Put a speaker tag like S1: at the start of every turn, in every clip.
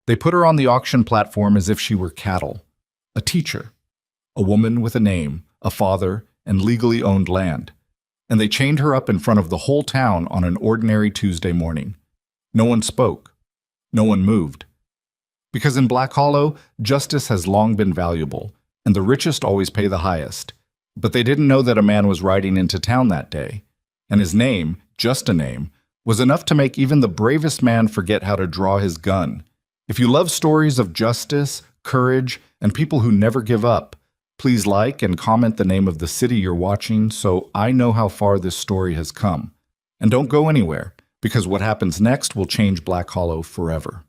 S1: They put her on the auction platform as if she were cattle. A teacher, a woman with a name, a father, and legally owned land. And they chained her up in front of the whole town on an ordinary Tuesday morning. No one spoke. No one moved. Because in Black Hollow, justice has long been valuable, and the richest always pay the highest. But they didn't know that a man was riding into town that day, and his name, just a name, was enough to make even the bravest man forget how to draw his gun. If you love stories of justice, courage, and people who never give up, please like and comment the name of the city you're watching so I know how far this story has come. And don't go anywhere, because what happens next will change Black Hollow forever.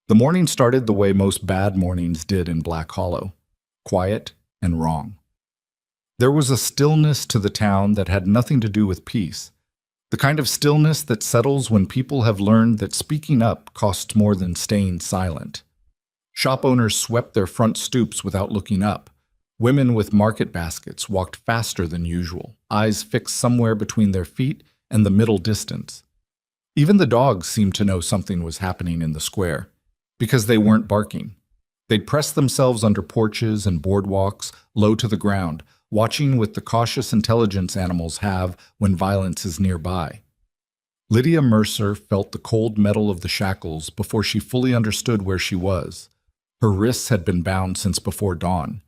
S1: The morning started the way most bad mornings did in Black Hollow, quiet and wrong. There was a stillness to the town that had nothing to do with peace, the kind of stillness that settles when people have learned that speaking up costs more than staying silent. Shop owners swept their front stoops without looking up. Women with market baskets walked faster than usual, eyes fixed somewhere between their feet and the middle distance. Even the dogs seemed to know something was happening in the square, because they weren't barking. They'd press themselves under porches and boardwalks, low to the ground, watching with the cautious intelligence animals have when violence is nearby. Lydia Mercer felt the cold metal of the shackles before she fully understood where she was. Her wrists had been bound since before dawn.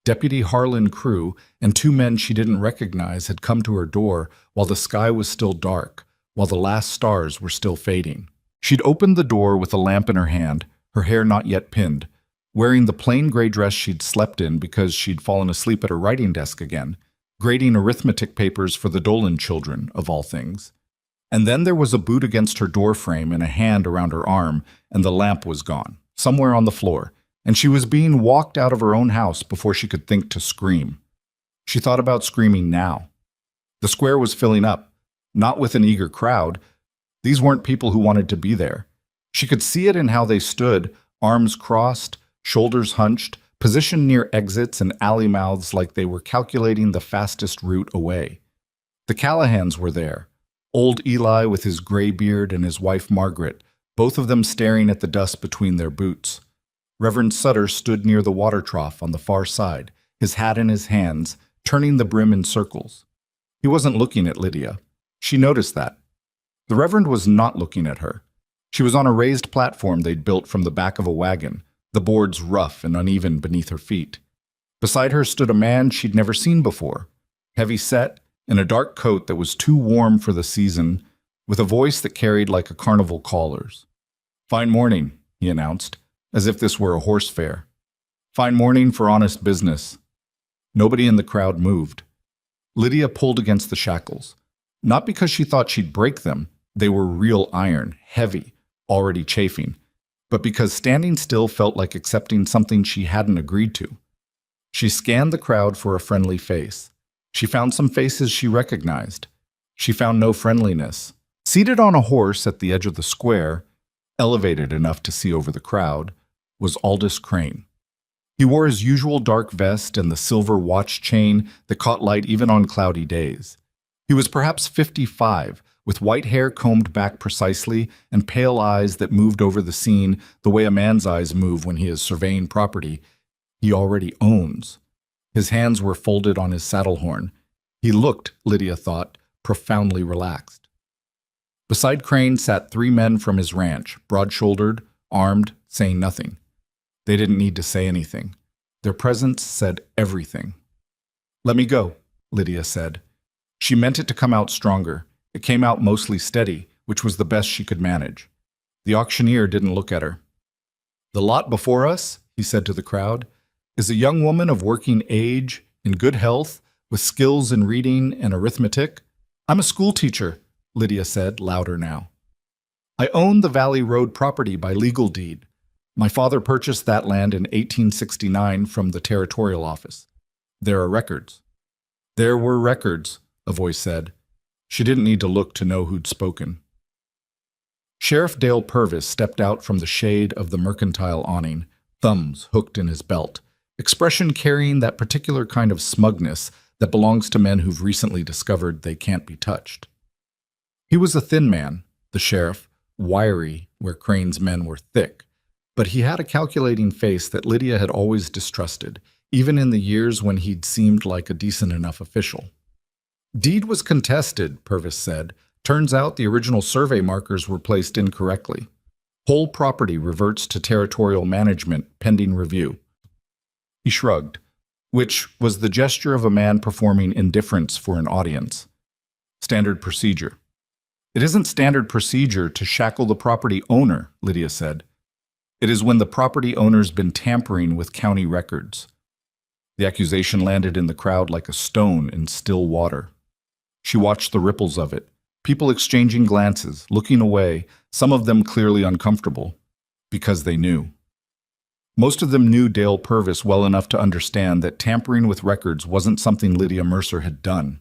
S1: Deputy Harlan Crew and two men she didn't recognize had come to her door while the sky was still dark, while the last stars were still fading. She'd opened the door with a lamp in her hand, her hair not yet pinned, wearing the plain gray dress she'd slept in because she'd fallen asleep at her writing desk again, grading arithmetic papers for the Dolan children, of all things. And then there was a boot against her door frame and a hand around her arm, and the lamp was gone, somewhere on the floor, and she was being walked out of her own house before she could think to scream. She thought about screaming now. The square was filling up, not with an eager crowd. These weren't people who wanted to be there. She could see it in how they stood, arms crossed, shoulders hunched, positioned near exits and alley mouths like they were calculating the fastest route away. The Callahans were there, old Eli with his gray beard and his wife Margaret, both of them staring at the dust between their boots. Reverend Sutter stood near the water trough on the far side, his hat in his hands, turning the brim in circles. He wasn't looking at Lydia. She noticed that. The Reverend was not looking at her. She was on a raised platform they'd built from the back of a wagon, the boards rough and uneven beneath her feet. Beside her stood a man she'd never seen before, heavy-set, in a dark coat that was too warm for the season, with a voice that carried like a carnival caller's. "Fine morning," he announced, as if this were a horse fair. "Fine morning for honest business." Nobody in the crowd moved. Lydia pulled against the shackles. Not because she thought she'd break them, they were real iron, heavy, already chafing, but because standing still felt like accepting something she hadn't agreed to. She scanned the crowd for a friendly face. She found some faces she recognized. She found no friendliness. Seated on a horse at the edge of the square, elevated enough to see over the crowd, was Aldous Crane. He wore his usual dark vest and the silver watch chain that caught light even on cloudy days. He was perhaps 55, with white hair combed back precisely and pale eyes that moved over the scene the way a man's eyes move when he is surveying property he already owns. His hands were folded on his saddle horn. He looked, Lydia thought, profoundly relaxed. Beside Crane sat three men from his ranch, broad-shouldered, armed, saying nothing. They didn't need to say anything. Their presence said everything. "Let me go," Lydia said. She meant it to come out stronger. It came out mostly steady, which was the best she could manage. The auctioneer didn't look at her. "The lot before us," he said to the crowd, "is a young woman of working age, in good health, with skills in reading and arithmetic." "I'm a school teacher," Lydia said, louder now. "I own the Valley Road property by legal deed. My father purchased that land in 1869 from the territorial office. There are records." "There were records," a voice said. She didn't need to look to know who'd spoken. Sheriff Dale Purvis stepped out from the shade of the mercantile awning, thumbs hooked in his belt, expression carrying that particular kind of smugness that belongs to men who've recently discovered they can't be touched. He was a thin man, the sheriff, wiry where Crane's men were thick, But he had a calculating face that Lydia had always distrusted, even in the years when he'd seemed like a decent enough official. Deed was contested, Purvis said. Turns out the original survey markers were placed incorrectly. Whole property reverts to territorial management pending review. He shrugged, which was the gesture of a man performing indifference for an audience. Standard procedure. It isn't standard procedure to shackle the property owner, Lydia said. It is when the property owner's been tampering with county records. The accusation landed in the crowd like a stone in still water. She watched the ripples of it, people exchanging glances, looking away, some of them clearly uncomfortable, because they knew. Most of them knew Dale Purvis well enough to understand that tampering with records wasn't something Lydia Mercer had done.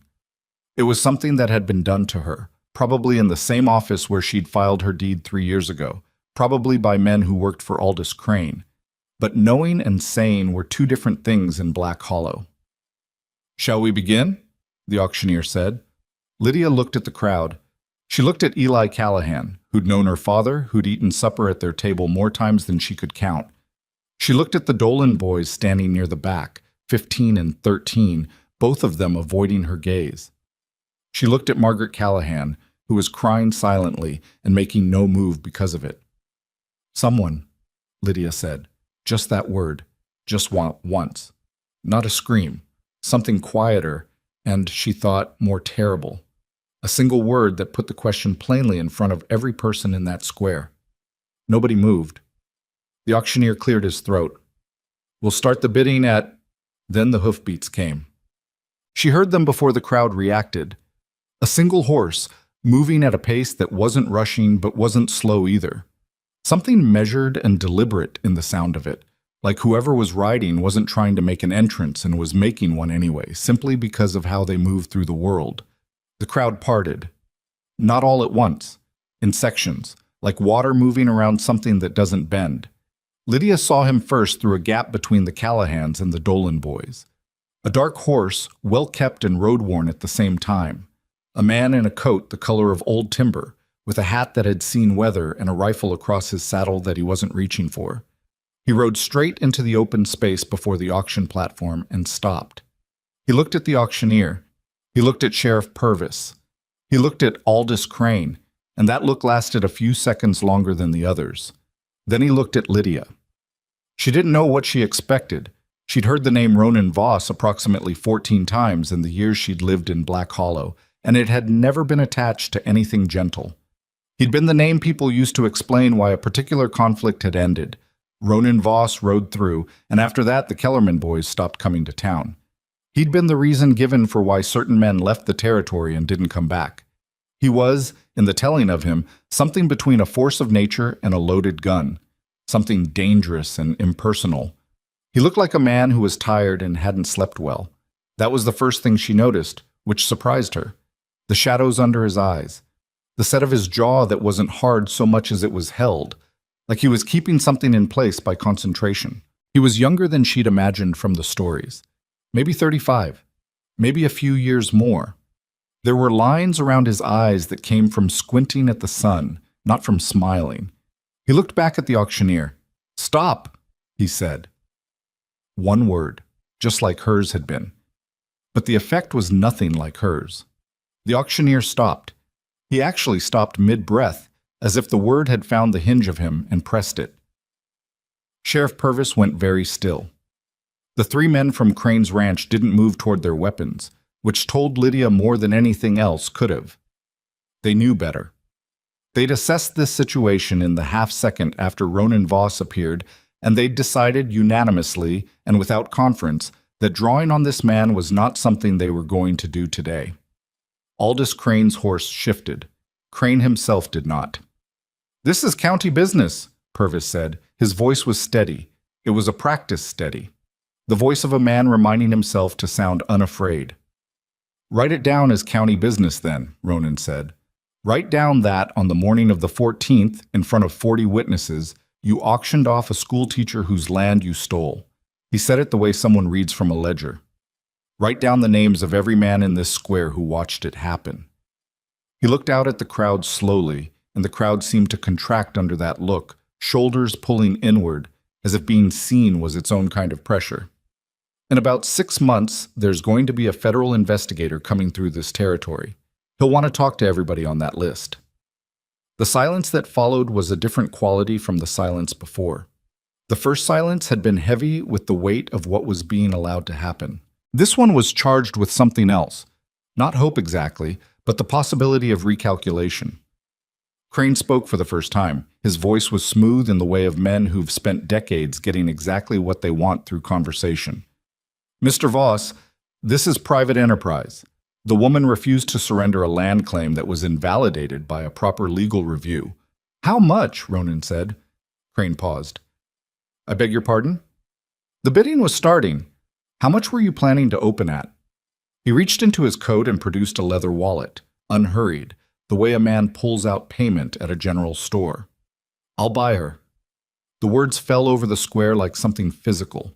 S1: It was something that had been done to her, probably in the same office where she'd filed her deed 3 years ago, probably by men who worked for Aldous Crane. But knowing and saying were two different things in Black Hollow. "Shall we begin?" the auctioneer said. Lydia looked at the crowd. She looked at Eli Callahan, who'd known her father, who'd eaten supper at their table more times than she could count. She looked at the Dolan boys standing near the back, 15 and 13, both of them avoiding her gaze. She looked at Margaret Callahan, who was crying silently and making no move because of it. "Someone," Lydia said. Just that word. Just once. Not a scream. Something quieter, and, she thought, more terrible. A single word that put the question plainly in front of every person in that square. Nobody moved. The auctioneer cleared his throat. "We'll start the bidding at—" Then the hoofbeats came. She heard them before the crowd reacted. A single horse, moving at a pace that wasn't rushing but wasn't slow either. Something measured and deliberate in the sound of it, like whoever was riding wasn't trying to make an entrance and was making one anyway, simply because of how they moved through the world. The crowd parted. Not all at once, in sections, like water moving around something that doesn't bend. Lydia saw him first through a gap between the Callahans and the Dolan boys. A dark horse, well-kept and road-worn at the same time. A man in a coat the color of old timber, with a hat that had seen weather and a rifle across his saddle that he wasn't reaching for. He rode straight into the open space before the auction platform and stopped. He looked at the auctioneer. He looked at Sheriff Purvis. He looked at Aldous Crane, and that look lasted a few seconds longer than the others. Then he looked at Lydia. She didn't know what she expected. She'd heard the name Ronan Voss approximately 14 times in the years she'd lived in Black Hollow, and it had never been attached to anything gentle. He'd been the name people used to explain why a particular conflict had ended. Ronan Voss rode through, and after that the Kellerman boys stopped coming to town. He'd been the reason given for why certain men left the territory and didn't come back. He was, in the telling of him, something between a force of nature and a loaded gun, something dangerous and impersonal. He looked like a man who was tired and hadn't slept well. That was the first thing she noticed, which surprised her. The shadows under his eyes. The set of his jaw that wasn't hard so much as it was held, like he was keeping something in place by concentration. He was younger than she'd imagined from the stories. Maybe 35, maybe a few years more. There were lines around his eyes that came from squinting at the sun, not from smiling. He looked back at the auctioneer. "Stop," he said. One word, just like hers had been. But the effect was nothing like hers. The auctioneer stopped. He actually stopped mid-breath, as if the word had found the hinge of him and pressed it. Sheriff Purvis went very still. The 3 men from Crane's ranch didn't move toward their weapons, which told Lydia more than anything else could have. They knew better. They'd assessed this situation in the half-second after Ronan Voss appeared, and they'd decided unanimously and without conference that drawing on this man was not something they were going to do today. Aldous Crane's horse shifted. Crane himself did not. "This is county business," Purvis said. His voice was steady. It was a practice steady. The voice of a man reminding himself to sound unafraid. "Write it down as county business then," Ronan said. "Write down that on the morning of the 14th, in front of 40 witnesses, you auctioned off a schoolteacher whose land you stole." He said it the way someone reads from a ledger. "Write down the names of every man in this square who watched it happen." He looked out at the crowd slowly, and the crowd seemed to contract under that look, shoulders pulling inward, as if being seen was its own kind of pressure. In about 6 months, there's going to be a federal investigator coming through this territory. He'll want to talk to everybody on that list. The silence that followed was a different quality from the silence before. The first silence had been heavy with the weight of what was being allowed to happen. This one was charged with something else. Not hope exactly, but the possibility of recalculation. Crane spoke for the first time. His voice was smooth in the way of men who've spent decades getting exactly what they want through conversation. Mr. Voss, this is private enterprise. The woman refused to surrender a land claim that was invalidated by a proper legal review. How much? Ronan said. Crane paused. I beg your pardon? The bidding was starting. How much were you planning to open at? He reached into his coat and produced a leather wallet, unhurried, the way a man pulls out payment at a general store. I'll buy her. The words fell over the square like something physical.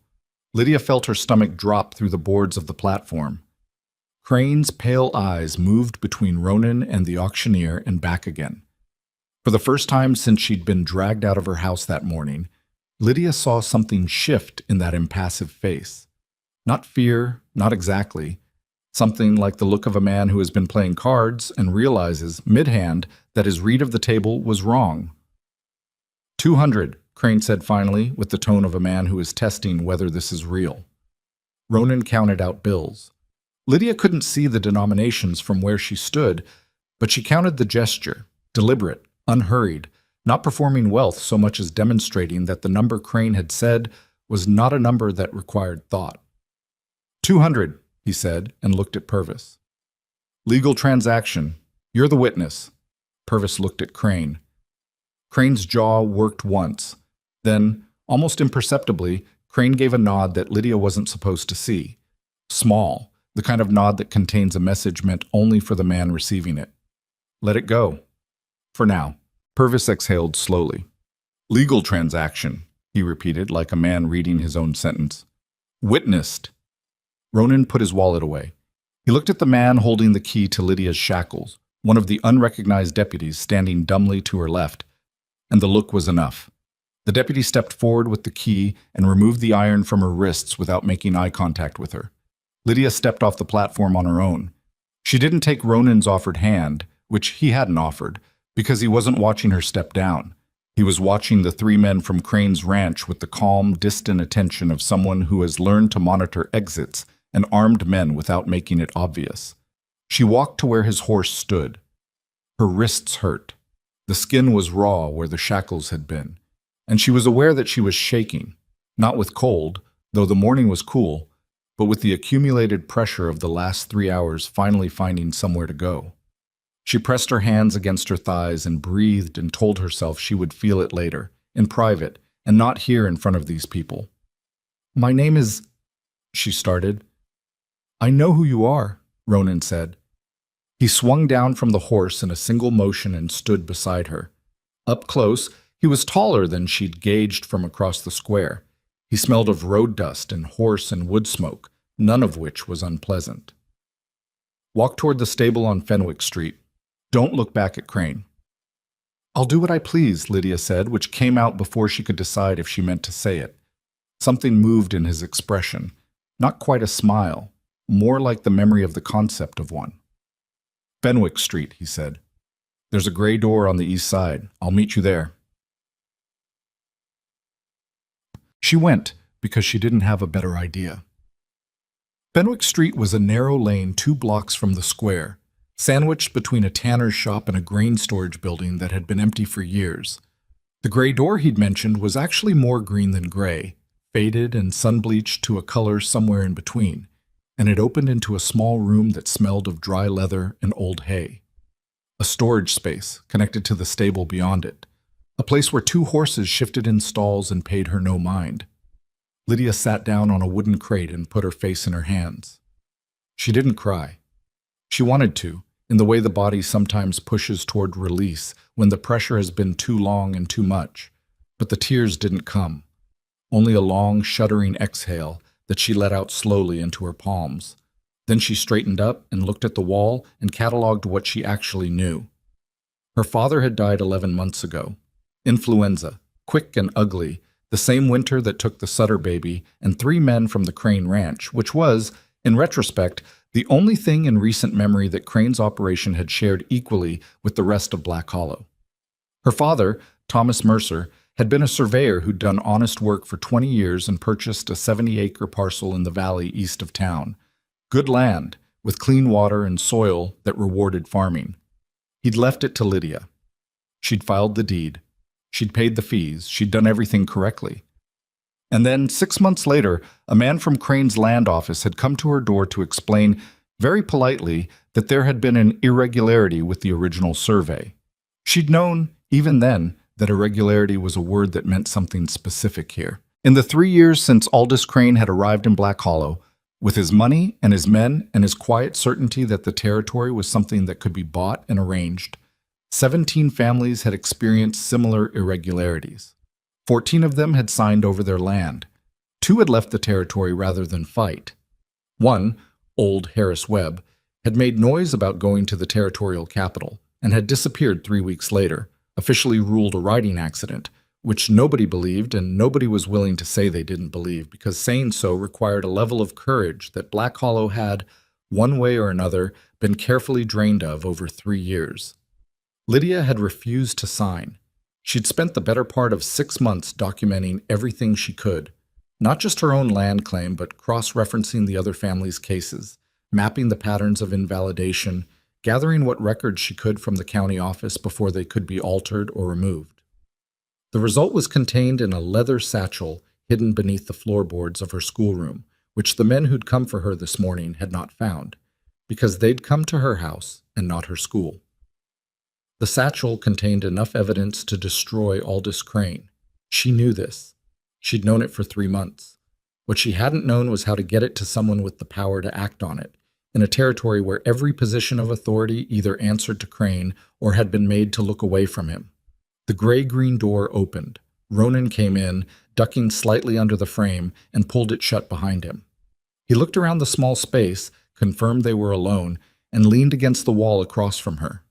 S1: Lydia felt her stomach drop through the boards of the platform. Crane's pale eyes moved between Ronan and the auctioneer and back again. For the first time since she'd been dragged out of her house that morning, Lydia saw something shift in that impassive face. Not fear, not exactly. Something like the look of a man who has been playing cards and realizes, mid-hand, that his read of the table was wrong. 200, Crane said finally, with the tone of a man who is testing whether this is real. Ronan counted out bills. Lydia couldn't see the denominations from where she stood, but she counted the gesture, deliberate, unhurried, not performing wealth so much as demonstrating that the number Crane had said was not a number that required thought. 200, he said, and looked at Purvis. Legal transaction. You're the witness. Purvis looked at Crane. Crane's jaw worked once. Then, almost imperceptibly, Crane gave a nod that Lydia wasn't supposed to see. Small, the kind of nod that contains a message meant only for the man receiving it. Let it go. For now. Purvis exhaled slowly. Legal transaction, he repeated like a man reading his own sentence. Witnessed. Ronan put his wallet away. He looked at the man holding the key to Lydia's shackles, one of the unrecognized deputies standing dumbly to her left, and the look was enough. The deputy stepped forward with the key and removed the iron from her wrists without making eye contact with her. Lydia stepped off the platform on her own. She didn't take Ronan's offered hand, which he hadn't offered, because he wasn't watching her step down. He was watching the 3 men from Crane's ranch with the calm, distant attention of someone who has learned to monitor exits and armed men without making it obvious. She walked to where his horse stood. Her wrists hurt. The skin was raw where the shackles had been, and she was aware that she was shaking, not with cold, though the morning was cool, but with the accumulated pressure of the last 3 hours finally finding somewhere to go. She pressed her hands against her thighs and breathed and told herself she would feel it later, in private, and not here in front of these people. My name is... she started. I know who you are, Ronan said. He swung down from the horse in a single motion and stood beside her. Up close, he was taller than she'd gauged from across the square. He smelled of road dust and horse and wood smoke, none of which was unpleasant. Walk toward the stable on Fenwick Street. Don't look back at Crane. I'll do what I please, Lydia said, which came out before she could decide if she meant to say it. Something moved in his expression, not quite a smile, more like the memory of the concept of one. Fenwick Street, he said. There's a gray door on the east side. I'll meet you there. She went because she didn't have a better idea. Fenwick Street was a narrow lane 2 blocks from the square, sandwiched between a tanner's shop and a grain storage building that had been empty for years. The gray door he'd mentioned was actually more green than gray, faded and sun-bleached to a color somewhere in between, and it opened into a small room that smelled of dry leather and old hay. A storage space connected to the stable beyond it, a place where 2 horses shifted in stalls and paid her no mind. Lydia sat down on a wooden crate and put her face in her hands. She didn't cry. She wanted to, in the way the body sometimes pushes toward release when the pressure has been too long and too much, but the tears didn't come, only a long, shuddering exhale that she let out slowly into her palms. Then she straightened up and looked at the wall and cataloged what she actually knew. Her father had died 11 months ago. Influenza, quick and ugly, the same winter that took the Sutter baby and 3 men from the Crane Ranch, which was, in retrospect, the only thing in recent memory that Crane's operation had shared equally with the rest of Black Hollow. Her father, Thomas Mercer, had been a surveyor who'd done honest work for 20 years and purchased a 70-acre parcel in the valley east of town. Good land, with clean water and soil that rewarded farming. He'd left it to Lydia. She'd filed the deed. She'd paid the fees. She'd done everything correctly. And then, 6 months later, a man from Crane's land office had come to her door to explain, very politely, that there had been an irregularity with the original survey. She'd known, even then, that irregularity was a word that meant something specific here. In the 3 years since Aldous Crane had arrived in Black Hollow, with his money and his men and his quiet certainty that the territory was something that could be bought and arranged, 17 families had experienced similar irregularities. 14 of them had signed over their land. 2 had left the territory rather than fight. One, old Harris Webb, had made noise about going to the territorial capital and had disappeared 3 weeks later, officially ruled a riding accident, which nobody believed and nobody was willing to say they didn't believe because saying so required a level of courage that Black Hollow had, one way or another, been carefully drained of over 3 years. Lydia had refused to sign. She'd spent the better part of 6 months documenting everything she could, not just her own land claim, but cross-referencing the other families' cases, mapping the patterns of invalidation, gathering what records she could from the county office before they could be altered or removed. The result was contained in a leather satchel hidden beneath the floorboards of her schoolroom, which the men who'd come for her this morning had not found, because they'd come to her house and not her school. The satchel contained enough evidence to destroy Aldous Crane. She knew this. She'd known it for 3 months. What she hadn't known was how to get it to someone with the power to act on it, in a territory where every position of authority either answered to Crane or had been made to look away from him. The gray-green door opened. Ronan came in, ducking slightly under the frame, and pulled it shut behind him. He looked around the small space, confirmed they were alone, and leaned against the wall across from her.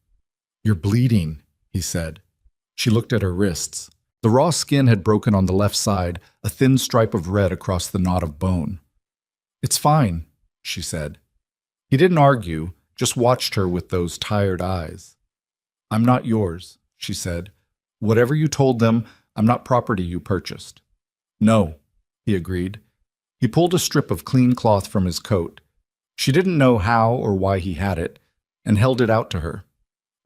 S1: "You're bleeding," he said. She looked at her wrists. The raw skin had broken on the left side, a thin stripe of red across the knot of bone. "It's fine," she said. He didn't argue, just watched her with those tired eyes. "I'm not yours," she said. "Whatever you told them, I'm not property you purchased." "No," he agreed. He pulled a strip of clean cloth from his coat. She didn't know how or why he had it, and held it out to her.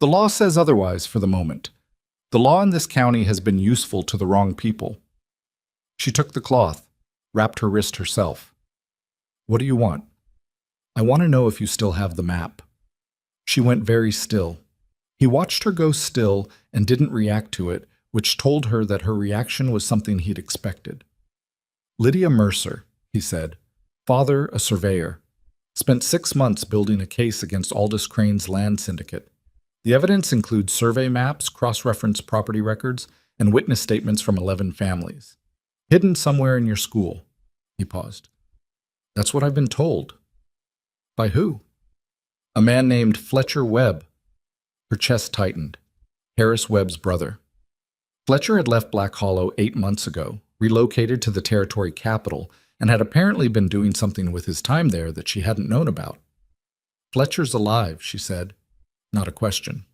S1: "The law says otherwise for the moment. The law in this county has been useful to the wrong people." She took the cloth, wrapped her wrist herself. "What do you want?" "I want to know if you still have the map." She went very still. He watched her go still and didn't react to it, which told her that her reaction was something he'd expected. "Lydia Mercer," he said. "Father, a surveyor. Spent 6 months building a case against Aldous Crane's land syndicate. The evidence includes survey maps, cross-reference property records, and witness statements from 11 families. Hidden somewhere in your school." He paused. "That's what I've been told." "By who?" "A man named Fletcher Webb." Her chest tightened. Harris Webb's brother. Fletcher had left Black Hollow 8 months ago, relocated to the territory capital, and had apparently been doing something with his time there that she hadn't known about. "Fletcher's alive," she said. Not a question.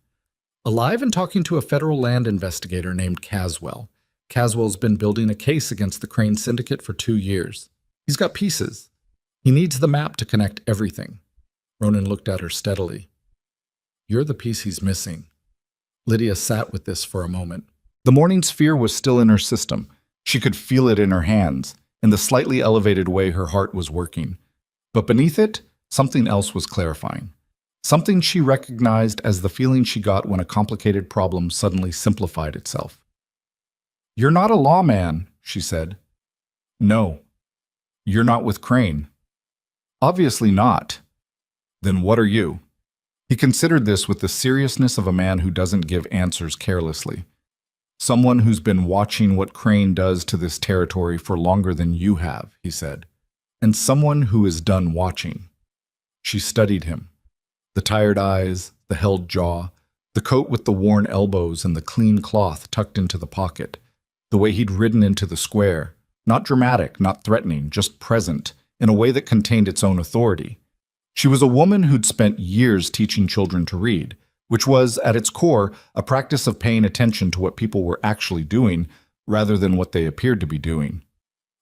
S1: "Alive and talking to a federal land investigator named Caswell. Caswell's been building a case against the Crane Syndicate for 2 years. He's got pieces. He needs the map to connect everything." Ronan looked at her steadily. "You're the piece he's missing." Lydia sat with this for a moment. The morning's fear was still in her system. She could feel it in her hands, in the slightly elevated way her heart was working. But beneath it, something else was clarifying. Something she recognized as the feeling she got when a complicated problem suddenly simplified itself. "You're not a lawman," she said. "No. You're not with Crane." "Obviously not." "Then what are you?" He considered this with the seriousness of a man who doesn't give answers carelessly. "Someone who's been watching what Crane does to this territory for longer than you have," he said. "And someone who is done watching." She studied him. The tired eyes, the held jaw, the coat with the worn elbows and the clean cloth tucked into the pocket. The way he'd ridden into the square, not dramatic, not threatening, just present, in a way that contained its own authority. She was a woman who'd spent years teaching children to read, which was, at its core, a practice of paying attention to what people were actually doing rather than what they appeared to be doing.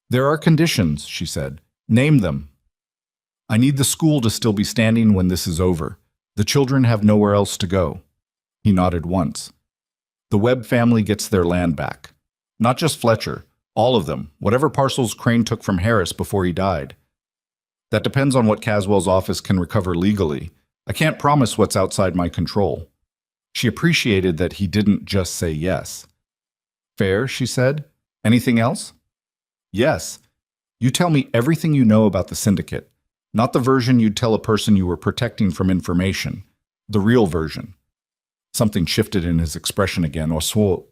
S1: "There are conditions," she said. "Name them." "I need the school to still be standing when this is over. The children have nowhere else to go." He nodded once. "The Webb family gets their land back. Not just Fletcher, all of them, whatever parcels Crane took from Harris before he died. That depends on what Caswell's office can recover legally. I can't promise what's outside my control." She appreciated that he didn't just say yes. "Fair," she said. "Anything else?" "Yes. You tell me everything you know about the syndicate, not the version you'd tell a person you were protecting from information, the real version." Something shifted in his expression again, or swore,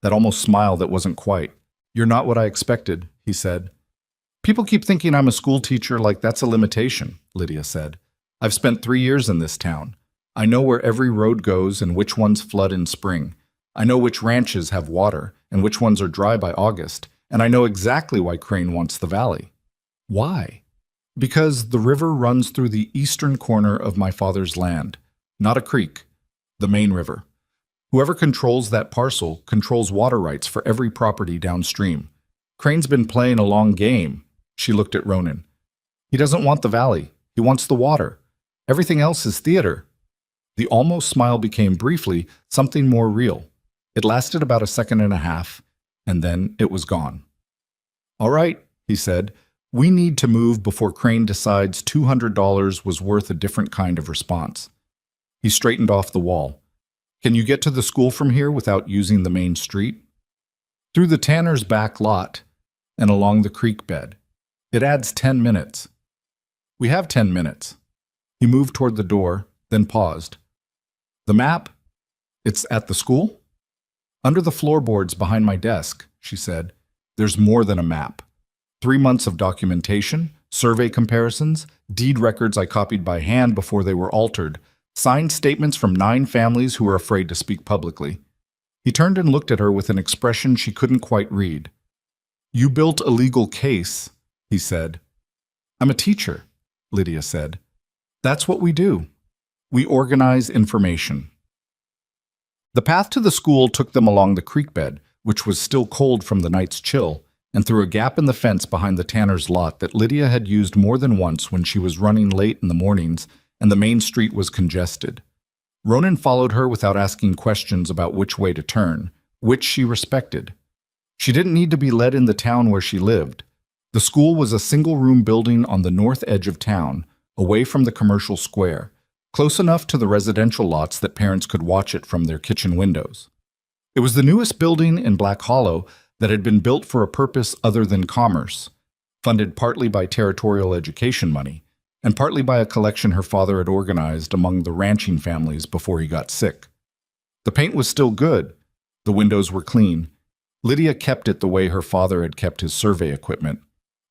S1: that almost smile that wasn't quite. "You're not what I expected," he said. "People keep thinking I'm a school teacher like that's a limitation," Lydia said. "I've spent 3 years in this town. I know where every road goes and which ones flood in spring. I know which ranches have water and which ones are dry by August, and I know exactly why Crane wants the valley." "Why?" "Because the river runs through the eastern corner of my father's land, not a creek, the main river. Whoever controls that parcel controls water rights for every property downstream. Crane's been playing a long game." She looked at Ronan. "He doesn't want the valley. He wants the water. Everything else is theater." The almost smile became briefly something more real. It lasted about a second and a half, and then it was gone. "All right," he said. "We need to move before Crane decides $200 was worth a different kind of response." He straightened off the wall. "Can you get to the school from here without using the main street?" "Through the Tanner's back lot and along the creek bed. It adds 10 minutes. "We have 10 minutes. He moved toward the door, then paused. "The map? It's at the school?" "Under the floorboards behind my desk," she said. "There's more than a map. 3 months of documentation, survey comparisons, deed records I copied by hand before they were altered, signed statements from 9 families who were afraid to speak publicly." He turned and looked at her with an expression she couldn't quite read. "You built a legal case," he said. "I'm a teacher," Lydia said. "That's what we do. We organize information." The path to the school took them along the creek bed, which was still cold from the night's chill, and through a gap in the fence behind the Tanner's lot that Lydia had used more than once when she was running late in the mornings and the main street was congested. Ronan followed her without asking questions about which way to turn, which she respected. She didn't need to be led in the town where she lived. The school was a single-room building on the north edge of town, away from the commercial square, close enough to the residential lots that parents could watch it from their kitchen windows. It was the newest building in Black Hollow that had been built for a purpose other than commerce, funded partly by territorial education money, and partly by a collection her father had organized among the ranching families before he got sick. The paint was still good. The windows were clean. Lydia kept it the way her father had kept his survey equipment,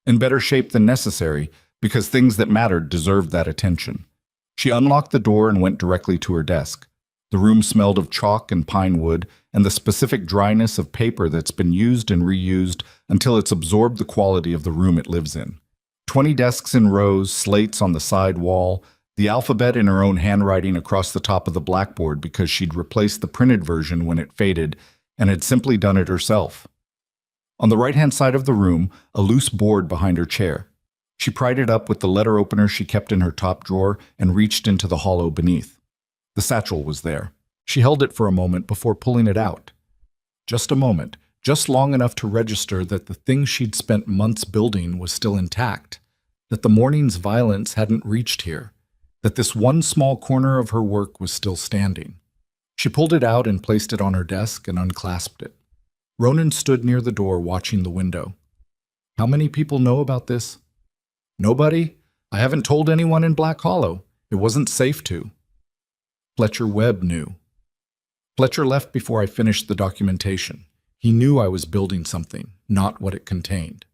S1: in better shape than necessary because things that mattered deserved that attention. She unlocked the door and went directly to her desk. The room smelled of chalk and pine wood and the specific dryness of paper that's been used and reused until it's absorbed the quality of the room it lives in. 20 desks in rows, slates on the side wall, the alphabet in her own handwriting across the top of the blackboard because she'd replaced the printed version when it faded and had simply done it herself. On the right-hand side of the room, a loose board behind her chair. She pried it up with the letter opener she kept in her top drawer and reached into the hollow beneath. The satchel was there. She held it for a moment before pulling it out. Just a moment, just long enough to register that the thing she'd spent months building was still intact, that the morning's violence hadn't reached here, that this one small corner of her work was still standing. She pulled it out and placed it on her desk and unclasped it. Ronan stood near the door watching the window. "How many people know about this?" "Nobody. I haven't told anyone in Black Hollow. It wasn't safe to." "Fletcher Webb knew. Fletcher left before I finished the documentation. He knew I was building something, not what it contained."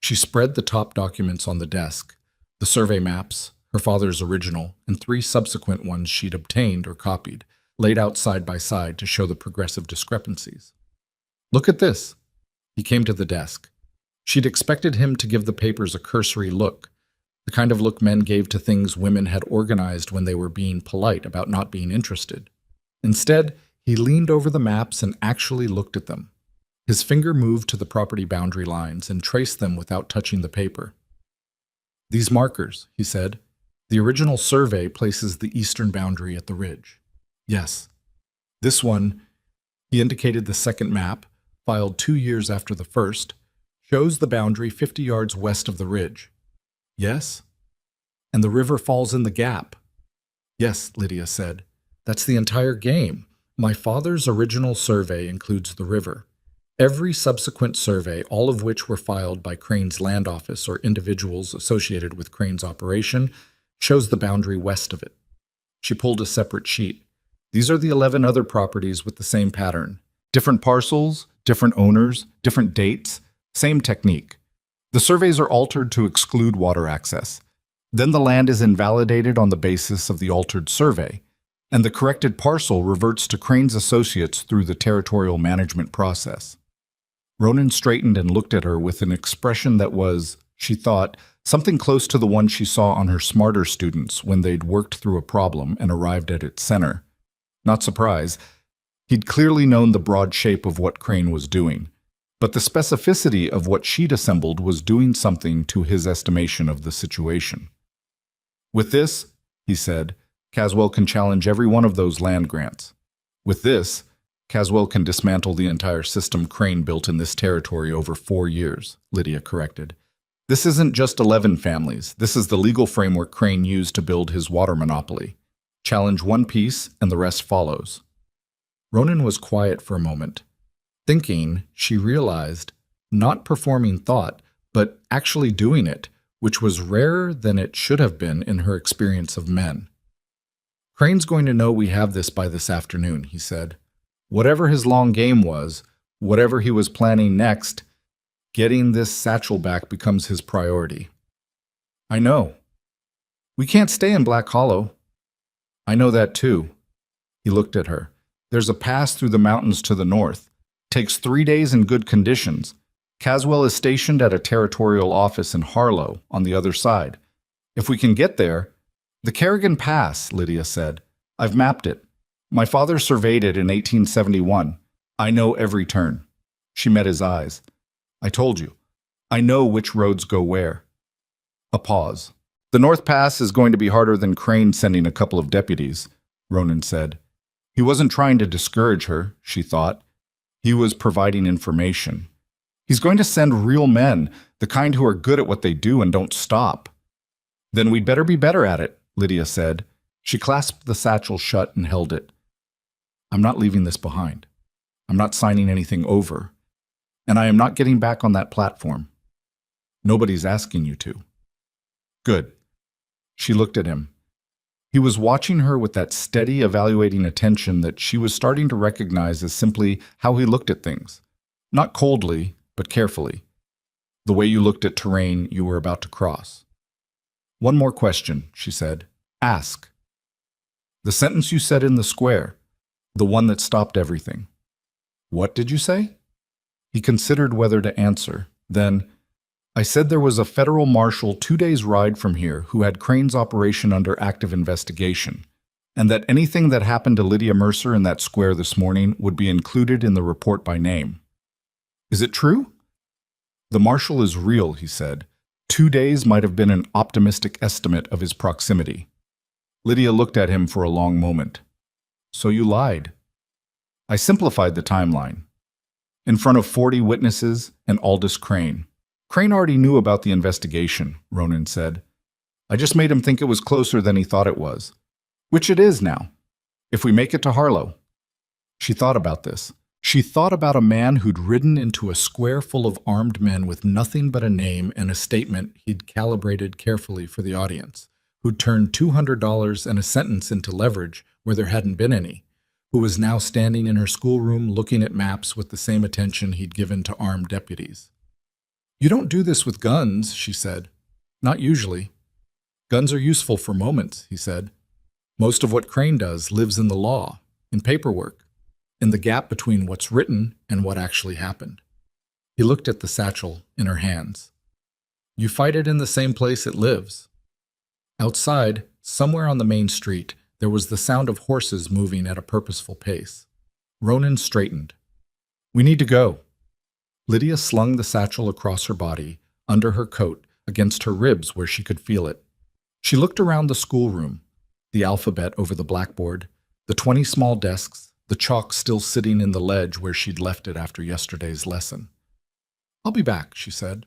S1: She spread the top documents on the desk, the survey maps, her father's original, and 3 subsequent ones she'd obtained or copied, laid out side by side to show the progressive discrepancies. "Look at this." He came to the desk. She'd expected him to give the papers a cursory look, the kind of look men gave to things women had organized when they were being polite about not being interested. Instead, he leaned over the maps and actually looked at them. His finger moved to the property boundary lines and traced them without touching the paper. "These markers," he said. "The original survey places the eastern boundary at the ridge." "Yes. This one," he indicated the second map, filed 2 years after the first, "shows the boundary 50 yards west of the ridge." "Yes?" "And the river falls in the gap." "Yes," Lydia said. "That's the entire game. My father's original survey includes the river. Every subsequent survey, all of which were filed by Crane's land office or individuals associated with Crane's operation, shows the boundary west of it." She pulled a separate sheet. "These are the 11 other properties with the same pattern. Different parcels, different owners, different dates, same technique. The surveys are altered to exclude water access. Then the land is invalidated on the basis of the altered survey, and the corrected parcel reverts to Crane's associates through the territorial management process." Ronan straightened and looked at her with an expression that was, she thought, something close to the one she saw on her smarter students when they'd worked through a problem and arrived at its center. Not surprise. He'd clearly known the broad shape of what Crane was doing, but the specificity of what she'd assembled was doing something to his estimation of the situation. "With this," he said, "Caswell can challenge every one of those land grants. With this, Caswell can dismantle the entire system Crane built in this territory over 4 years," Lydia corrected. "This isn't just 11 families. This is the legal framework Crane used to build his water monopoly. Challenge one piece, and the rest follows." Ronan was quiet for a moment. Thinking, she realized, not performing thought, but actually doing it, which was rarer than it should have been in her experience of men. "Crane's going to know we have this by this afternoon," he said. "Whatever his long game was, whatever he was planning next, getting this satchel back becomes his priority." "I know. We can't stay in Black Hollow." "I know that too." He looked at her. "There's a pass through the mountains to the north. Takes 3 days in good conditions. Caswell is stationed at a territorial office in Harlow on the other side. If we can get there—" "The Kerrigan Pass," Lydia said. "I've mapped it. My father surveyed it in 1871. I know every turn." She met his eyes. "I told you. I know which roads go where." A pause. "The North Pass is going to be harder than Crane sending a couple of deputies," Ronan said. He wasn't trying to discourage her, she thought. He was providing information. He's going to send real men, the kind who are good at what they do and don't stop. "Then we'd better be better at it," Lydia said. She clasped the satchel shut and held it. "I'm not leaving this behind. I'm not signing anything over. And I am not getting back on that platform. Nobody's asking you to." "Good." She looked at him. He was watching her with that steady, evaluating attention that she was starting to recognize as simply how he looked at things. Not coldly, but carefully. The way you looked at terrain you were about to cross. "One more question," she said. "Ask." "The sentence you said in the square. The one that stopped everything." "What did you say?" He considered whether to answer. Then, "I said there was a federal marshal 2 days' ride from here who had Crane's operation under active investigation, and that anything that happened to Lydia Mercer in that square this morning would be included in the report by name. Is it true?" "The marshal is real," he said. 2 days might have been an optimistic estimate of his proximity." Lydia looked at him for a long moment. "So you lied." "I simplified the timeline. In front of 40 witnesses and Aldous Crane. Crane already knew about the investigation," Ronan said. "I just made him think it was closer than he thought it was. Which it is now. If we make it to Harlow." She thought about this. She thought about a man who'd ridden into a square full of armed men with nothing but a name and a statement he'd calibrated carefully for the audience, who'd turned $200 and a sentence into leverage where there hadn't been any, who was now standing in her schoolroom looking at maps with the same attention he'd given to armed deputies. "You don't do this with guns," she said. "Not usually." "Guns are useful for moments," he said. "Most of what Crane does lives in the law, in paperwork, in the gap between what's written and what actually happened." He looked at the satchel in her hands. You fight it in the same place it lives. Outside, somewhere on the main street, there was the sound of horses moving at a purposeful pace. Ronan straightened. We need to go. Lydia slung the satchel across her body, under her coat, against her ribs where she could feel it. She looked around the schoolroom, the alphabet over the blackboard, the 20 small desks, the chalk still sitting in the ledge where she'd left it after yesterday's lesson. I'll be back, she said.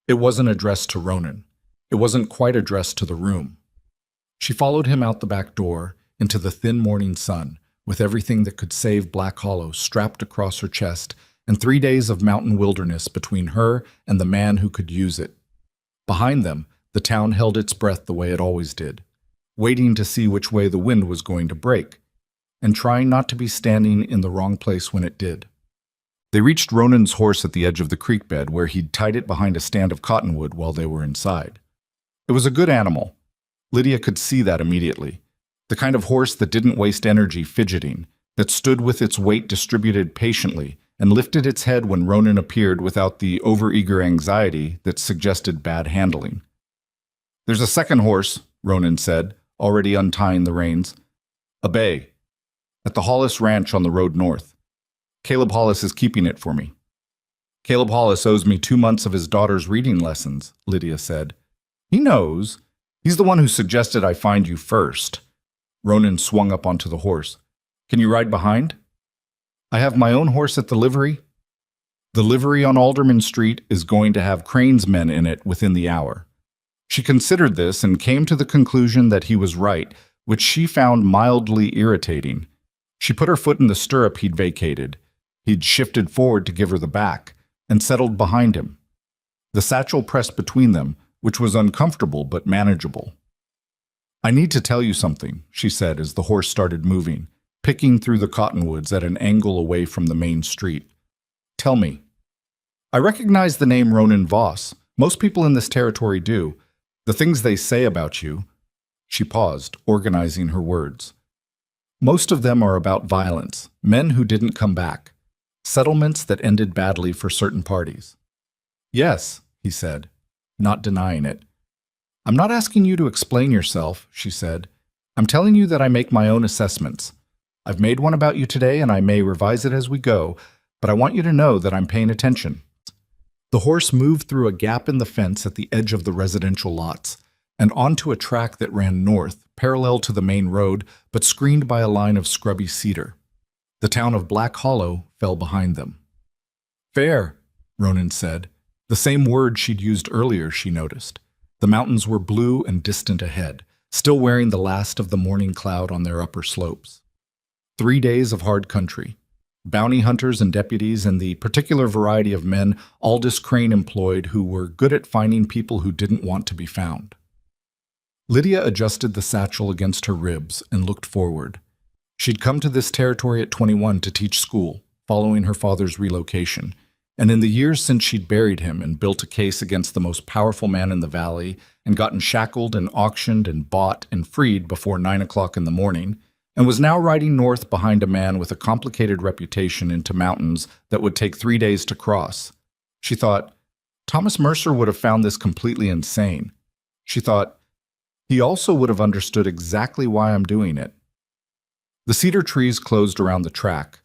S1: It wasn't addressed to Ronan. It wasn't quite addressed to the room. She followed him out the back door, into the thin morning sun, with everything that could save Black Hollow strapped across her chest and 3 days of mountain wilderness between her and the man who could use it. Behind them, the town held its breath the way it always did, waiting to see which way the wind was going to break, and trying not to be standing in the wrong place when it did. They reached Ronan's horse at the edge of the creek bed where he'd tied it behind a stand of cottonwood while they were inside. It was a good animal. Lydia could see that immediately. The kind of horse that didn't waste energy fidgeting, that stood with its weight distributed patiently and lifted its head when Ronan appeared without the overeager anxiety that suggested bad handling. There's a second horse, Ronan said, already untying the reins. A bay. At the Hollis Ranch on the road north. Caleb Hollis is keeping it for me. Caleb Hollis owes me 2 months of his daughter's reading lessons, Lydia said. He knows. He's the one who suggested I find you first. Ronan swung up onto the horse. Can you ride behind? I have my own horse at the livery. The livery on Alderman Street is going to have Crane's men in it within the hour. She considered this and came to the conclusion that he was right, which she found mildly irritating. She put her foot in the stirrup he'd vacated. He'd shifted forward to give her the back, and settled behind him. The satchel pressed between them, which was uncomfortable but manageable. I need to tell you something, she said as the horse started moving, picking through the cottonwoods at an angle away from the main street. Tell me. I recognize the name Ronan Voss. Most people in this territory do. The things they say about you. She paused, organizing her words. Most of them are about violence, men who didn't come back, settlements that ended badly for certain parties. Yes, he said, not denying it. I'm not asking you to explain yourself, she said. I'm telling you that I make my own assessments. I've made one about you today and I may revise it as we go, but I want you to know that I'm paying attention. The horse moved through a gap in the fence at the edge of the residential lots and onto a track that ran north, parallel to the main road, but screened by a line of scrubby cedar. The town of Black Hollow fell behind them. Fair, Ronan said. The same word she'd used earlier, she noticed. The mountains were blue and distant ahead, still wearing the last of the morning cloud on their upper slopes. 3 days of hard country. Bounty hunters and deputies and the particular variety of men Aldous Crane employed who were good at finding people who didn't want to be found. Lydia adjusted the satchel against her ribs and looked forward. She'd come to this territory at 21 to teach school, following her father's relocation, and in the years since she'd buried him and built a case against the most powerful man in the valley and gotten shackled and auctioned and bought and freed before 9 o'clock in the morning, and was now riding north behind a man with a complicated reputation into mountains that would take 3 days to cross. She thought, Thomas Mercer would have found this completely insane. She thought, he also would have understood exactly why I'm doing it. The cedar trees closed around the track.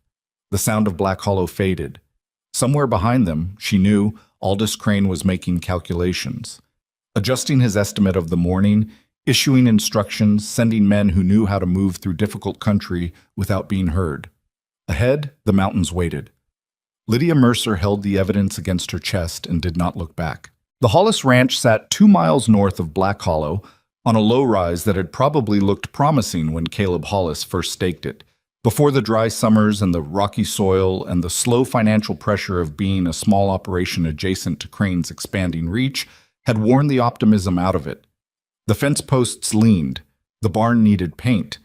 S1: The sound of Black Hollow faded. Somewhere behind them, she knew, Aldous Crane was making calculations, adjusting his estimate of the morning, issuing instructions, sending men who knew how to move through difficult country without being heard. Ahead, the mountains waited. Lydia Mercer held the evidence against her chest and did not look back. The Hollis Ranch sat 2 miles north of Black Hollow, on a low-rise that had probably looked promising when Caleb Hollis first staked it, before the dry summers and the rocky soil and the slow financial pressure of being a small operation adjacent to Crane's expanding reach had worn the optimism out of it. The fence posts leaned, the barn needed paint,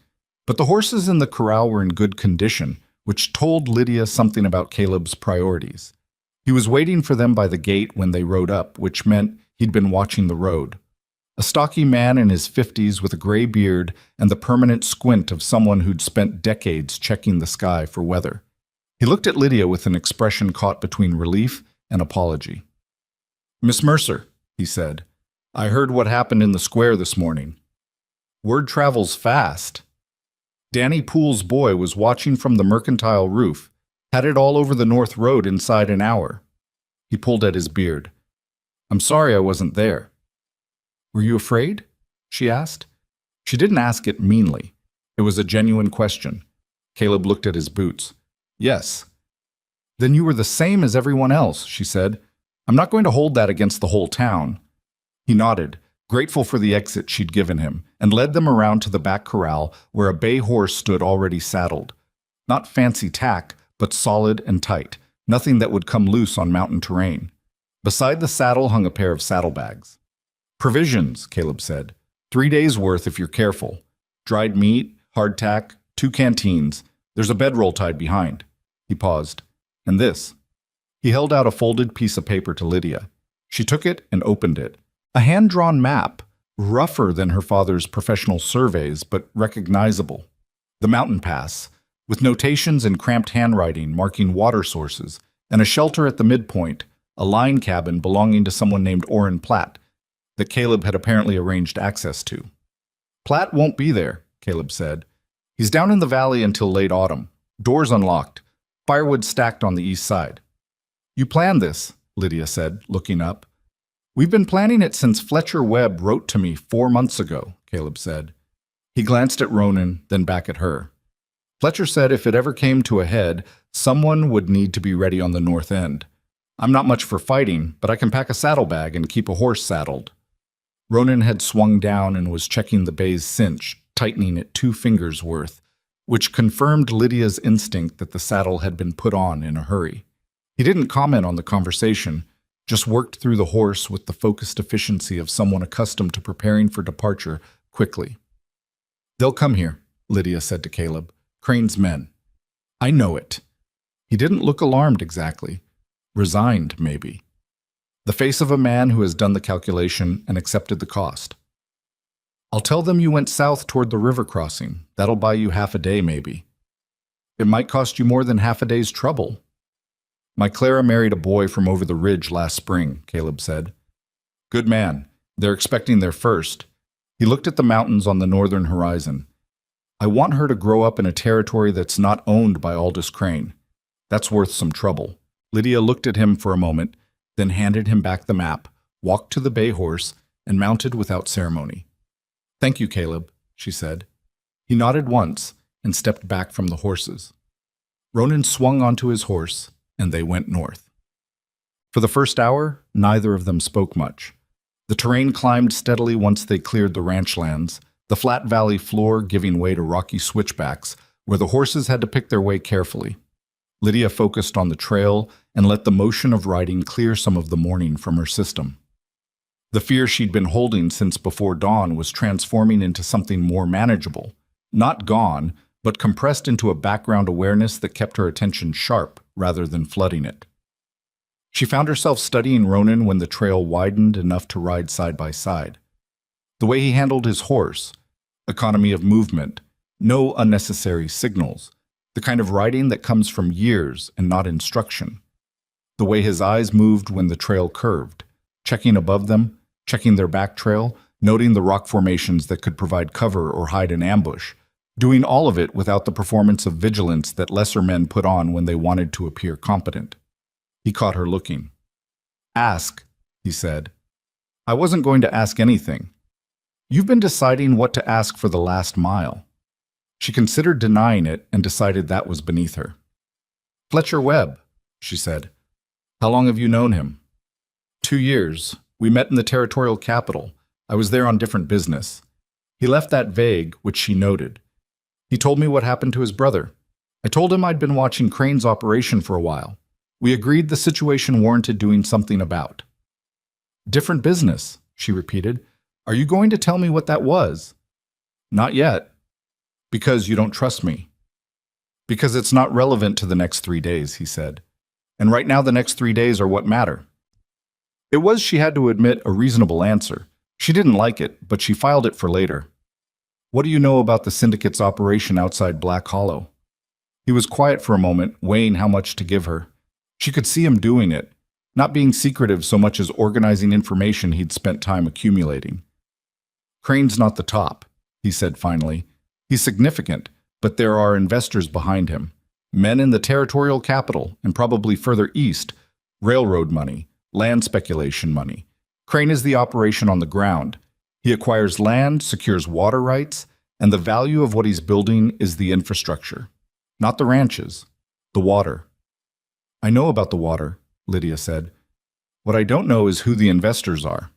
S1: but the horses in the corral were in good condition, which told Lydia something about Caleb's priorities. He was waiting for them by the gate when they rode up, which meant he'd been watching the road. A stocky man in his 50s with a gray beard and the permanent squint of someone who'd spent decades checking the sky for weather. He looked at Lydia with an expression caught between relief an apology. "Miss Mercer," he said, "I heard what happened in the square this morning." Word travels fast. Danny Poole's boy was watching from the mercantile roof, had it all over the North Road inside an hour. He pulled at his beard. "I'm sorry I wasn't there." "Were you afraid?" she asked. She didn't ask it meanly. It was a genuine question. Caleb looked at his boots. "Yes." "Then you were the same as everyone else," she said. "I'm not going to hold that against the whole town." He nodded, grateful for the exit she'd given him, and led them around to the back corral where a bay horse stood already saddled. Not fancy tack, but solid and tight, nothing that would come loose on mountain terrain. Beside the saddle hung a pair of saddlebags. "Provisions," Caleb said. 3 days' worth if you're careful. Dried meat, hardtack, 2 canteens. There's a bedroll tied behind." He paused. "And this." He held out a folded piece of paper to Lydia. She took it and opened it. A hand-drawn map, rougher than her father's professional surveys, but recognizable. The mountain pass, with notations in cramped handwriting marking water sources, and a shelter at the midpoint, a line cabin belonging to someone named Orrin Platt, that Caleb had apparently arranged access to. "Platt won't be there," Caleb said. "He's down in the valley until late autumn. Doors unlocked. Firewood stacked on the east side." "You planned this," Lydia said, looking up. "We've been planning it since Fletcher Webb wrote to me 4 months ago," Caleb said. He glanced at Ronan, then back at her. "Fletcher said if it ever came to a head, someone would need to be ready on the north end. I'm not much for fighting, but I can pack a saddlebag and keep a horse saddled." Ronan had swung down and was checking the bay's cinch, tightening it 2 fingers worth, which confirmed Lydia's instinct that the saddle had been put on in a hurry. He didn't comment on the conversation, just worked through the horse with the focused efficiency of someone accustomed to preparing for departure quickly. "They'll come here," Lydia said to Caleb. "Crane's men." "I know it." He didn't look alarmed exactly. Resigned, maybe. The face of a man who has done the calculation and accepted the cost. "I'll tell them you went south toward the river crossing. That'll buy you half a day, maybe." "It might cost you more than half a day's trouble." "My Clara married a boy from over the ridge last spring," Caleb said. "Good man. They're expecting their first." He looked at the mountains on the northern horizon. "I want her to grow up in a territory that's not owned by Aldous Crane. That's worth some trouble." Lydia looked at him for a moment, then handed him back the map, walked to the bay horse, and mounted without ceremony. "Thank you, Caleb," she said. He nodded once and stepped back from the horses. Ronan swung onto his horse, and they went north. For the first hour, neither of them spoke much. The terrain climbed steadily once they cleared the ranch lands, the flat valley floor giving way to rocky switchbacks, where the horses had to pick their way carefully. Lydia focused on the trail and let the motion of riding clear some of the morning from her system. The fear she'd been holding since before dawn was transforming into something more manageable, not gone, but compressed into a background awareness that kept her attention sharp rather than flooding it. She found herself studying Ronan when the trail widened enough to ride side by side. The way he handled his horse, economy of movement, no unnecessary signals, the kind of riding that comes from years and not instruction. The way his eyes moved when the trail curved, checking above them, checking their back trail, noting the rock formations that could provide cover or hide an ambush, doing all of it without the performance of vigilance that lesser men put on when they wanted to appear competent. He caught her looking. "Ask," he said. "I wasn't going to ask anything. You've been deciding what to ask for the last mile." She considered denying it and decided that was beneath her. "Fletcher Webb," she said. "How long have you known him?" 2 years. We met in the territorial capital. I was there on different business." He left that vague, which she noted. "He told me what happened to his brother. I told him I'd been watching Crane's operation for a while. We agreed the situation warranted doing something about." "Different business," she repeated. "Are you going to tell me what that was?" "Not yet." "Because you don't trust me." "Because it's not relevant to the next 3 days," he said. "And right now the next 3 days are what matter." It was, she had to admit, a reasonable answer. She didn't like it, but she filed it for later. "What do you know about the syndicate's operation outside Black Hollow?" He was quiet for a moment, weighing how much to give her. She could see him doing it. not being secretive so much as organizing information he'd spent time accumulating. "Crane's not the top," he said finally. "He's significant, but there are investors behind him. Men in the territorial capital, and probably further east, railroad money, land speculation money. Crane is the operation on the ground. He acquires land, secures water rights, and the value of what he's building is the infrastructure. Not the ranches, the water." "I know about the water," Lydia said. "What I don't know is who the investors are."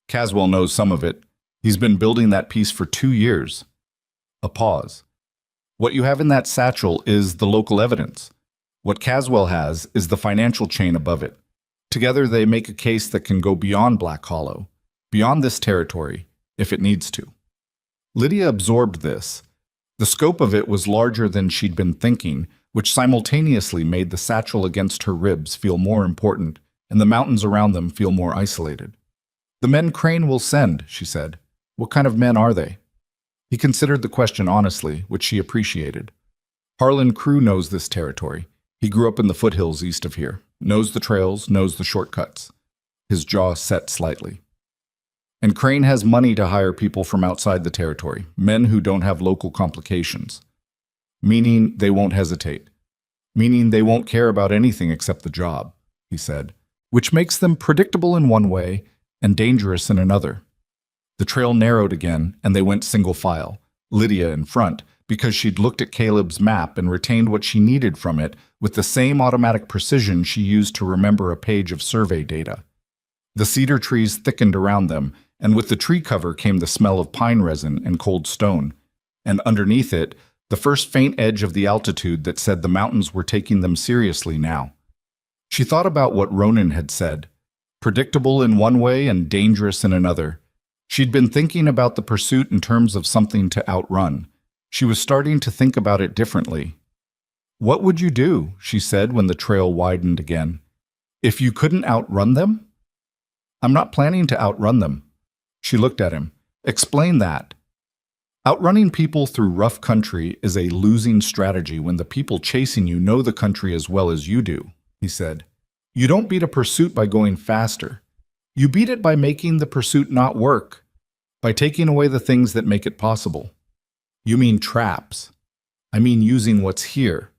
S1: "Caswell knows some of it. He's been building that piece for 2 years. A pause. "What you have in that satchel is the local evidence. What Caswell has is the financial chain above it. Together they make a case that can go beyond Black Hollow, beyond this territory, if it needs to." Lydia absorbed this. The scope of it was larger than she'd been thinking, which simultaneously made the satchel against her ribs feel more important and the mountains around them feel more isolated. "The men Crane will send," she said. "What kind of men are they?" He considered the question honestly, which she appreciated. "Harlan Crew knows this territory. He grew up in the foothills east of here, knows the trails, knows the shortcuts." His jaw set slightly. "And Crane has money to hire people from outside the territory, men who don't have local complications. Meaning they won't hesitate. Meaning they won't care about anything except the job," he said, "which makes them predictable in one way and dangerous in another." The trail narrowed again, and they went single file, Lydia in front, because she'd looked at Caleb's map and retained what she needed from it with the same automatic precision she used to remember a page of survey data. The cedar trees thickened around them, and with the tree cover came the smell of pine resin and cold stone, and underneath it, the first faint edge of the altitude that said the mountains were taking them seriously now. She thought about what Ronan had said, predictable in one way and dangerous in another. She'd been thinking about the pursuit in terms of something to outrun. She was starting to think about it differently. "What would you do," she said when the trail widened again, "if you couldn't outrun them?" "I'm not planning to outrun them." She looked at him. "Explain that." "Outrunning people through rough country is a losing strategy when the people chasing you know the country as well as you do," he said. "You don't beat a pursuit by going faster. You beat it by making the pursuit not work, by taking away the things that make it possible." "You mean traps." "I mean using what's here."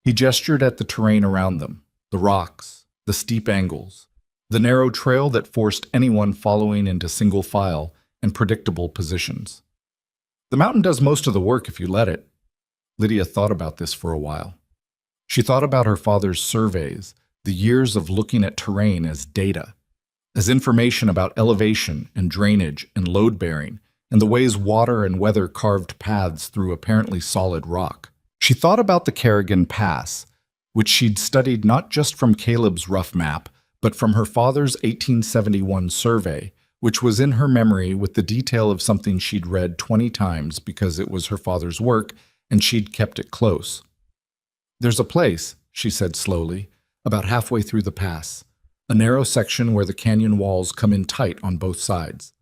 S1: He gestured at the terrain around them, the rocks, the steep angles, the narrow trail that forced anyone following into single file and predictable positions. "The mountain does most of the work if you let it." Lydia thought about this for a while. She thought about her father's surveys, the years of looking at terrain as data, as information about elevation and drainage and load-bearing, and the ways water and weather carved paths through apparently solid rock. She thought about the Kerrigan Pass, which she'd studied not just from Caleb's rough map, but from her father's 1871 survey, which was in her memory with the detail of something she'd read 20 times because it was her father's work and she'd kept it close. "There's a place," she said slowly, "about halfway through the pass. A narrow section where the canyon walls come in tight on both sides.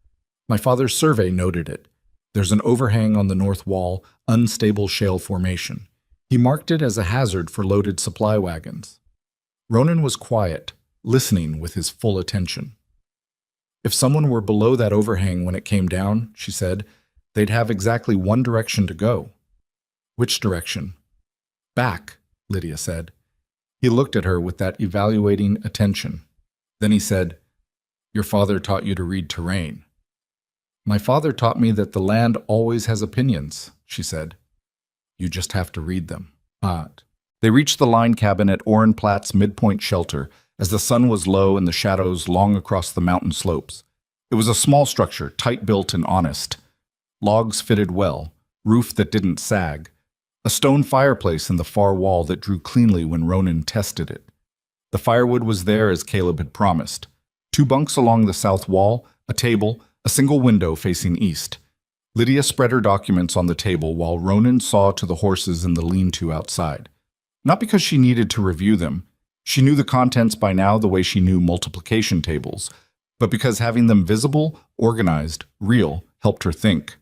S1: My father's survey noted it. There's an overhang on the north wall, unstable shale formation. He marked it as a hazard for loaded supply wagons." Ronan was quiet, listening with his full attention. "If someone were below that overhang when it came down," she said, "they'd have exactly one direction to go." "Which direction?" "Back," Lydia said. He looked at her with that evaluating attention. Then he said, "Your father taught you to read terrain." "My father taught me that the land always has opinions," she said. "You just have to read them." They reached the line cabin at Orrin Platt's midpoint shelter as the sun was low and the shadows long across the mountain slopes. It was a small structure, tight-built and honest. Logs fitted well, roof that didn't sag, a stone fireplace in the far wall that drew cleanly when Ronan tested it. The firewood was there as Caleb had promised. 2 bunks along the south wall, a table, a single window facing east. Lydia spread her documents on the table while Ronan saw to the horses in the lean-to outside. Not because she needed to review them. She knew the contents by now the way she knew multiplication tables, but because having them visible, organized, real, helped her think.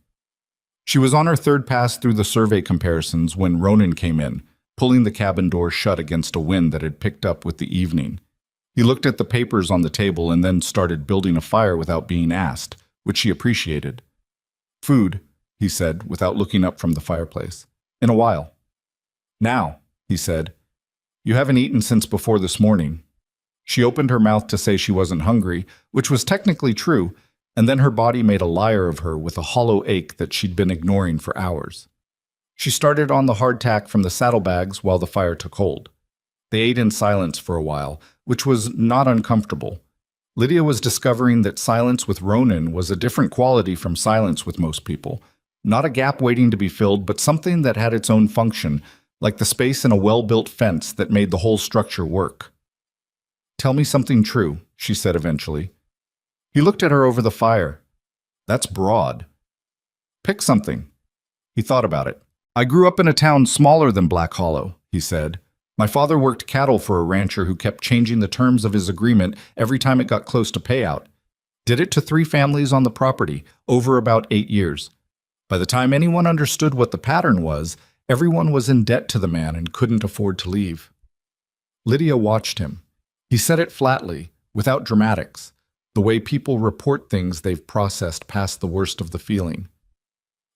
S1: She was on her third pass through the survey comparisons when Ronan came in, pulling the cabin door shut against a wind that had picked up with the evening. He looked at the papers on the table and then started building a fire without being asked, which she appreciated. "Food," he said, without looking up from the fireplace. "In a while." "Now," he said. "You haven't eaten since before this morning." She opened her mouth to say she wasn't hungry, which was technically true, and then her body made a liar of her with a hollow ache that she'd been ignoring for hours. She started on the hardtack from the saddlebags while the fire took hold. They ate in silence for a while, which was not uncomfortable. Lydia was discovering that silence with Ronan was a different quality from silence with most people. Not a gap waiting to be filled, but something that had its own function, like the space in a well-built fence that made the whole structure work. "Tell me something true," she said eventually. He looked at her over the fire. "That's broad." "Pick something." He thought about it. "I grew up in a town smaller than Black Hollow," he said. "My father worked cattle for a rancher who kept changing the terms of his agreement every time it got close to payout. Did it to 3 families on the property, over about 8 years. By the time anyone understood what the pattern was, everyone was in debt to the man and couldn't afford to leave." Lydia watched him. He said it flatly, without dramatics, the way people report things they've processed past the worst of the feeling.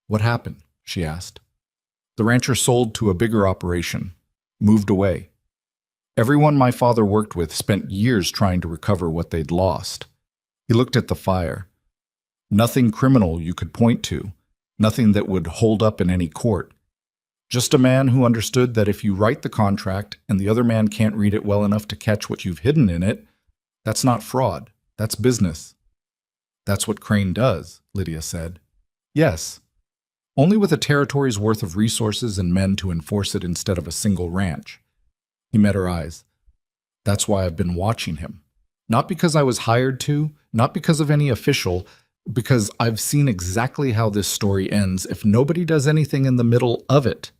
S1: "What happened?" she asked. "The rancher sold to a bigger operation. Moved away. Everyone my father worked with spent years trying to recover what they'd lost." He looked at the fire. "Nothing criminal you could point to, nothing that would hold up in any court. Just a man who understood that if you write the contract and the other man can't read it well enough to catch what you've hidden in it, that's not fraud, that's business." "That's what Crane does," Lydia said. "Yes. Only with a territory's worth of resources and men to enforce it instead of a single ranch." He met her eyes. "That's why I've been watching him. Not because I was hired to, not because of any official, because I've seen exactly how this story ends if nobody does anything in the middle of it."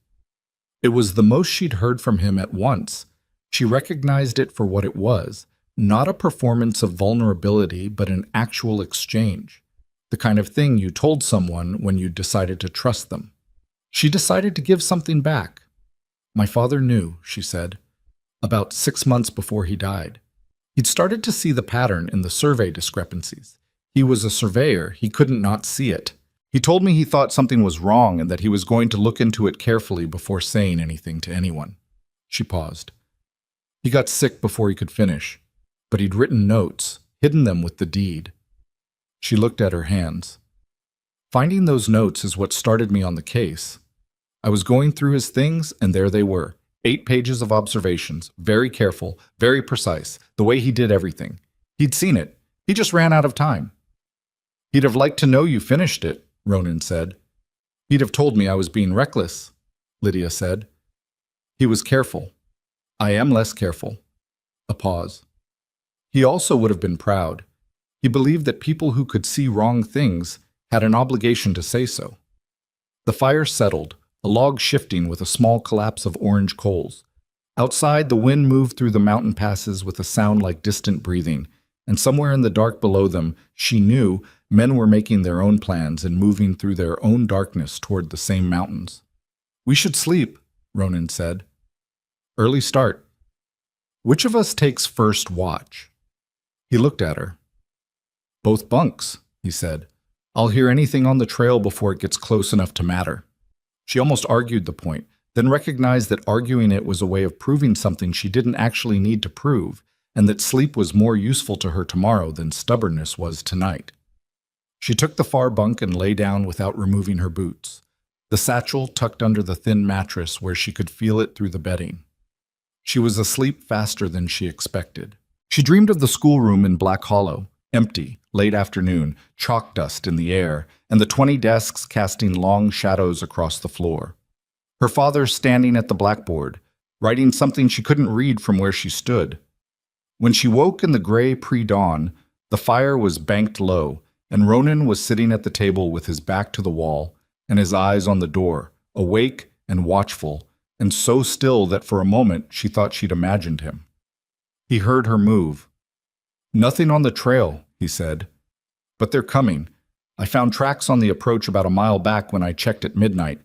S1: It was the most she'd heard from him at once. She recognized it for what it was, not a performance of vulnerability, but an actual exchange. The kind of thing you told someone when you decided to trust them. She decided to give something back. "My father knew," she said, "about 6 months before he died. He'd started to see the pattern in the survey discrepancies. He was a surveyor, he couldn't not see it. He told me he thought something was wrong and that he was going to look into it carefully before saying anything to anyone." She paused. "He got sick before he could finish, but he'd written notes, hidden them with the deed." She looked at her hands. "Finding those notes is what started me on the case. I was going through his things, and there they were. 8 pages of observations, very careful, very precise, the way he did everything. He'd seen it. He just ran out of time." "He'd have liked to know you finished it," Ronan said. "He'd have told me I was being reckless," Lydia said. "He was careful. I am less careful." A pause. "He also would have been proud. He believed that people who could see wrong things had an obligation to say so." The fire settled, a log shifting with a small collapse of orange coals. Outside, the wind moved through the mountain passes with a sound like distant breathing, and somewhere in the dark below them, she knew men were making their own plans and moving through their own darkness toward the same mountains. "We should sleep," Ronan said. "Early start. Which of us takes first watch?" He looked at her. "Both bunks," he said. "I'll hear anything on the trail before it gets close enough to matter." She almost argued the point, then recognized that arguing it was a way of proving something she didn't actually need to prove, and that sleep was more useful to her tomorrow than stubbornness was tonight. She took the far bunk and lay down without removing her boots, the satchel tucked under the thin mattress where she could feel it through the bedding. She was asleep faster than she expected. She dreamed of the schoolroom in Black Hollow, empty, late afternoon, chalk dust in the air, and the 20 desks casting long shadows across the floor. Her father standing at the blackboard, writing something she couldn't read from where she stood. When she woke in the gray pre-dawn, the fire was banked low, and Ronan was sitting at the table with his back to the wall and his eyes on the door, awake and watchful, and so still that for a moment she thought she'd imagined him. He heard her move. "Nothing on the trail," he said. "But they're coming. I found tracks on the approach about a mile back when I checked at midnight.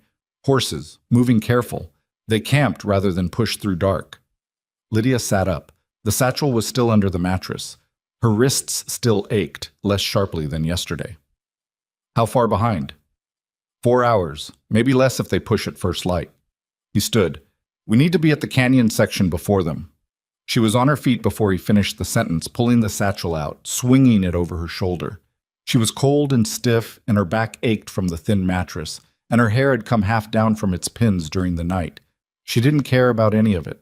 S1: Horses, moving careful. They camped rather than pushed through dark." Lydia sat up, The satchel was still under the mattress. Her wrists still ached, less sharply than yesterday. How far behind? 4 hours, maybe less if they push at first light. He stood. We need to be at the canyon section before them. She was on her feet before he finished the sentence, pulling the satchel out, swinging it over her shoulder. She was cold and stiff, and her back ached from the thin mattress, and her hair had come half down from its pins during the night. She didn't care about any of it.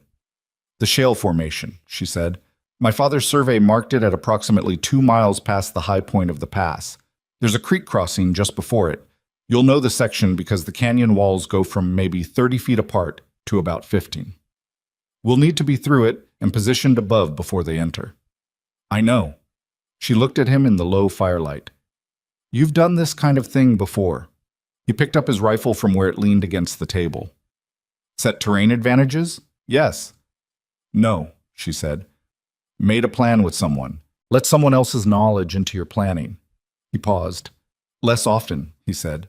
S1: The shale formation, she said. My father's survey marked it at approximately 2 miles past the high point of the pass. There's a creek crossing just before it. You'll know the section because the canyon walls go from maybe 30 feet apart to about 15. We'll need to be through it and positioned above before they enter. I know. She looked at him in the low firelight. You've done this kind of thing before. He picked up his rifle from where it leaned against the table. Set terrain advantages? Yes. No, she said. Made a plan with someone. Let someone else's knowledge into your planning. He paused. Less often, he said.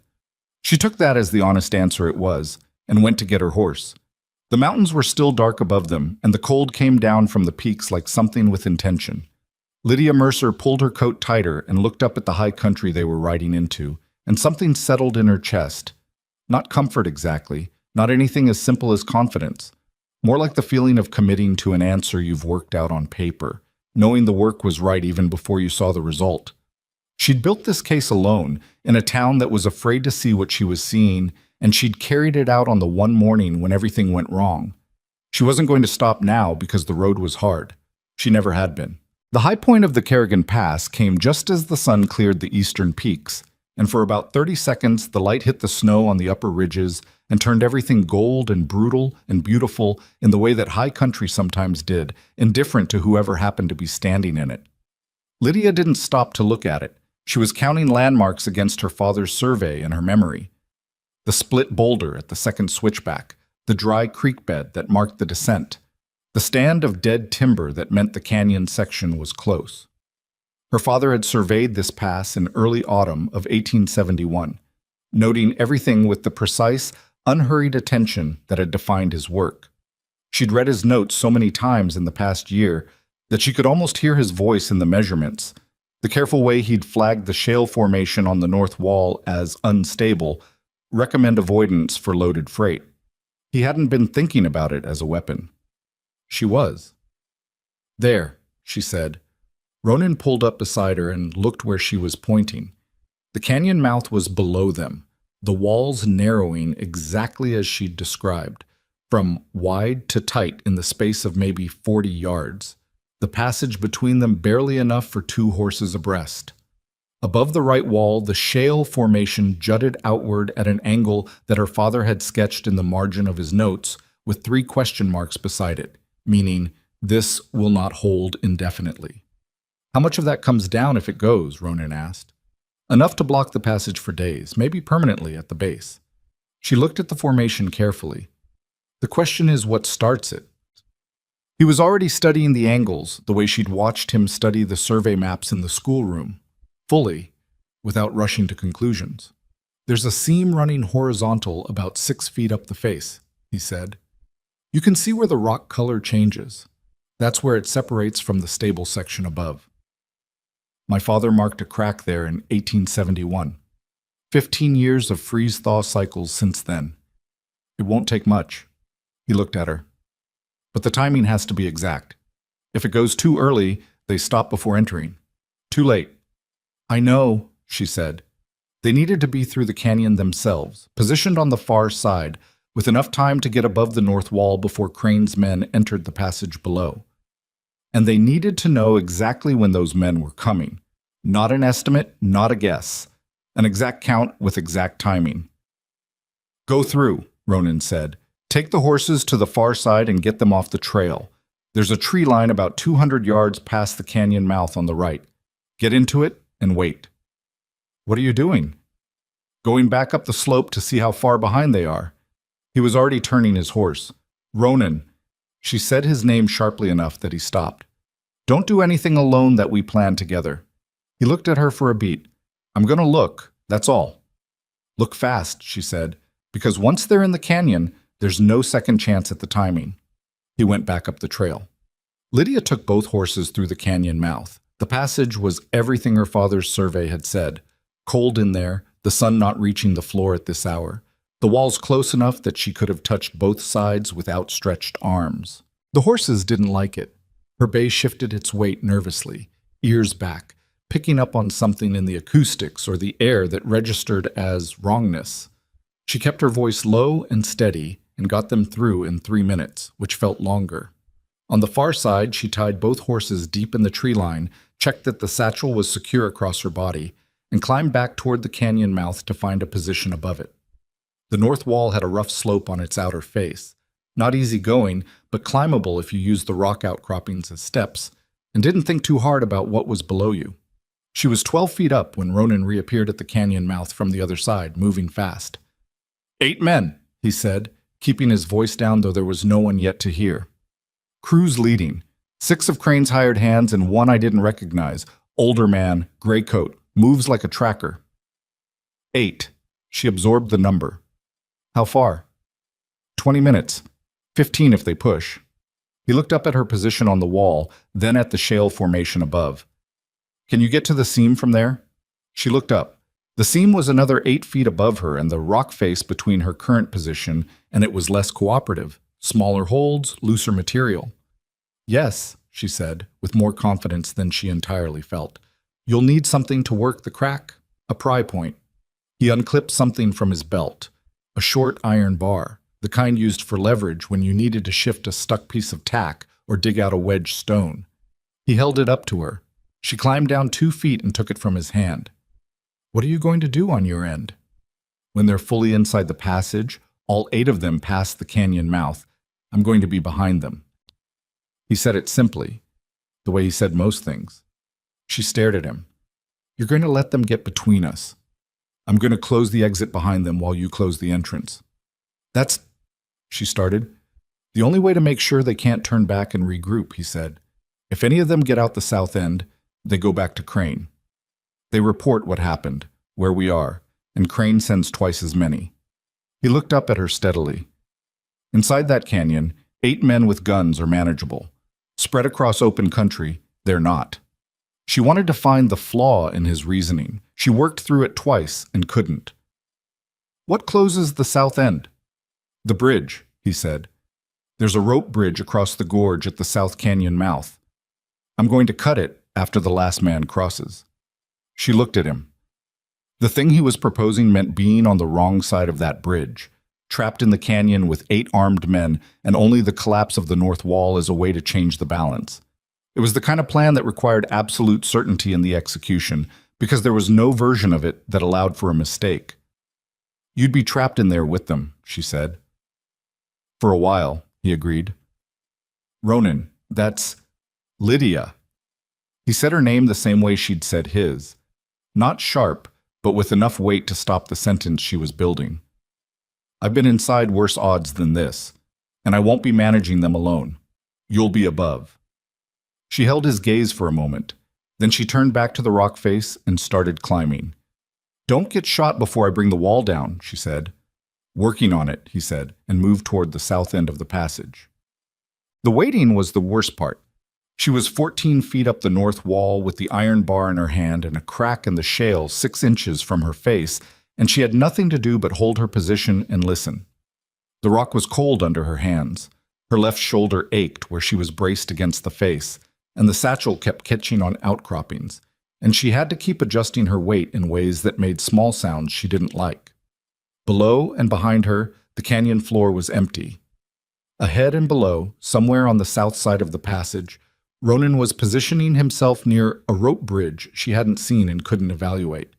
S1: She took that as the honest answer it was, and went to get her horse. The mountains were still dark above them, and the cold came down from the peaks like something with intention. Lydia Mercer pulled her coat tighter and looked up at the high country they were riding into, and something settled in her chest. Not comfort exactly, not anything as simple as confidence. More like the feeling of committing to an answer you've worked out on paper, knowing the work was right even before you saw the result. She'd built this case alone, in a town that was afraid to see what she was seeing, and she'd carried it out on the one morning when everything went wrong. She wasn't going to stop now because the road was hard. She never had been. The high point of the Kerrigan Pass came just as the sun cleared the eastern peaks, and for about 30 seconds the light hit the snow on the upper ridges and turned everything gold and brutal and beautiful in the way that high country sometimes did, indifferent to whoever happened to be standing in it. Lydia didn't stop to look at it. She was counting landmarks against her father's survey in her memory. The split boulder at the second switchback, the dry creek bed that marked the descent, the stand of dead timber that meant the canyon section was close. Her father had surveyed this pass in early autumn of 1871, noting everything with the precise, unhurried attention that had defined his work. She'd read his notes so many times in the past year that she could almost hear his voice in the measurements, the careful way he'd flagged the shale formation on the north wall as unstable, recommend avoidance for loaded freight. He hadn't been thinking about it as a weapon. She was. There, she said. Ronan pulled up beside her and looked where she was pointing. The canyon mouth was below them, the walls narrowing exactly as she'd described, from wide to tight in the space of maybe 40 yards, the passage between them barely enough for 2 horses abreast. Above the right wall, the shale formation jutted outward at an angle that her father had sketched in the margin of his notes with 3 question marks beside it, meaning, this will not hold indefinitely. How much of that comes down if it goes? Ronan asked. Enough to block the passage for days, maybe permanently at the base. She looked at the formation carefully. The question is what starts it. He was already studying the angles, the way she'd watched him study the survey maps in the schoolroom, fully, without rushing to conclusions. There's a seam running horizontal about 6 feet up the face, he said. You can see where the rock color changes. That's where it separates from the stable section above. My father marked a crack there in 1871. 15 years of freeze-thaw cycles since then. It won't take much. He looked at her. But the timing has to be exact. If it goes too early, they stop before entering. Too late. I know, she said. They needed to be through the canyon themselves, positioned on the far side, with enough time to get above the north wall before Crane's men entered the passage below. And they needed to know exactly when those men were coming. Not an estimate, not a guess. An exact count with exact timing. Go through, Ronan said. Take the horses to the far side and get them off the trail. There's a tree line about 200 yards past the canyon mouth on the right. Get into it and wait. What are you doing? Going back up the slope to see how far behind they are. He was already turning his horse. Ronan. She said his name sharply enough that he stopped. Don't do anything alone that we plan together. He looked at her for a beat. I'm going to look, that's all. Look fast, she said, because once they're in the canyon, there's no second chance at the timing. He went back up the trail. Lydia took both horses through the canyon mouth. The passage was everything her father's survey had said. Cold in there, the sun not reaching the floor at this hour. The walls close enough that she could have touched both sides with outstretched arms. The horses didn't like it. Her bay shifted its weight nervously, ears back, picking up on something in the acoustics or the air that registered as wrongness. She kept her voice low and steady and got them through in 3 minutes, which felt longer. On the far side, she tied both horses deep in the tree line, checked that the satchel was secure across her body, and climbed back toward the canyon mouth to find a position above it. The north wall had a rough slope on its outer face, not easy going, but climbable if you used the rock outcroppings as steps, and didn't think too hard about what was below you. She was 12 feet up when Ronan reappeared at the canyon mouth from the other side, moving fast. 8 men, he said, keeping his voice down though there was no one yet to hear. Crews leading. 6 of Crane's hired hands and 1 I didn't recognize. Older man, gray coat, moves like a tracker. 8. She absorbed the number. How far? 20 minutes. 15 if they push. He looked up at her position on the wall, then at the shale formation above. Can you get to the seam from there? She looked up. The seam was another 8 feet above her and the rock face between her current position, and it was less cooperative. Smaller holds, looser material. Yes, she said, with more confidence than she entirely felt. You'll need something to work the crack, a pry point. He unclipped something from his belt, a short iron bar, the kind used for leverage when you needed to shift a stuck piece of tack or dig out a wedged stone. He held it up to her. She climbed down 2 feet and took it from his hand. What are you going to do on your end? When they're fully inside the passage, all 8 of them pass the canyon mouth. I'm going to be behind them. He said it simply, the way he said most things. She stared at him. You're going to let them get between us. I'm going to close the exit behind them while you close the entrance. That's, she started. The only way to make sure they can't turn back and regroup, he said. If any of them get out the south end, they go back to Crane. They report what happened, where we are, and Crane sends twice as many. He looked up at her steadily. Inside that canyon, 8 men with guns are manageable. Spread across open country, they're not. She wanted to find the flaw in his reasoning. She worked through it twice and couldn't. What closes the south end? The bridge, he said. There's a rope bridge across the gorge at the South Canyon mouth. I'm going to cut it after the last man crosses. She looked at him. The thing he was proposing meant being on the wrong side of that bridge, trapped in the canyon with 8 armed men, and only the collapse of the north wall as a way to change the balance. It was the kind of plan that required absolute certainty in the execution, because there was no version of it that allowed for a mistake. You'd be trapped in there with them, she said. For a while, he agreed. Ronan, that's Lydia. He said her name the same way she'd said his. Not sharp, but with enough weight to stop the sentence she was building. I've been inside worse odds than this, and I won't be managing them alone. You'll be above. She held his gaze for a moment. Then she turned back to the rock face and started climbing. Don't get shot before I bring the wall down, she said. Working on it, he said, and moved toward the south end of the passage. The waiting was the worst part. She was 14 feet up the north wall with the iron bar in her hand and a crack in the shale 6 inches from her face, and she had nothing to do but hold her position and listen. The rock was cold under her hands. Her left shoulder ached where she was braced against the face, and the satchel kept catching on outcroppings, and she had to keep adjusting her weight in ways that made small sounds she didn't like. Below and behind her, the canyon floor was empty. Ahead and below, somewhere on the south side of the passage, Ronan was positioning himself near a rope bridge she hadn't seen and couldn't evaluate.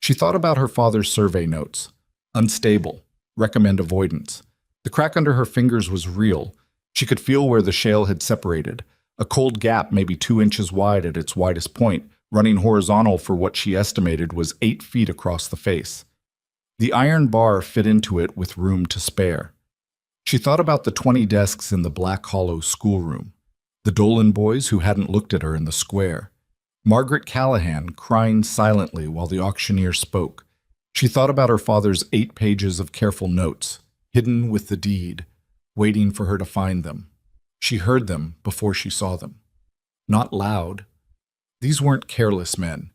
S1: She thought about her father's survey notes. Unstable. Recommend avoidance. The crack under her fingers was real. She could feel where the shale had separated. A cold gap maybe 2 inches wide at its widest point, running horizontal for what she estimated was 8 feet across the face. The iron bar fit into it with room to spare. She thought about the 20 desks in the Black Hollow schoolroom, the Dolan boys who hadn't looked at her in the square, Margaret Callahan crying silently while the auctioneer spoke. She thought about her father's 8 pages of careful notes, hidden with the deed, waiting for her to find them. She heard them before she saw them. Not loud. These weren't careless men.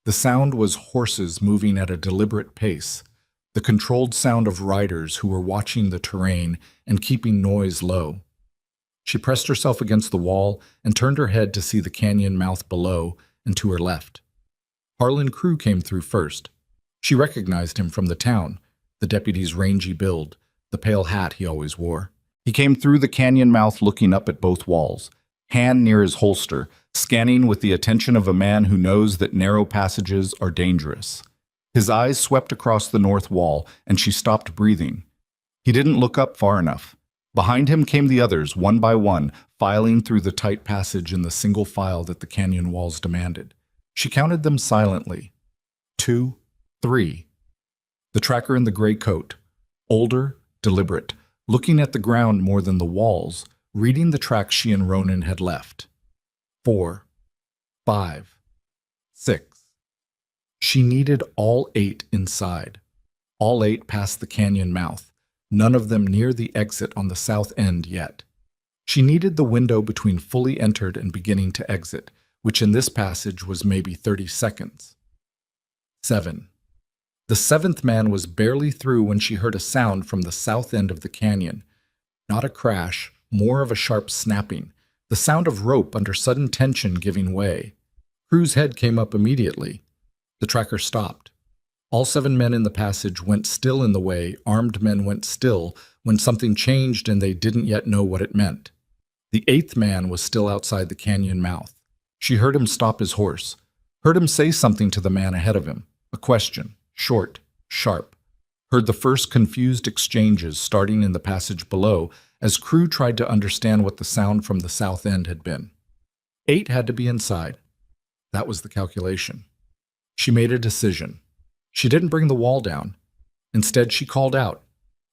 S1: The sound was horses moving at a deliberate pace, the controlled sound of riders who were watching the terrain and keeping noise low. She pressed herself against the wall and turned her head to see the canyon mouth below and to her left. Harlan Crew came through first. She recognized him from the town, the deputy's rangy build, the pale hat he always wore. He came through the canyon mouth looking up at both walls, hand near his holster, scanning with the attention of a man who knows that narrow passages are dangerous. His eyes swept across the north wall, and she stopped breathing. He didn't look up far enough. Behind him came the others, one by one, filing through the tight passage in the single file that the canyon walls demanded. She counted them silently. 2, 3. The tracker in the gray coat, older, deliberate, looking at the ground more than the walls, reading the tracks she and Ronan had left. 4, 5, 6. She needed all 8 inside. All 8 past the canyon mouth, none of them near the exit on the south end yet. She needed the window between fully entered and beginning to exit, which in this passage was maybe 30 seconds. 7. The 7th man was barely through when she heard a sound from the south end of the canyon. Not a crash, more of a sharp snapping, the sound of rope under sudden tension giving way. Crew's head came up immediately. The tracker stopped. All 7 men in the passage went still in the way armed men went still when something changed and they didn't yet know what it meant. The 8th man was still outside the canyon mouth. She heard him stop his horse, heard him say something to the man ahead of him, a question, short, sharp. Heard the first confused exchanges starting in the passage below as Crew tried to understand what the sound from the south end had been. 8 had to be inside. That was the calculation. She made a decision. She didn't bring the wall down. Instead, she called out.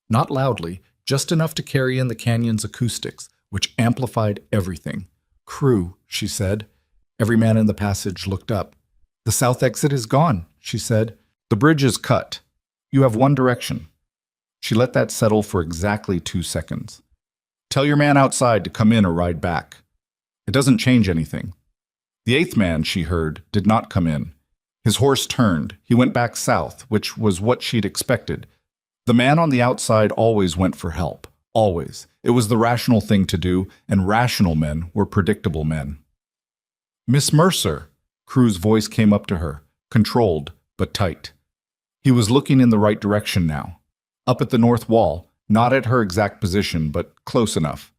S1: Not loudly, just enough to carry in the canyon's acoustics, which amplified everything. Crew, she said. Every man in the passage looked up. The south exit is gone, she said. The bridge is cut. You have one direction. She let that settle for exactly 2 seconds. Tell your man outside to come in or ride back. It doesn't change anything. The 8th man, she heard, did not come in. His horse turned. He went back south, which was what she'd expected. The man on the outside always went for help. Always. It was the rational thing to do, and rational men were predictable men. Miss Mercer, Crew's voice came up to her, controlled, but tight. He was looking in the right direction now. Up at the north wall, not at her exact position, but close enough.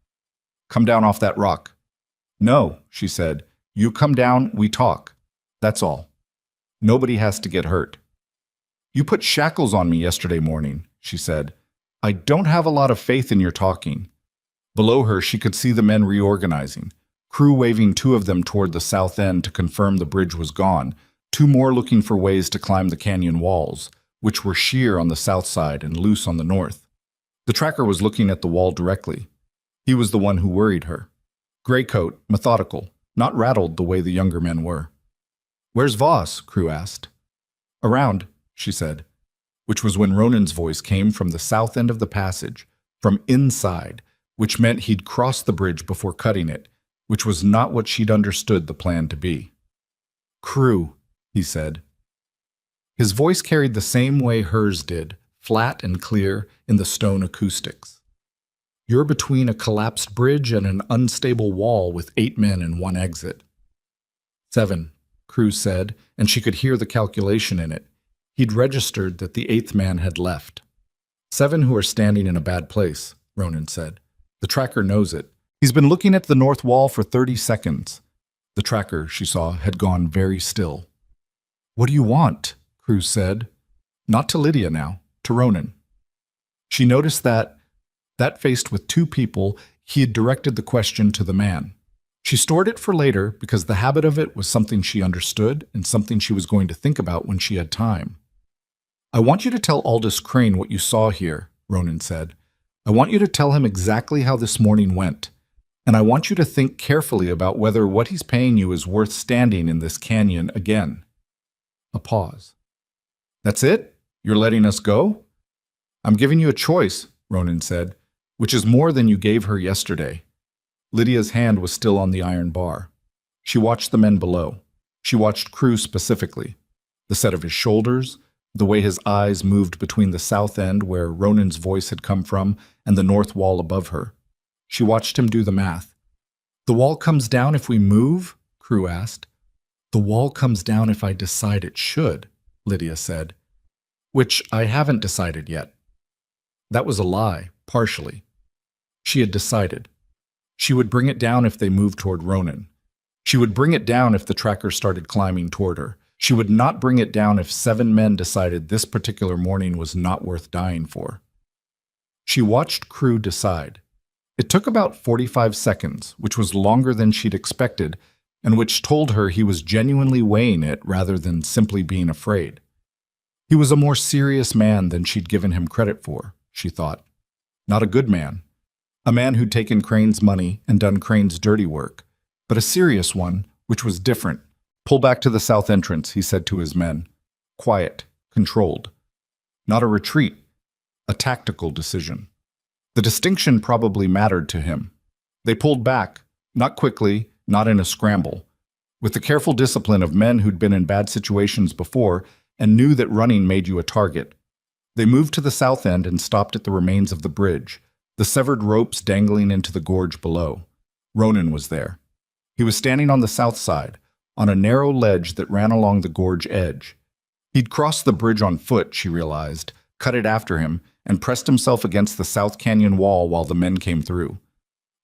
S1: Come down off that rock. No, she said. You come down, we talk. That's all. Nobody has to get hurt. You put shackles on me yesterday morning, she said. I don't have a lot of faith in your talking. Below her, she could see the men reorganizing. Crew waving 2 of them toward the south end to confirm the bridge was gone, 2 more looking for ways to climb the canyon walls, which were sheer on the south side and loose on the north. The tracker was looking at the wall directly. He was the one who worried her. Gray coat, methodical, not rattled the way the younger men were. Where's Voss? Crew asked. Around, she said, which was when Ronan's voice came from the south end of the passage, from inside, which meant he'd crossed the bridge before cutting it, which was not what she'd understood the plan to be. Crew, he said. His voice carried the same way hers did, flat and clear in the stone acoustics. You're between a collapsed bridge and an unstable wall with 8 men and 1 exit. 7, Crew said, and she could hear the calculation in it. He'd registered that the 8th man had left. 7 who are standing in a bad place, Ronan said. The tracker knows it. He's been looking at the north wall for 30 seconds. The tracker, she saw, had gone very still. What do you want? Crew said. Not to Lydia now, to Ronan. She noticed that faced with 2 people, he had directed the question to the man. She stored it for later because the habit of it was something she understood and something she was going to think about when she had time. I want you to tell Aldous Crane what you saw here, Ronan said. I want you to tell him exactly how this morning went. And I want you to think carefully about whether what he's paying you is worth standing in this canyon again. A pause. That's it? You're letting us go? I'm giving you a choice, Ronan said, which is more than you gave her yesterday. Lydia's hand was still on the iron bar. She watched the men below. She watched Crew specifically. The set of his shoulders, the way his eyes moved between the south end where Ronan's voice had come from and the north wall above her. She watched him do the math. "The wall comes down if we move?" Crew asked. "The wall comes down if I decide it should," Lydia said. "Which I haven't decided yet." That was a lie, partially. She had decided. She would bring it down if they moved toward Ronan. She would bring it down if the tracker started climbing toward her. She would not bring it down if 7 men decided this particular morning was not worth dying for. She watched Crew decide. It took about 45 seconds, which was longer than she'd expected, and which told her he was genuinely weighing it rather than simply being afraid. He was a more serious man than she'd given him credit for, she thought. Not a good man. A man who'd taken Crane's money and done Crane's dirty work, but a serious one, which was different. "Pull back to the south entrance," he said to his men. Quiet, controlled. Not a retreat, a tactical decision. The distinction probably mattered to him. They pulled back, not quickly, not in a scramble, with the careful discipline of men who'd been in bad situations before and knew that running made you a target. They moved to the south end and stopped at the remains of the bridge, the severed ropes dangling into the gorge below. Ronan was there. He was standing on the south side, on a narrow ledge that ran along the gorge edge. He'd crossed the bridge on foot, she realized, cut it after him, and pressed himself against the South Canyon wall while the men came through.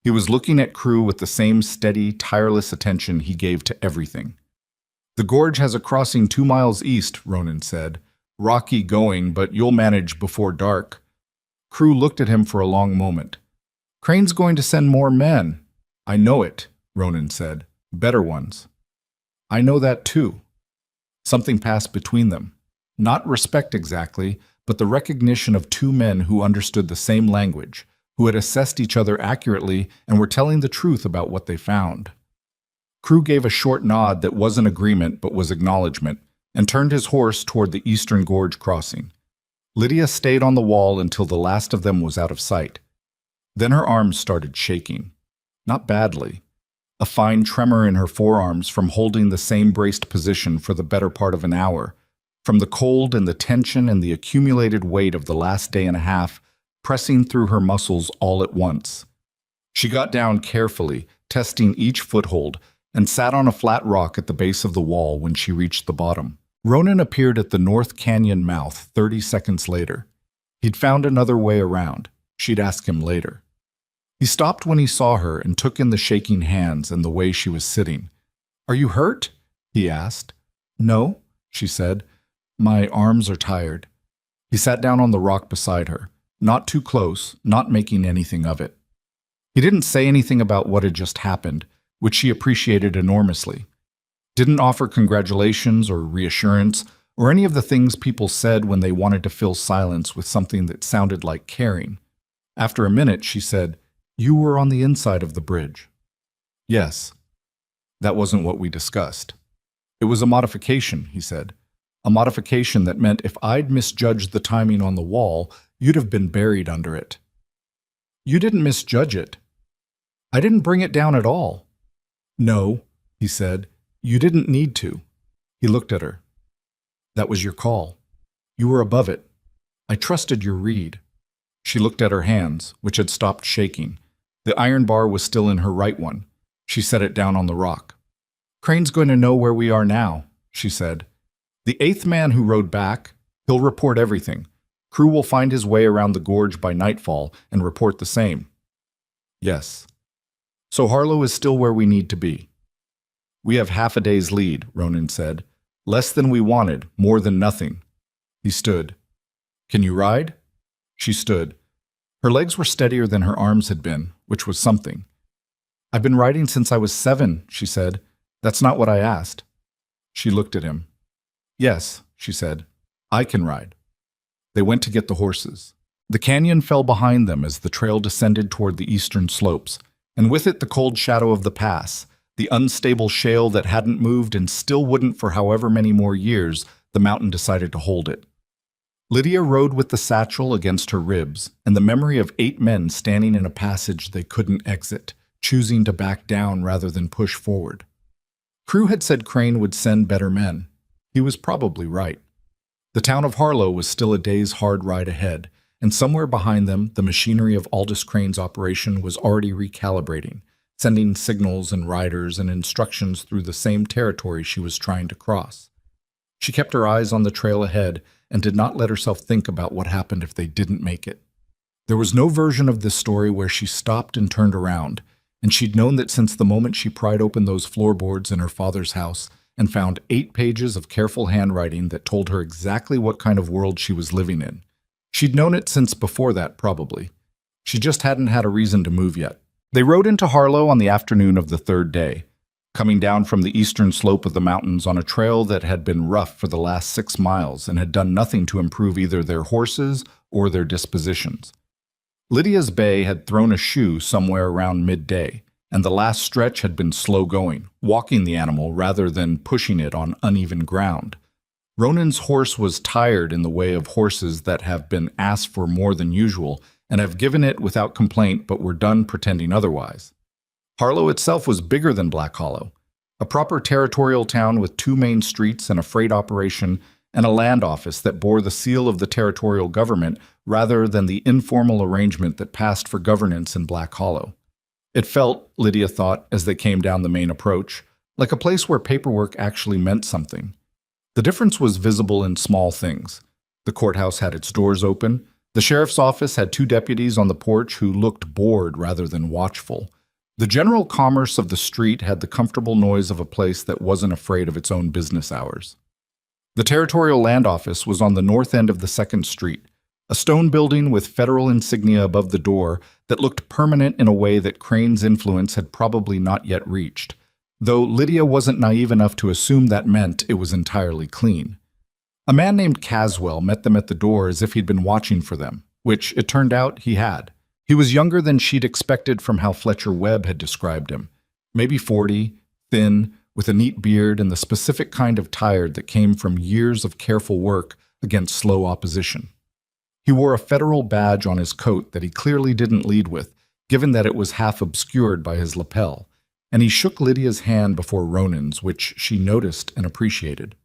S1: He was looking at Crew with the same steady, tireless attention he gave to everything. "The gorge has a crossing 2 miles east," Ronan said. "Rocky going, but you'll manage before dark." Crew looked at him for a long moment. "Crane's going to send more men." "I know it," Ronan said. "Better ones." "I know that too." Something passed between them. Not respect exactly, but the recognition of 2 men who understood the same language, who had assessed each other accurately and were telling the truth about what they found. Crew gave a short nod that wasn't agreement but was acknowledgement, and turned his horse toward the eastern gorge crossing. Lydia stayed on the wall until the last of them was out of sight. Then her arms started shaking. Not badly. A fine tremor in her forearms from holding the same braced position for the better part of an hour, from the cold and the tension and the accumulated weight of the last day and a half pressing through her muscles all at once. She got down carefully, testing each foothold, and sat on a flat rock at the base of the wall when she reached the bottom. Ronan appeared at the North Canyon mouth 30 seconds later. He'd found another way around. She'd ask him later. He stopped when he saw her and took in the shaking hands and the way she was sitting. "Are you hurt?" he asked. "No," she said. "My arms are tired." He sat down on the rock beside her, not too close, not making anything of it. He didn't say anything about what had just happened, which she appreciated enormously. Didn't offer congratulations or reassurance or any of the things people said when they wanted to fill silence with something that sounded like caring. After a minute, she said, "You were on the inside of the bridge." "Yes." "That wasn't what we discussed." "It was a modification," he said. "A modification that meant if I'd misjudged the timing on the wall, you'd have been buried under it." "You didn't misjudge it." "I didn't bring it down at all." "No," he said. "You didn't need to." He looked at her. "That was your call. You were above it. I trusted your read." She looked at her hands, which had stopped shaking. The iron bar was still in her right one. She set it down on the rock. "Crane's going to know where we are now," she said. "The 8th man who rode back, he'll report everything. Crew will find his way around the gorge by nightfall and report the same." "Yes." "So Harlow is still where we need to be." "We have half a day's lead," Ronan said. "Less than we wanted, more than nothing." He stood. "Can you ride?" She stood. Her legs were steadier than her arms had been, which was something. "I've been riding since I was 7, she said. "That's not what I asked." She looked at him. "Yes," she said. "I can ride." They went to get the horses. The canyon fell behind them as the trail descended toward the eastern slopes, and with it the cold shadow of the pass, the unstable shale that hadn't moved and still wouldn't for however many more years the mountain decided to hold it. Lydia rode with the satchel against her ribs, and the memory of 8 men standing in a passage they couldn't exit, choosing to back down rather than push forward. Crew had said Crane would send better men. He was probably right. The town of Harlow was still a day's hard ride ahead, and somewhere behind them, the machinery of Aldous Crane's operation was already recalibrating, sending signals and riders and instructions through the same territory she was trying to cross. She kept her eyes on the trail ahead and did not let herself think about what happened if they didn't make it. There was no version of this story where she stopped and turned around, and she'd known that since the moment she pried open those floorboards in her father's house and found 8 pages of careful handwriting that told her exactly what kind of world she was living in. She'd known it since before that, probably. She just hadn't had a reason to move yet. They rode into Harlow on the afternoon of the 3rd day, coming down from the eastern slope of the mountains on a trail that had been rough for the last 6 miles and had done nothing to improve either their horses or their dispositions. Lydia's bay had thrown a shoe somewhere around midday, and the last stretch had been slow going, walking the animal rather than pushing it on uneven ground. Ronan's horse was tired in the way of horses that have been asked for more than usual and have given it without complaint but were done pretending otherwise. Harlow itself was bigger than Black Hollow, a proper territorial town with 2 main streets and a freight operation and a land office that bore the seal of the territorial government rather than the informal arrangement that passed for governance in Black Hollow. It felt, Lydia thought as they came down the main approach, like a place where paperwork actually meant something. The difference was visible in small things. The courthouse had its doors open. The sheriff's office had 2 deputies on the porch who looked bored rather than watchful. The general commerce of the street had the comfortable noise of a place that wasn't afraid of its own business hours. The territorial land office was on the north end of the 2nd Street, a stone building with federal insignia above the door that looked permanent in a way that Crane's influence had probably not yet reached, though Lydia wasn't naive enough to assume that meant it was entirely clean. A man named Caswell met them at the door as if he'd been watching for them, which, it turned out, he had. He was younger than she'd expected from how Fletcher Webb had described him. Maybe 40, thin, with a neat beard and the specific kind of tired that came from years of careful work against slow opposition. He wore a federal badge on his coat that he clearly didn't lead with, given that it was half obscured by his lapel, and he shook Lydia's hand before Ronan's, which she noticed and appreciated.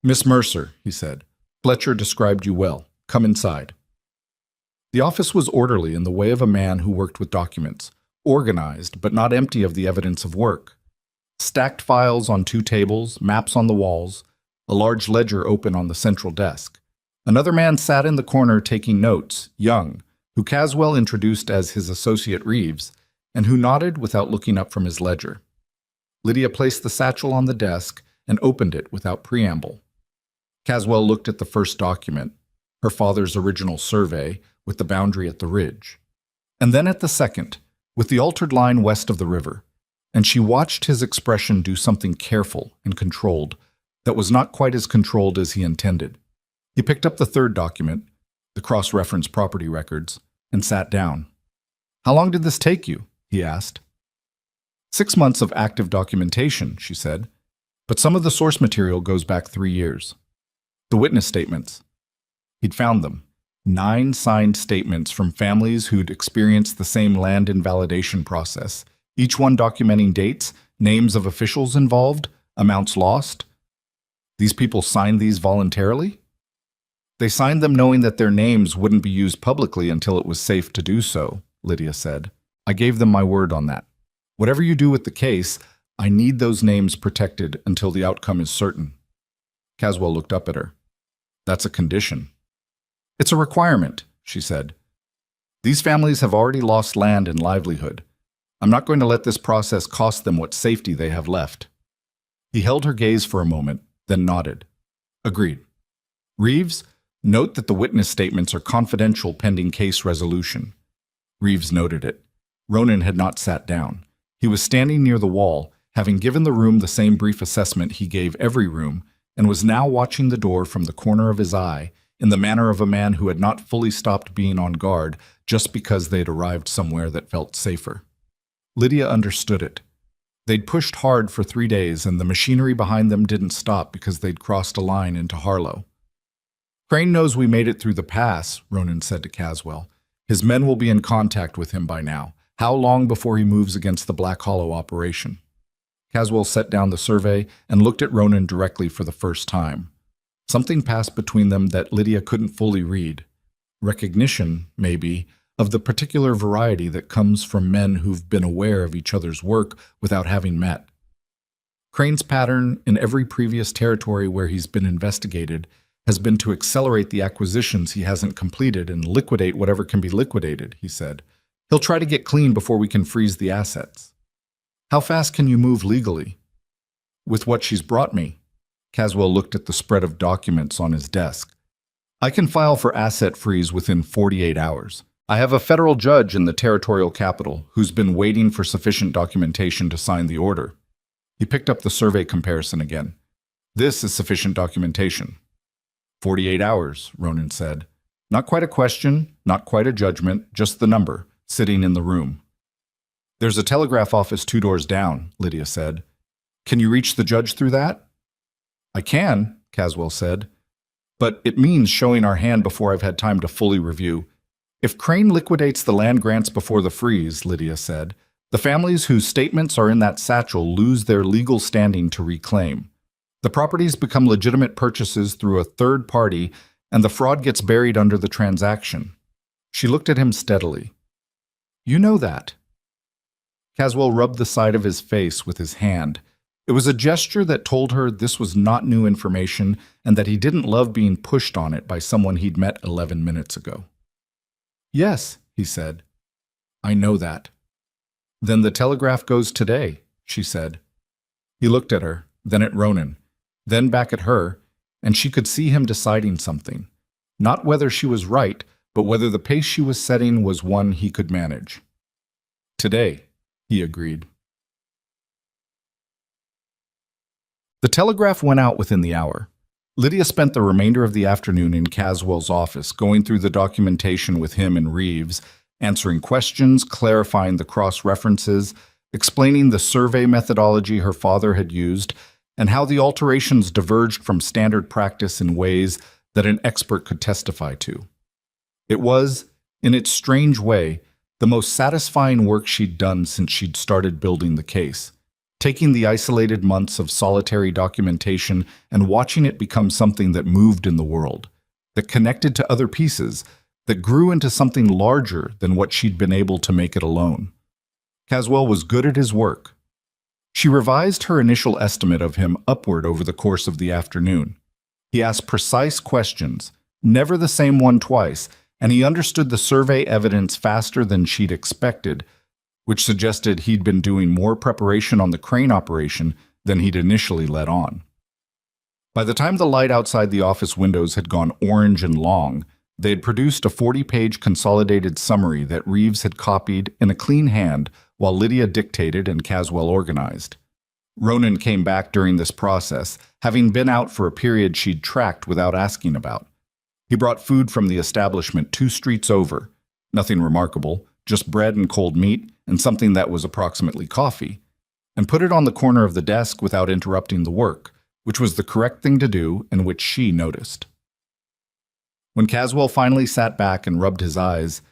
S1: "Miss Mercer," he said, "Fletcher described you well. Come inside." The office was orderly in the way of a man who worked with documents, organized but not empty of the evidence of work. Stacked files on 2 tables, maps on the walls, a large ledger open on the central desk. Another man sat in the corner taking notes, young, who Caswell introduced as his associate Reeves, and who nodded without looking up from his ledger. Lydia placed the satchel on the desk and opened it without preamble. Caswell looked at the first document, her father's original survey, with the boundary at the ridge, and then at the second, with the altered line west of the river, and she watched his expression do something careful and controlled that was not quite as controlled as he intended. He picked up the 3rd document, the cross-reference property records, and sat down. "How long did this take you?" he asked. 6 months of active documentation, she said, but some of the source material goes back 3 years. The witness statements. He'd found them. 9 signed statements from families who'd experienced the same land invalidation process, each one documenting dates, names of officials involved, amounts lost. These people signed these voluntarily? They signed them knowing that their names wouldn't be used publicly until it was safe to do so, Lydia said. I gave them my word on that. Whatever you do with the case, I need those names protected until the outcome is certain. Caswell looked up at her. That's a condition. It's a requirement, she said. These families have already lost land and livelihood. I'm not going to let this process cost them what safety they have left. He held her gaze for a moment, then nodded. Agreed. Reeves, note that the witness statements are confidential pending case resolution. Reeves noted it. Ronan had not sat down. He was standing near the wall, having given the room the same brief assessment he gave every room, and was now watching the door from the corner of his eye in the manner of a man who had not fully stopped being on guard just because they'd arrived somewhere that felt safer. Lydia understood it. They'd pushed hard for 3 days, and the machinery behind them didn't stop because they'd crossed a line into Harlow. Crane knows we made it through the pass, Ronan said to Caswell. His men will be in contact with him by now. How long before he moves against the Black Hollow operation? Caswell set down the survey and looked at Ronan directly for the first time. Something passed between them that Lydia couldn't fully read. Recognition, maybe, of the particular variety that comes from men who've been aware of each other's work without having met. Crane's pattern in every previous territory where he's been investigated has been to accelerate the acquisitions he hasn't completed and liquidate whatever can be liquidated, he said. He'll try to get clean before we can freeze the assets. How fast can you move legally? With what she's brought me. Caswell looked at the spread of documents on his desk. I can file for asset freeze within 48 hours. I have a federal judge in the territorial capital who's been waiting for sufficient documentation to sign the order. He picked up the survey comparison again. This is sufficient documentation. 48 hours, Ronan said. Not quite a question, not quite a judgment, just the number, sitting in the room. There's a telegraph office 2 doors down, Lydia said. Can you reach the judge through that? I can, Caswell said. But it means showing our hand before I've had time to fully review. If Crane liquidates the land grants before the freeze, Lydia said, the families whose statements are in that satchel lose their legal standing to reclaim. The properties become legitimate purchases through a third party, and the fraud gets buried under the transaction. She looked at him steadily. You know that. Caswell rubbed the side of his face with his hand. It was a gesture that told her this was not new information and that he didn't love being pushed on it by someone he'd met 11 minutes ago. Yes, he said. I know that. Then the telegraph goes today, she said. He looked at her, then at Ronan, then back at her, and she could see him deciding something. Not whether she was right, but whether the pace she was setting was one he could manage. Today, he agreed. The telegraph went out within the hour. Lydia spent the remainder of the afternoon in Caswell's office, going through the documentation with him and Reeves, answering questions, clarifying the cross-references, explaining the survey methodology her father had used, and how the alterations diverged from standard practice in ways that an expert could testify to. It was, in its strange way, the most satisfying work she'd done since she'd started building the case, taking the isolated months of solitary documentation and watching it become something that moved in the world, that connected to other pieces, that grew into something larger than what she'd been able to make it alone. Caswell was good at his work. She revised her initial estimate of him upward over the course of the afternoon. He asked precise questions, never the same one twice, and he understood the survey evidence faster than she'd expected, which suggested he'd been doing more preparation on the Crane operation than he'd initially let on. By the time the light outside the office windows had gone orange and long, they had produced a 40-page consolidated summary that Reeves had copied in a clean hand while Lydia dictated and Caswell organized. Ronan came back during this process, having been out for a period she'd tracked without asking about. He brought food from the establishment 2 streets over. Nothing remarkable, just bread and cold meat and something that was approximately coffee, and put it on the corner of the desk without interrupting the work, which was the correct thing to do and which she noticed. When Caswell finally sat back and rubbed his eyes,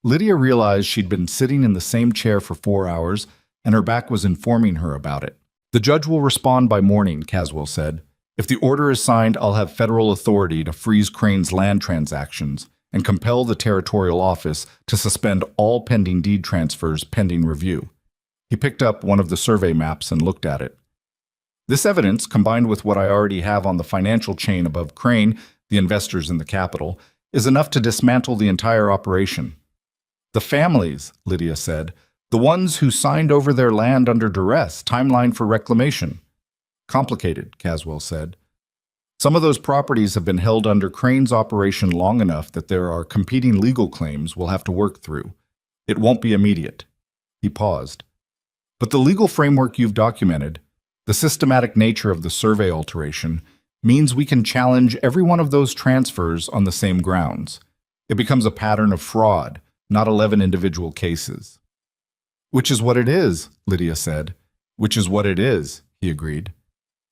S1: Lydia realized she'd been sitting in the same chair for 4 hours and her back was informing her about it. The judge will respond by morning, Caswell said. If the order is signed, I'll have federal authority to freeze Crane's land transactions and compel the territorial office to suspend all pending deed transfers pending review. He picked up one of the survey maps and looked at it. This evidence, combined with what I already have on the financial chain above Crane, the investors in the capital, is enough to dismantle the entire operation. The families, Lydia said, the ones who signed over their land under duress, timeline for reclamation. Complicated, Caswell said. Some of those properties have been held under Crane's operation long enough that there are competing legal claims we'll have to work through. It won't be immediate. He paused. But the legal framework you've documented, the systematic nature of the survey alteration, means we can challenge every one of those transfers on the same grounds. It becomes a pattern of fraud, not 11 individual cases. Which is what it is, Lydia said. Which is what it is, he agreed.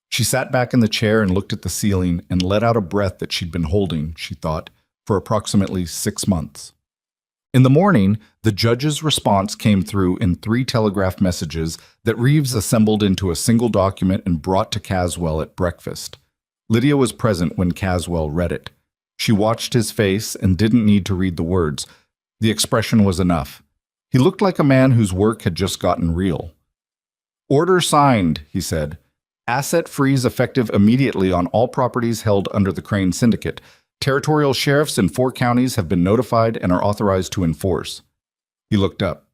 S1: She sat back in the chair and looked at the ceiling and let out a breath that she'd been holding, she thought, for approximately 6 months. In the morning, the judge's response came through in 3 telegraph messages that Reeves assembled into a single document and brought to Caswell at breakfast. Lydia was present when Caswell read it. She watched his face and didn't need to read the words. The expression was enough. He looked like a man whose work had just gotten real. "Order signed," he said. "Asset freeze effective immediately on all properties held under the Crane Syndicate. Territorial sheriffs in 4 counties have been notified and are authorized to enforce." He looked up.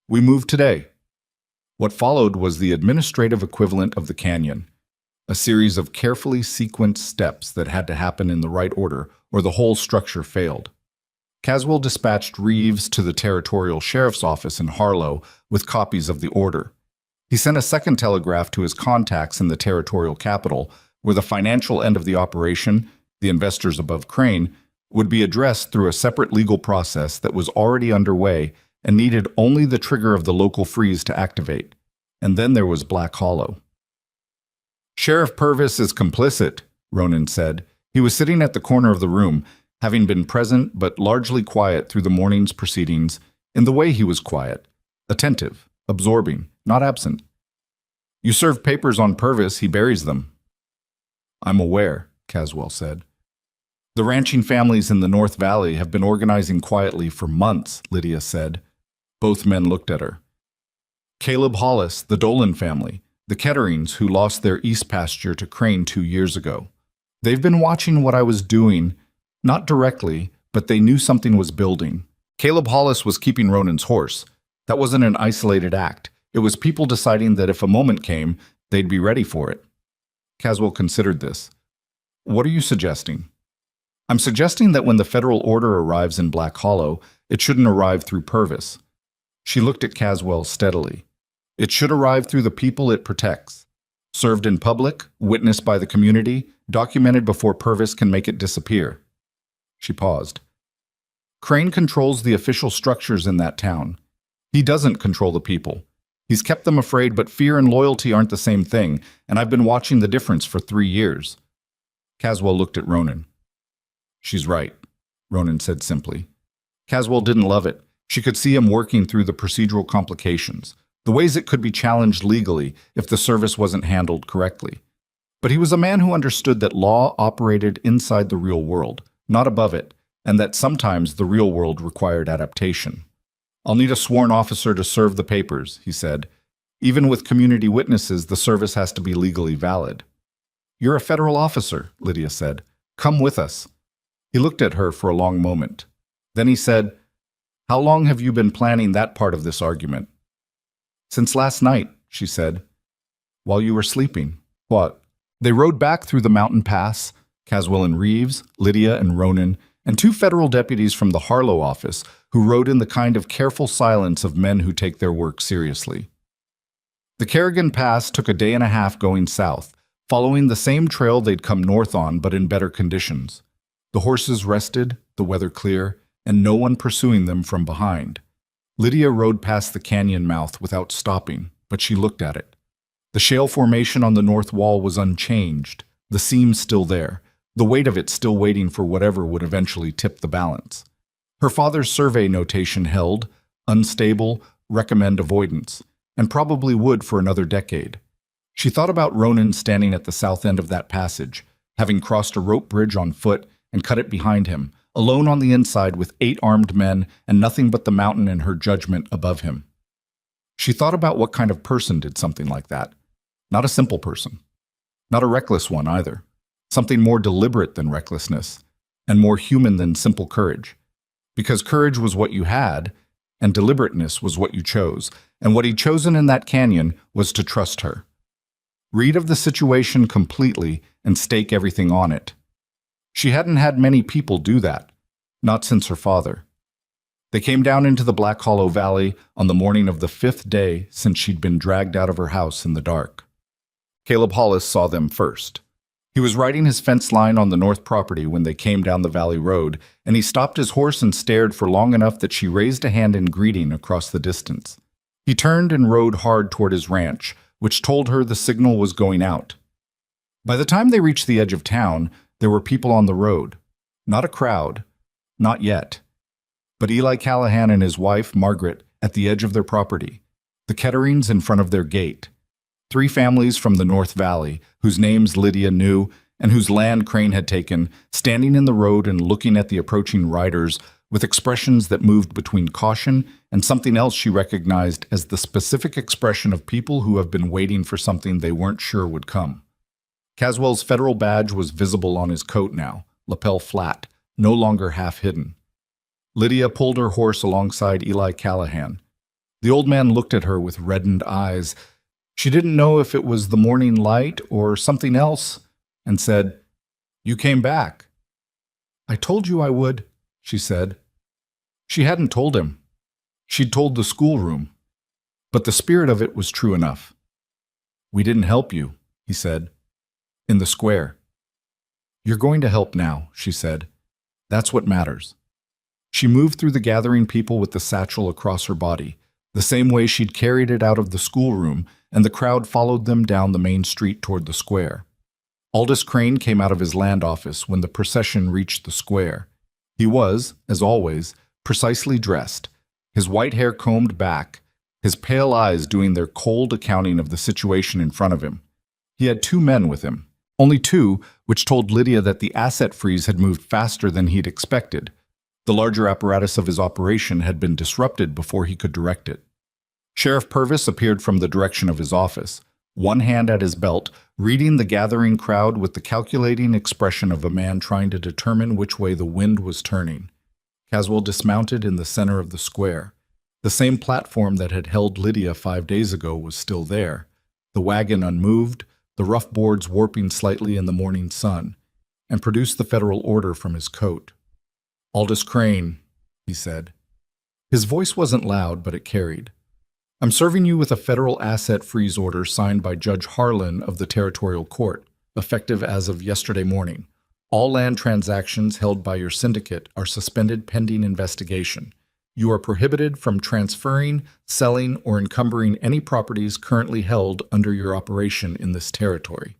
S1: "We move today." What followed was the administrative equivalent of the canyon, a series of carefully sequenced steps that had to happen in the right order, or the whole structure failed. Caswell dispatched Reeves to the territorial sheriff's office in Harlow with copies of the order. He sent a second telegraph to his contacts in the territorial capital, where the financial end of the operation, the investors above Crane, would be addressed through a separate legal process that was already underway and needed only the trigger of the local freeze to activate. And then there was Black Hollow. "Sheriff Purvis is complicit," Ronan said. He was sitting at the corner of the room, having been present but largely quiet through the morning's proceedings. In the way he was quiet, attentive, absorbing, not absent. "You serve papers on Purvis, he buries them." "I'm aware," Caswell said. "The ranching families in the North Valley have been organizing quietly for months," Lydia said. Both men looked at her. "Caleb Hollis, the Dolan family, the Ketterings who lost their east pasture to Crane 2 years ago. They've been watching what I was doing, not directly, but they knew something was building. Caleb Hollis was keeping Ronan's horse. That wasn't an isolated act. It was people deciding that if a moment came, they'd be ready for it." Caswell considered this. "What are you suggesting?" "I'm suggesting that when the federal order arrives in Black Hollow, it shouldn't arrive through Purvis." She looked at Caswell steadily. "It should arrive through the people it protects. Served in public, witnessed by the community, documented before Purvis can make it disappear." She paused. "Crane controls the official structures in that town. He doesn't control the people. He's kept them afraid, but fear and loyalty aren't the same thing, and I've been watching the difference for 3 years. Caswell looked at Ronan. "She's right," Ronan said simply. Caswell didn't love it. She could see him working through the procedural complications, the ways it could be challenged legally if the service wasn't handled correctly. But he was a man who understood that law operated inside the real world, not above it, and that sometimes the real world required adaptation. "I'll need a sworn officer to serve the papers," he said. "Even with community witnesses, the service has to be legally valid." "You're a federal officer," Lydia said. "Come with us." He looked at her for a long moment. Then he said, "How long have you been planning that part of this argument?" "Since last night," she said. "While you were sleeping." "What?" They rode back through the mountain pass, Caswell and Reeves, Lydia and Ronan, and 2 federal deputies from the Harlow office who rode in the kind of careful silence of men who take their work seriously. The Kerrigan Pass took a day and a half going south, following the same trail they'd come north on but in better conditions. The horses rested, the weather clear, and no one pursuing them from behind. Lydia rode past the canyon mouth without stopping, but she looked at it. The shale formation on the north wall was unchanged, the seam still there, the weight of it still waiting for whatever would eventually tip the balance. Her father's survey notation held, unstable, recommend avoidance, and probably would for another decade. She thought about Ronan standing at the south end of that passage, having crossed a rope bridge on foot and cut it behind him, alone on the inside with 8 armed men and nothing but the mountain in her judgment above him. She thought about what kind of person did something like that. Not a simple person. Not a reckless one either. Something more deliberate than recklessness, and more human than simple courage. Because courage was what you had, and deliberateness was what you chose, and what he'd chosen in that canyon was to trust her. Read of the situation completely and stake everything on it. She hadn't had many people do that, not since her father. They came down into the Black Hollow Valley on the morning of the 5th day since she'd been dragged out of her house in the dark. Caleb Hollis saw them first. He was riding his fence line on the north property when they came down the valley road, and he stopped his horse and stared for long enough that she raised a hand in greeting across the distance. He turned and rode hard toward his ranch, which told her the signal was going out. By the time they reached the edge of town, there were people on the road. Not a crowd. Not yet. but Eli Callahan and his wife, Margaret, at the edge of their property, the Ketterings in front of their gate. 3 families from the North Valley, whose names Lydia knew and whose land Crane had taken, standing in the road and looking at the approaching riders with expressions that moved between caution and something else she recognized as the specific expression of people who have been waiting for something they weren't sure would come. Caswell's federal badge was visible on his coat now, lapel flat, no longer half hidden. Lydia pulled her horse alongside Eli Callahan. The old man looked at her with reddened eyes. She didn't know if it was the morning light or something else, and said, "You came back." "I told you I would," she said. She hadn't told him. She'd told the schoolroom. But the spirit of it was true enough. "We didn't help you," he said. "In the square." "You're going to help now," she said. "That's what matters." She moved through the gathering people with the satchel across her body, the same way she'd carried it out of the schoolroom, and the crowd followed them down the main street toward the square. Aldous Crane came out of his land office when the procession reached the square. He was, as always, precisely dressed, his white hair combed back, his pale eyes doing their cold accounting of the situation in front of him. He had 2 men with him, only 2, which told Lydia that the asset freeze had moved faster than he'd expected. The larger apparatus of his operation had been disrupted before he could direct it. Sheriff Purvis appeared from the direction of his office, one hand at his belt, reading the gathering crowd with the calculating expression of a man trying to determine which way the wind was turning. Caswell dismounted in the center of the square. The same platform that had held Lydia 5 days ago was still there, the wagon unmoved, the rough boards warping slightly in the morning sun, and produced the federal order from his coat. "Aldous Crane," he said. His voice wasn't loud, but it carried. "I'm serving you with a federal asset freeze order signed by Judge Harlan of the Territorial Court, effective as of yesterday morning. All land transactions held by your syndicate are suspended pending investigation. You are prohibited from transferring, selling, or encumbering any properties currently held under your operation in this territory."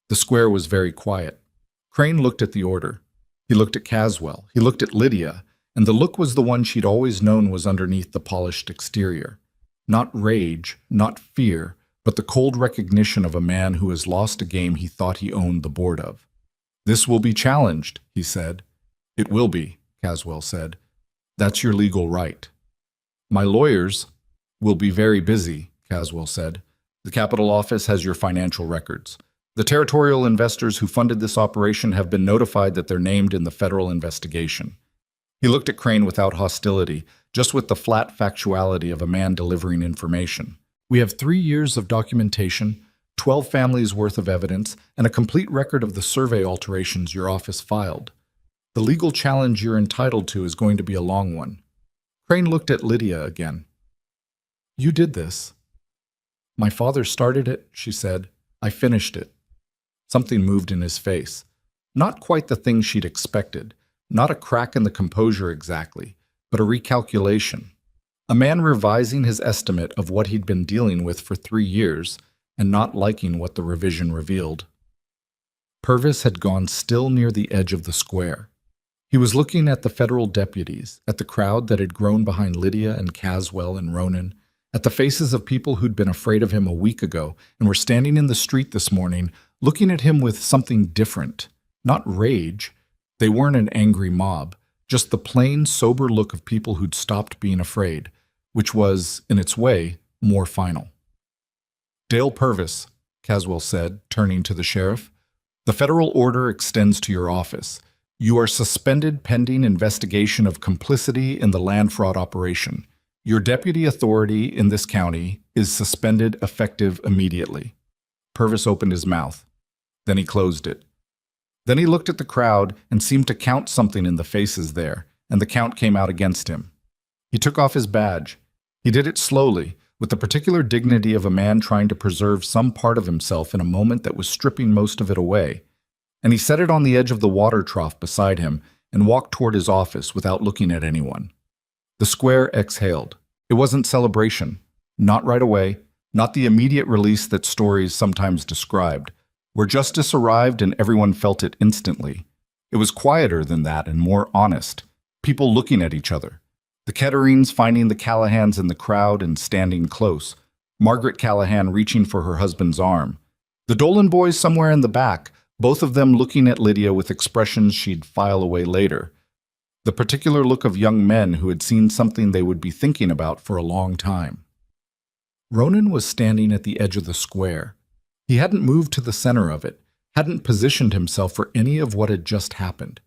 S1: The square was very quiet. Crane looked at the order. He looked at Caswell. He looked at Lydia, and the look was the one she'd always known was underneath the polished exterior. Not rage, not fear, but the cold recognition of a man who has lost a game he thought he owned the board of. "This will be challenged," he said. "It will be," Caswell said. "That's your legal right." "My lawyers will be very busy," Caswell said. "The Capitol Office has your financial records. The territorial investors who funded this operation have been notified that they're named in the federal investigation." He looked at Crane without hostility, just with the flat factuality of a man delivering information. "We have 3 years of documentation, 12 families' worth of evidence, and a complete record of the survey alterations your office filed. The legal challenge you're entitled to is going to be a long one." Crane looked at Lydia again. "You did this." "My father started it," she said. "I finished it." Something moved in his face. Not quite the thing she'd expected. Not a crack in the composure exactly, but a recalculation. A man revising his estimate of what he'd been dealing with for 3 years and not liking what the revision revealed. Purvis had gone still near the edge of the square. He was looking at the federal deputies, at the crowd that had grown behind Lydia and Caswell and Ronan, at the faces of people who'd been afraid of him a week ago and were standing in the street this morning, looking at him with something different. Not rage. They weren't an angry mob, just the plain, sober look of people who'd stopped being afraid, which was, in its way, more final. "Dale Purvis," Caswell said, turning to the sheriff, "the federal order extends to your office. You are suspended pending investigation of complicity in the land fraud operation. Your deputy authority in this county is suspended effective immediately." Purvis opened his mouth. Then he closed it. Then he looked at the crowd and seemed to count something in the faces there, and the count came out against him. He took off his badge. He did it slowly, with the particular dignity of a man trying to preserve some part of himself in a moment that was stripping most of it away. And he set it on the edge of the water trough beside him and walked toward his office without looking at anyone. The square exhaled. It wasn't celebration. Not right away. Not the immediate release that stories sometimes described, where justice arrived and everyone felt it instantly. It was quieter than that and more honest. People looking at each other. The Ketterings finding the Callahans in the crowd and standing close. Margaret Callahan reaching for her husband's arm. The Dolan boys somewhere in the back, both of them looking at Lydia with expressions she'd file away later. The particular look of young men who had seen something they would be thinking about for a long time. Ronan was standing at the edge of the square. He hadn't moved to the center of it, hadn't positioned himself for any of what had just happened.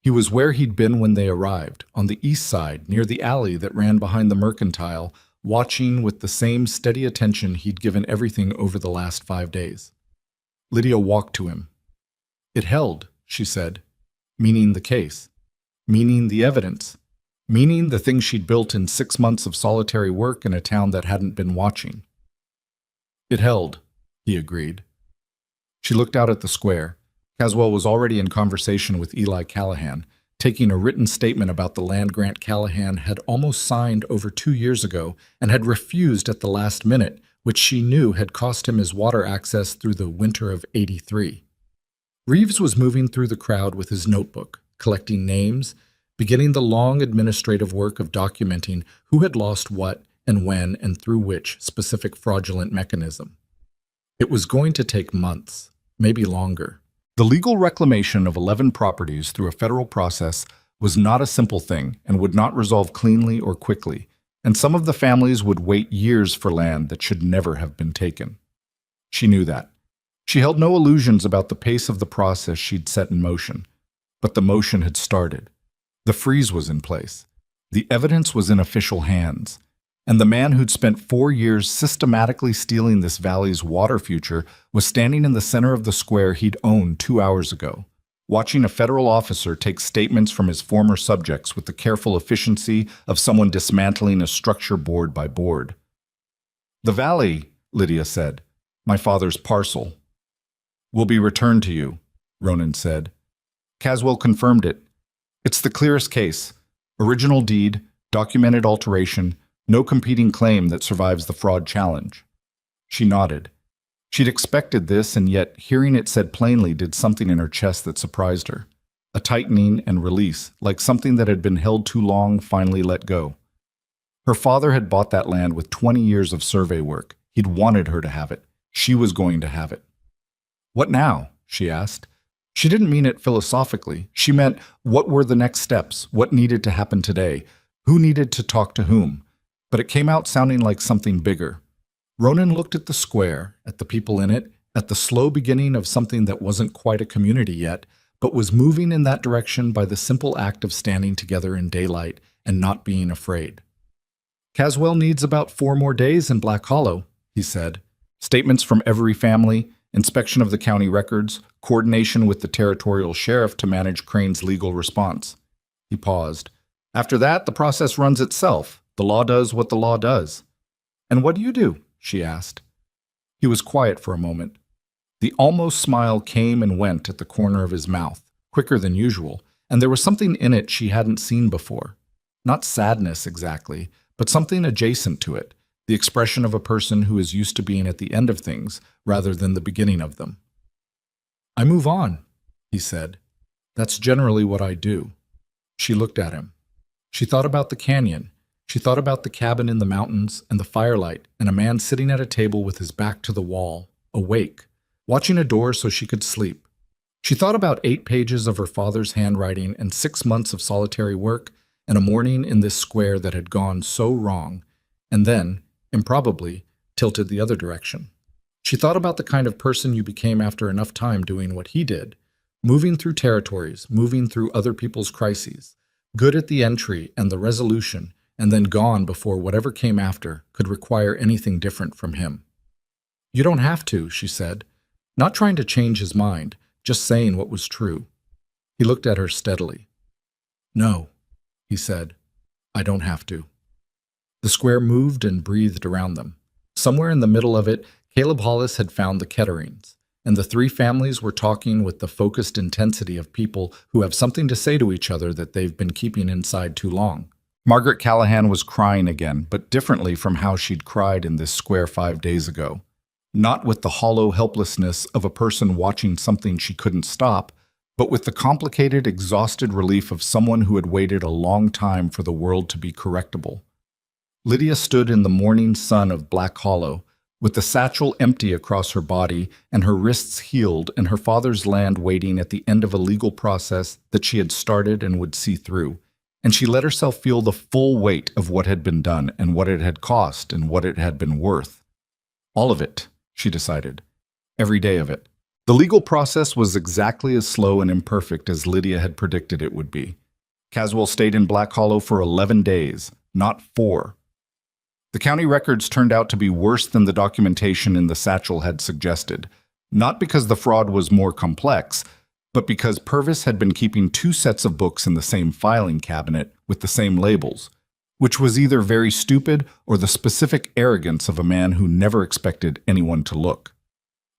S1: He was where he'd been when they arrived, on the east side, near the alley that ran behind the mercantile, watching with the same steady attention he'd given everything over the last 5 days. Lydia walked to him. It held, she said, meaning the case, meaning the evidence, meaning the thing she'd built in 6 months of solitary work in a town that hadn't been watching. It held, he agreed. She looked out at the square. Caswell was already in conversation with Eli Callahan, taking a written statement about the land grant Callahan had almost signed over 2 years ago and had refused at the last minute, which she knew had cost him his water access through the winter of '83. Reeves was moving through the crowd with his notebook, collecting names, beginning the long administrative work of documenting who had lost what and when and through which specific fraudulent mechanism. It was going to take months, maybe longer. The legal reclamation of 11 properties through a federal process was not a simple thing and would not resolve cleanly or quickly, and some of the families would wait years for land that should never have been taken. She knew that. She held no illusions about the pace of the process she'd set in motion, but the motion had started. The freeze was in place. The evidence was in official hands. And the man who'd spent 4 years systematically stealing this valley's water future was standing in the center of the square he'd owned 2 hours ago, watching a federal officer take statements from his former subjects with the careful efficiency of someone dismantling a structure board by board. "The valley," Lydia said, "my father's parcel, will be returned to you," Ronan said. Caswell confirmed it. "It's the clearest case. Original deed, documented alteration, no competing claim that survives the fraud challenge." She nodded. She'd expected this, and yet hearing it said plainly did something in her chest that surprised her. A tightening and release, like something that had been held too long finally let go. Her father had bought that land with 20 years of survey work. He'd wanted her to have it. She was going to have it. "What now?" she asked. She didn't mean it philosophically. She meant, what were the next steps? What needed to happen today? Who needed to talk to whom? But it came out sounding like something bigger. Ronan looked at the square, at the people in it, at the slow beginning of something that wasn't quite a community yet, but was moving in that direction by the simple act of standing together in daylight and not being afraid. "Caswell needs about 4 more days in Black Hollow," he said. "Statements from every family, inspection of the county records, coordination with the territorial sheriff to manage Crane's legal response." He paused. "After that, the process runs itself. The law does what the law does." "And what do you do?" she asked. He was quiet for a moment. The almost smile came and went at the corner of his mouth, quicker than usual, and there was something in it she hadn't seen before. Not sadness exactly, but something adjacent to it, the expression of a person who is used to being at the end of things rather than the beginning of them. "I move on," he said. "That's generally what I do." She looked at him. She thought about the canyon. She thought about the cabin in the mountains and the firelight and a man sitting at a table with his back to the wall, awake, watching a door so she could sleep. She thought about 8 pages of her father's handwriting and 6 months of solitary work and a morning in this square that had gone so wrong, and then, improbably, tilted the other direction. She thought about the kind of person you became after enough time doing what he did, moving through territories, moving through other people's crises, good at the entry and the resolution, and then gone before whatever came after could require anything different from him. "You don't have to," she said, not trying to change his mind, just saying what was true. He looked at her steadily. "No," he said, "I don't have to." The square moved and breathed around them. Somewhere in the middle of it, Caleb Hollis had found the Ketterings, and the 3 families were talking with the focused intensity of people who have something to say to each other that they've been keeping inside too long. Margaret Callahan was crying again, but differently from how she'd cried in this square 5 days ago. Not with the hollow helplessness of a person watching something she couldn't stop, but with the complicated, exhausted relief of someone who had waited a long time for the world to be correctable. Lydia stood in the morning sun of Black Hollow, with the satchel empty across her body and her wrists healed and her father's land waiting at the end of a legal process that she had started and would see through. And she let herself feel the full weight of what had been done and what it had cost and what it had been worth. All of it, she decided. Every day of it. The legal process was exactly as slow and imperfect as Lydia had predicted it would be. Caswell stayed in Black Hollow for 11 days, not 4. The county records turned out to be worse than the documentation in the satchel had suggested, not because the fraud was more complex, but because Purvis had been keeping 2 sets of books in the same filing cabinet with the same labels, which was either very stupid or the specific arrogance of a man who never expected anyone to look.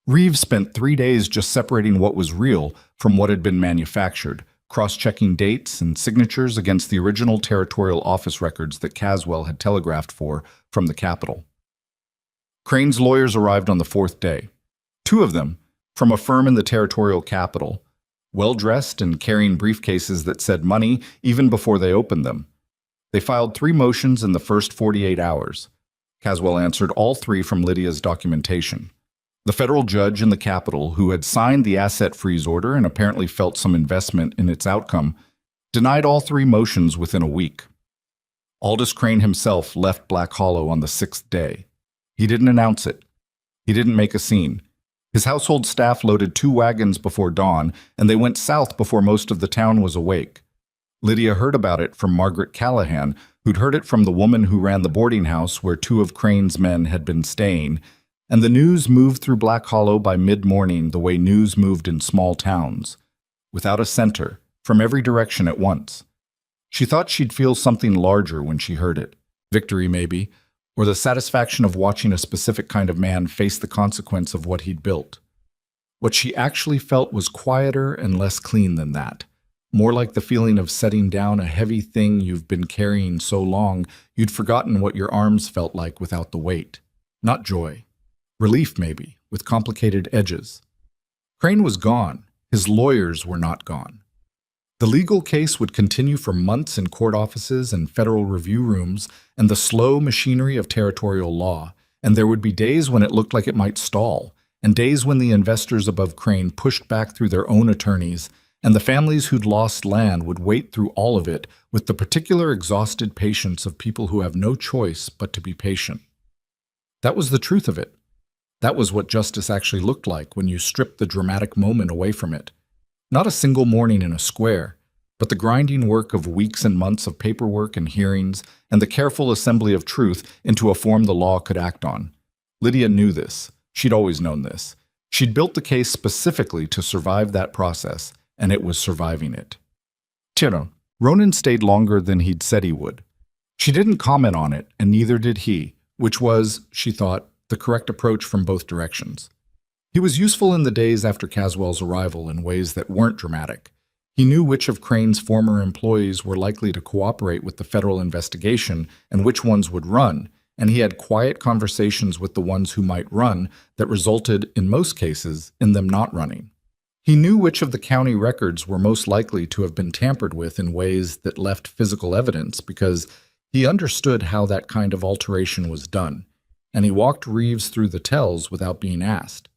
S1: Reeves spent 3 days just separating what was real from what had been manufactured, cross-checking dates and signatures against the original territorial office records that Caswell had telegraphed for from the Capitol. Crane's lawyers arrived on the 4th day. 2 of them, from a firm in the territorial capital, well-dressed and carrying briefcases that said money even before they opened them. They filed 3 motions in the first 48 hours. Caswell answered all 3 from Lydia's documentation. The federal judge in the Capitol, who had signed the asset freeze order and apparently felt some investment in its outcome, denied all 3 motions within a week. Aldous Crane himself left Black Hollow on the 6th day. He didn't announce it. He didn't make a scene. His household staff loaded 2 wagons before dawn, and they went south before most of the town was awake. Lydia heard about it from Margaret Callahan, who'd heard it from the woman who ran the boarding house where 2 of Crane's men had been staying, and the news moved through Black Hollow by mid-morning the way news moved in small towns, without a center, from every direction at once. She thought she'd feel something larger when she heard it. Victory, maybe, or the satisfaction of watching a specific kind of man face the consequence of what he'd built. What she actually felt was quieter and less clean than that, more like the feeling of setting down a heavy thing you've been carrying so long you'd forgotten what your arms felt like without the weight. Not joy. Relief, maybe, with complicated edges. Crane was gone. His lawyers were not gone. The legal case would continue for months in court offices and federal review rooms and the slow machinery of territorial law, and there would be days when it looked like it might stall, and days when the investors above Crane pushed back through their own attorneys, and the families who'd lost land would wait through all of it with the particular exhausted patience of people who have no choice but to be patient. That was the truth of it. That was what justice actually looked like when you stripped the dramatic moment away from it. Not a single morning in a square, but the grinding work of weeks and months of paperwork and hearings and the careful assembly of truth into a form the law could act on. Lydia knew this. She'd always known this. She'd built the case specifically to survive that process, and it was surviving it. Tino, Ronan stayed longer than he'd said he would. She didn't comment on it, and neither did he, which was, she thought, the correct approach from both directions. He was useful in the days after Caswell's arrival in ways that weren't dramatic. He knew which of Crane's former employees were likely to cooperate with the federal investigation and which ones would run, and he had quiet conversations with the ones who might run that resulted, in most cases, in them not running. He knew which of the county records were most likely to have been tampered with in ways that left physical evidence because he understood how that kind of alteration was done, and he walked Reeves through the tells without being asked.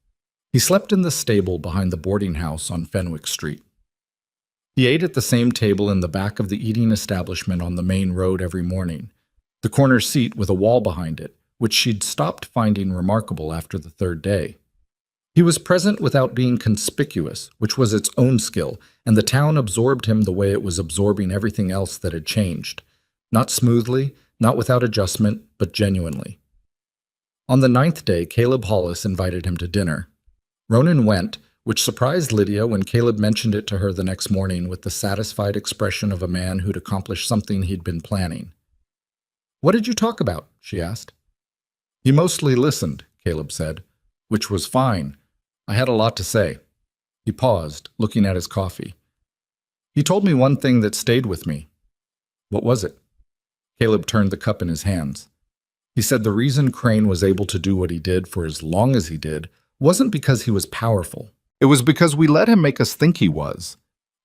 S1: He slept in the stable behind the boarding house on Fenwick Street. He ate at the same table in the back of the eating establishment on the main road every morning, the corner seat with a wall behind it, which she'd stopped finding remarkable after the 3rd day. He was present without being conspicuous, which was its own skill, and the town absorbed him the way it was absorbing everything else that had changed. Not smoothly, not without adjustment, but genuinely. On the 9th day, Caleb Hollis invited him to dinner. Ronan went, which surprised Lydia when Caleb mentioned it to her the next morning with the satisfied expression of a man who'd accomplished something he'd been planning. "What did you talk about?" she asked. "He mostly listened," Caleb said, "which was fine. I had a lot to say." He paused, looking at his coffee. "He told me one thing that stayed with me." "What was it?" Caleb turned the cup in his hands. He said the reason Crane was able to do what he did for as long as he did wasn't because he was powerful. It was because we let him make us think he was.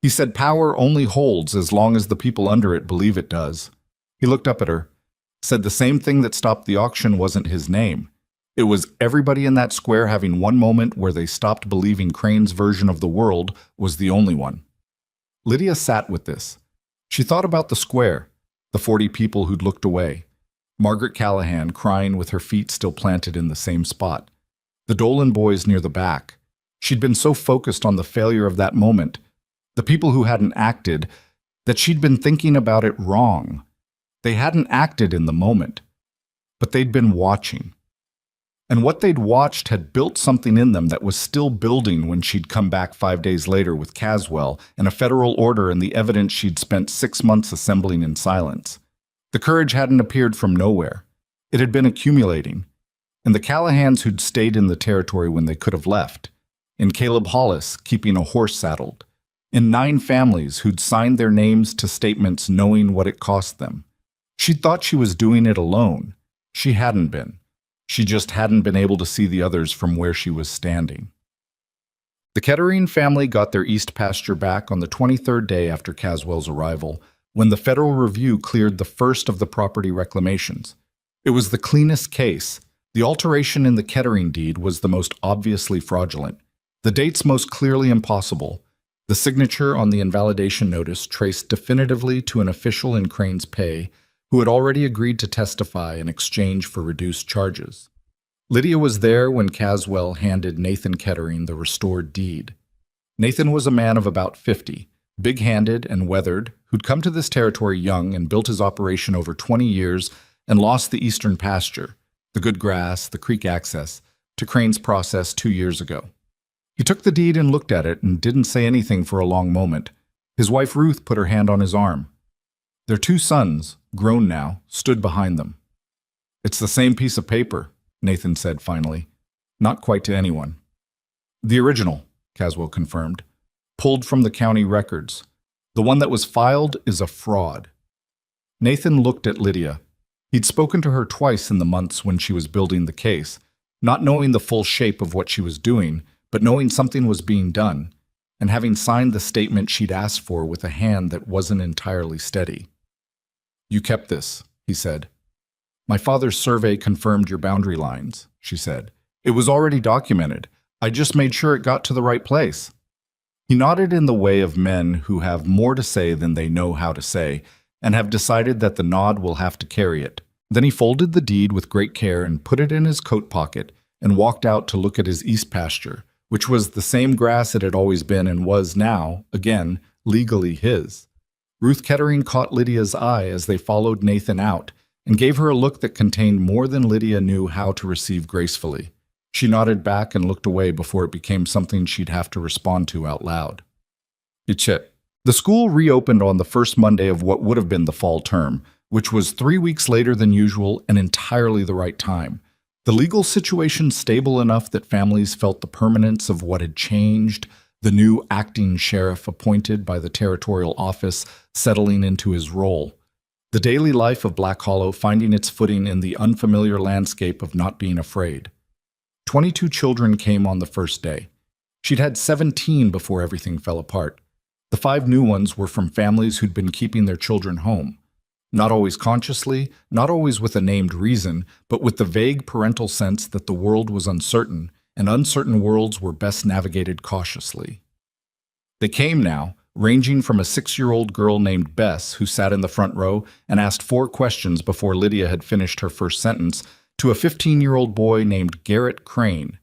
S1: He said power only holds as long as the people under it believe it does. He looked up at her, said the same thing that stopped the auction wasn't his name. It was everybody in that square having one moment where they stopped believing Crane's version of the world was the only one. Lydia sat with this. She thought about the square, the 40 people who'd looked away, Margaret Callahan crying with her feet still planted in the same spot, the Dolan boys near the back. She'd been so focused on the failure of that moment, the people who hadn't acted, that she'd been thinking about it wrong. They hadn't acted in the moment, but they'd been watching. And what they'd watched had built something in them that was still building when she'd come back 5 days later with Caswell and a federal order and the evidence she'd spent 6 months assembling in silence. The courage hadn't appeared from nowhere. It had been accumulating. In the Callahans who'd stayed in the territory when they could have left. In Caleb Hollis keeping a horse saddled. In 9 families who'd signed their names to statements knowing what it cost them. She'd thought she was doing it alone. She hadn't been. She just hadn't been able to see the others from where she was standing. The Kettering family got their east pasture back on the 23rd day after Caswell's arrival, when the Federal Review cleared the first of the property reclamations. It was the cleanest case. The alteration in the Kettering deed was the most obviously fraudulent, the dates most clearly impossible, the signature on the invalidation notice traced definitively to an official in Crane's pay who had already agreed to testify in exchange for reduced charges. Lydia was there when Caswell handed Nathan Kettering the restored deed. Nathan was a man of about 50, big-handed and weathered, who'd come to this territory young and built his operation over 20 years and lost the eastern pasture, the good grass, the creek access, to Crane's process 2 years ago. He took the deed and looked at it and didn't say anything for a long moment. His wife Ruth put her hand on his arm. Their 2 sons, grown now, stood behind them. "It's the same piece of paper," Nathan said finally. Not quite to anyone. "The original," Caswell confirmed. "Pulled from the county records. The one that was filed is a fraud." Nathan looked at Lydia. He'd spoken to her twice in the months when she was building the case, not knowing the full shape of what she was doing, but knowing something was being done, and having signed the statement she'd asked for with a hand that wasn't entirely steady. "You kept this," he said. "My father's survey confirmed your boundary lines," she said. "It was already documented. I just made sure it got to the right place." He nodded in the way of men who have more to say than they know how to say, and have decided that the nod will have to carry it. Then he folded the deed with great care and put it in his coat pocket and walked out to look at his east pasture, which was the same grass it had always been and was now, again, legally his. Ruth Kettering caught Lydia's eye as they followed Nathan out and gave her a look that contained more than Lydia knew how to receive gracefully. She nodded back and looked away before it became something she'd have to respond to out loud. It's it. The school reopened on the first Monday of what would have been the fall term, which was 3 weeks later than usual and entirely the right time. The legal situation stable enough that families felt the permanence of what had changed, the new acting sheriff appointed by the territorial office settling into his role. The daily life of Black Hollow finding its footing in the unfamiliar landscape of not being afraid. 22 children came on the first day. She'd had 17 before everything fell apart. The 5 new ones were from families who'd been keeping their children home. Not always consciously, not always with a named reason, but with the vague parental sense that the world was uncertain, and uncertain worlds were best navigated cautiously. They came now, ranging from a 6-year-old girl named Bess who sat in the front row and asked 4 questions before Lydia had finished her first sentence, to a 15-year-old boy named Garrett Crane,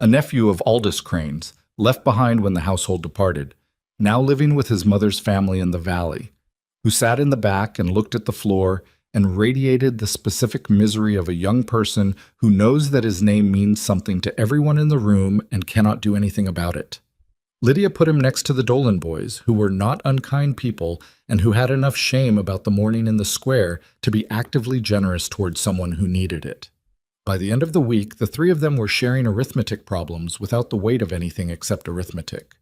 S1: a nephew of Aldous Crane's, left behind when the household departed, now living with his mother's family in the valley, who sat in the back and looked at the floor and radiated the specific misery of a young person who knows that his name means something to everyone in the room and cannot do anything about it. Lydia put him next to the Dolan boys, who were not unkind people and who had enough shame about the morning in the square to be actively generous towards someone who needed it. By the end of the week, the 3 of them were sharing arithmetic problems without the weight of anything except arithmetic.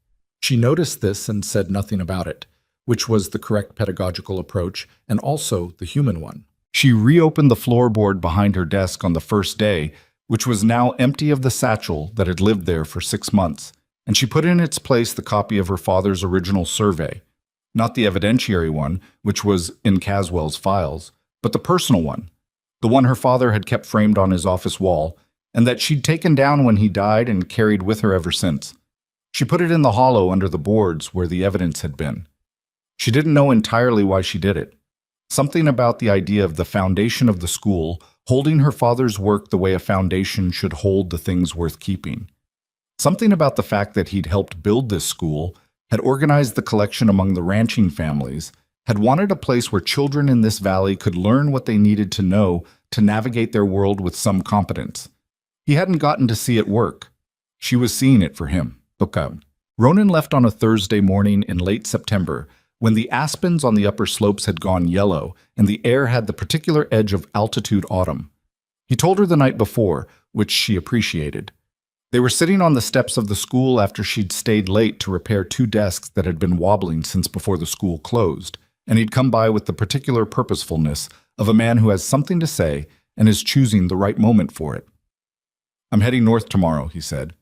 S1: She noticed this and said nothing about it, which was the correct pedagogical approach and also the human one. She reopened the floorboard behind her desk on the first day, which was now empty of the satchel that had lived there for 6 months, and she put in its place the copy of her father's original survey, not the evidentiary one, which was in Caswell's files, but the personal one, the one her father had kept framed on his office wall, and that she'd taken down when he died and carried with her ever since. She put it in the hollow under the boards where the evidence had been. She didn't know entirely why she did it. Something about the idea of the foundation of the school holding her father's work the way a foundation should hold the things worth keeping. Something about the fact that he'd helped build this school, had organized the collection among the ranching families, had wanted a place where children in this valley could learn what they needed to know to navigate their world with some competence. He hadn't gotten to see it work. She was seeing it for him. Ronan left on a Thursday morning in late September, when the aspens on the upper slopes had gone yellow and the air had the particular edge of altitude autumn. He told her the night before, which she appreciated. They were sitting on the steps of the school after she'd stayed late to repair 2 desks that had been wobbling since before the school closed, and he'd come by with the particular purposefulness of a man who has something to say and is choosing the right moment for it. "I'm heading north tomorrow," he said.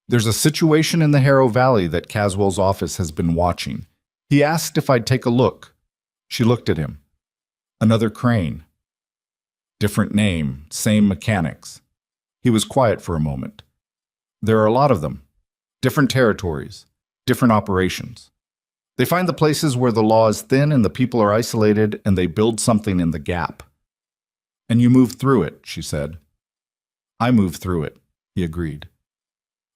S1: "There's a situation in the Harrow Valley that Caswell's office has been watching. He asked if I'd take a look." She looked at him. Another crane. Different name, same mechanics. He was quiet for a moment. "There are a lot of them. Different territories, different operations. They find the places where the law is thin and the people are isolated, and they build something in the gap." "And you move through it," she said. "I move through it," he agreed.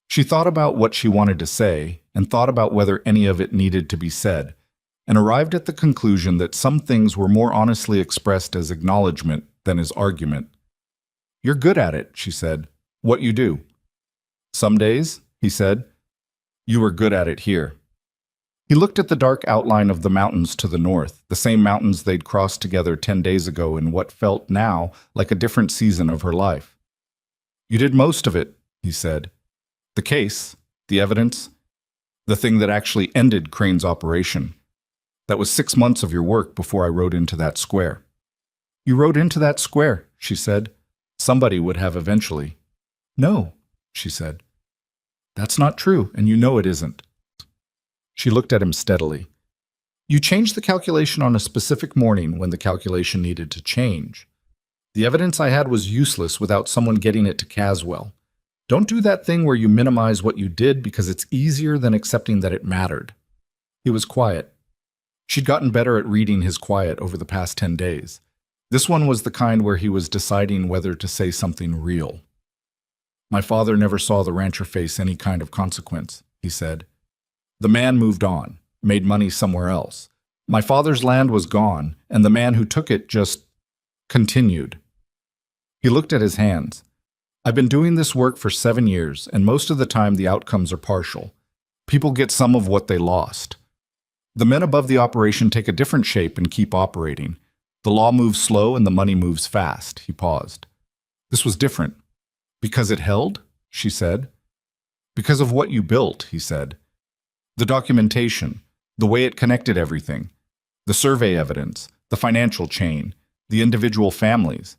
S1: She thought about what she wanted to say, and thought about whether any of it needed to be said, and arrived at the conclusion that some things were more honestly expressed as acknowledgement than as argument. "You're good at it," she said. "What you do." "Some days," he said. "You were good at it here." He looked at the dark outline of the mountains to the north, the same mountains they'd crossed together 10 days ago in what felt now like a different season of her life. "You did most of it," he said. "The case, the evidence, the thing that actually ended Crane's operation. That was 6 months of your work before I rode into that square." "You rode into that square," she said. "Somebody would have eventually." "No," she said. "That's not true, and you know it isn't." She looked at him steadily. "You changed the calculation on a specific morning when the calculation needed to change. The evidence I had was useless without someone getting it to Caswell. Don't do that thing where you minimize what you did because it's easier than accepting that it mattered." He was quiet. She'd gotten better at reading his quiet over the past 10 days. This one was the kind where he was deciding whether to say something real. "My father never saw the rancher face any kind of consequence," he said. "The man moved on, made money somewhere else. My father's land was gone, and the man who took it just continued." He looked at his hands. "I've been doing this work for 7 years, and most of the time the outcomes are partial. People get some of what they lost. The men above the operation take a different shape and keep operating. The law moves slow and the money moves fast." He paused. "This was different. Because it held?" she said. "Because of what you built," he said. "The documentation, the way it connected everything, the survey evidence, the financial chain, the individual families.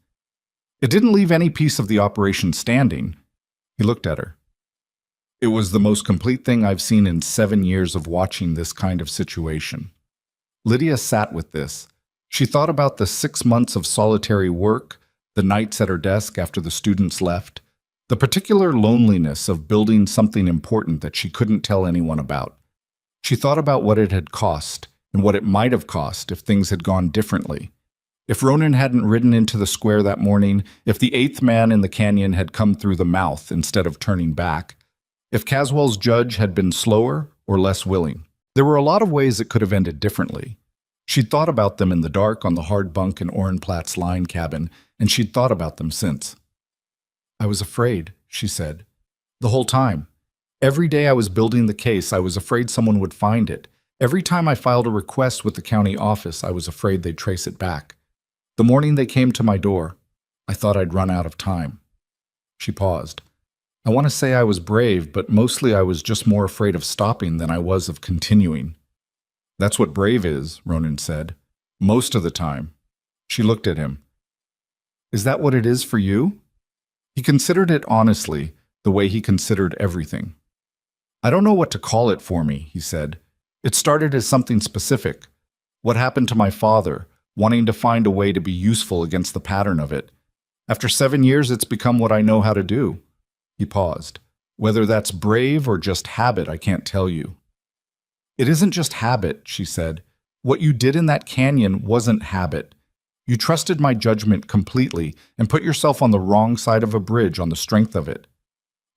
S1: It didn't leave any piece of the operation standing." He looked at her. "It was the most complete thing I've seen in 7 years of watching this kind of situation." Lydia sat with this. She thought about the 6 months of solitary work, the nights at her desk after the students left, the particular loneliness of building something important that she couldn't tell anyone about. She thought about what it had cost and what it might have cost if things had gone differently. If Ronan hadn't ridden into the square that morning, if the 8th man in the canyon had come through the mouth instead of turning back, if Caswell's judge had been slower or less willing. There were a lot of ways it could have ended differently. She'd thought about them in the dark on the hard bunk in Ohrenplatz's line cabin, and she'd thought about them since. "I was afraid," she said. "The whole time. Every day I was building the case, I was afraid someone would find it. Every time I filed a request with the county office, I was afraid they'd trace it back. The morning they came to my door, I thought I'd run out of time." She paused. "I want to say I was brave, but mostly I was just more afraid of stopping than I was of continuing." "That's what brave is," Ronan said. "Most of the time." She looked at him. "Is that what it is for you?" He considered it honestly, the way he considered everything. I don't know what to call it for me, he said. It started as something specific. What happened to my father, wanting to find a way to be useful against the pattern of it. After 7 years, it's become what I know how to do. He paused. Whether that's brave or just habit, I can't tell you. It isn't just habit, she said. What you did in that canyon wasn't habit. You trusted my judgment completely and put yourself on the wrong side of a bridge on the strength of it.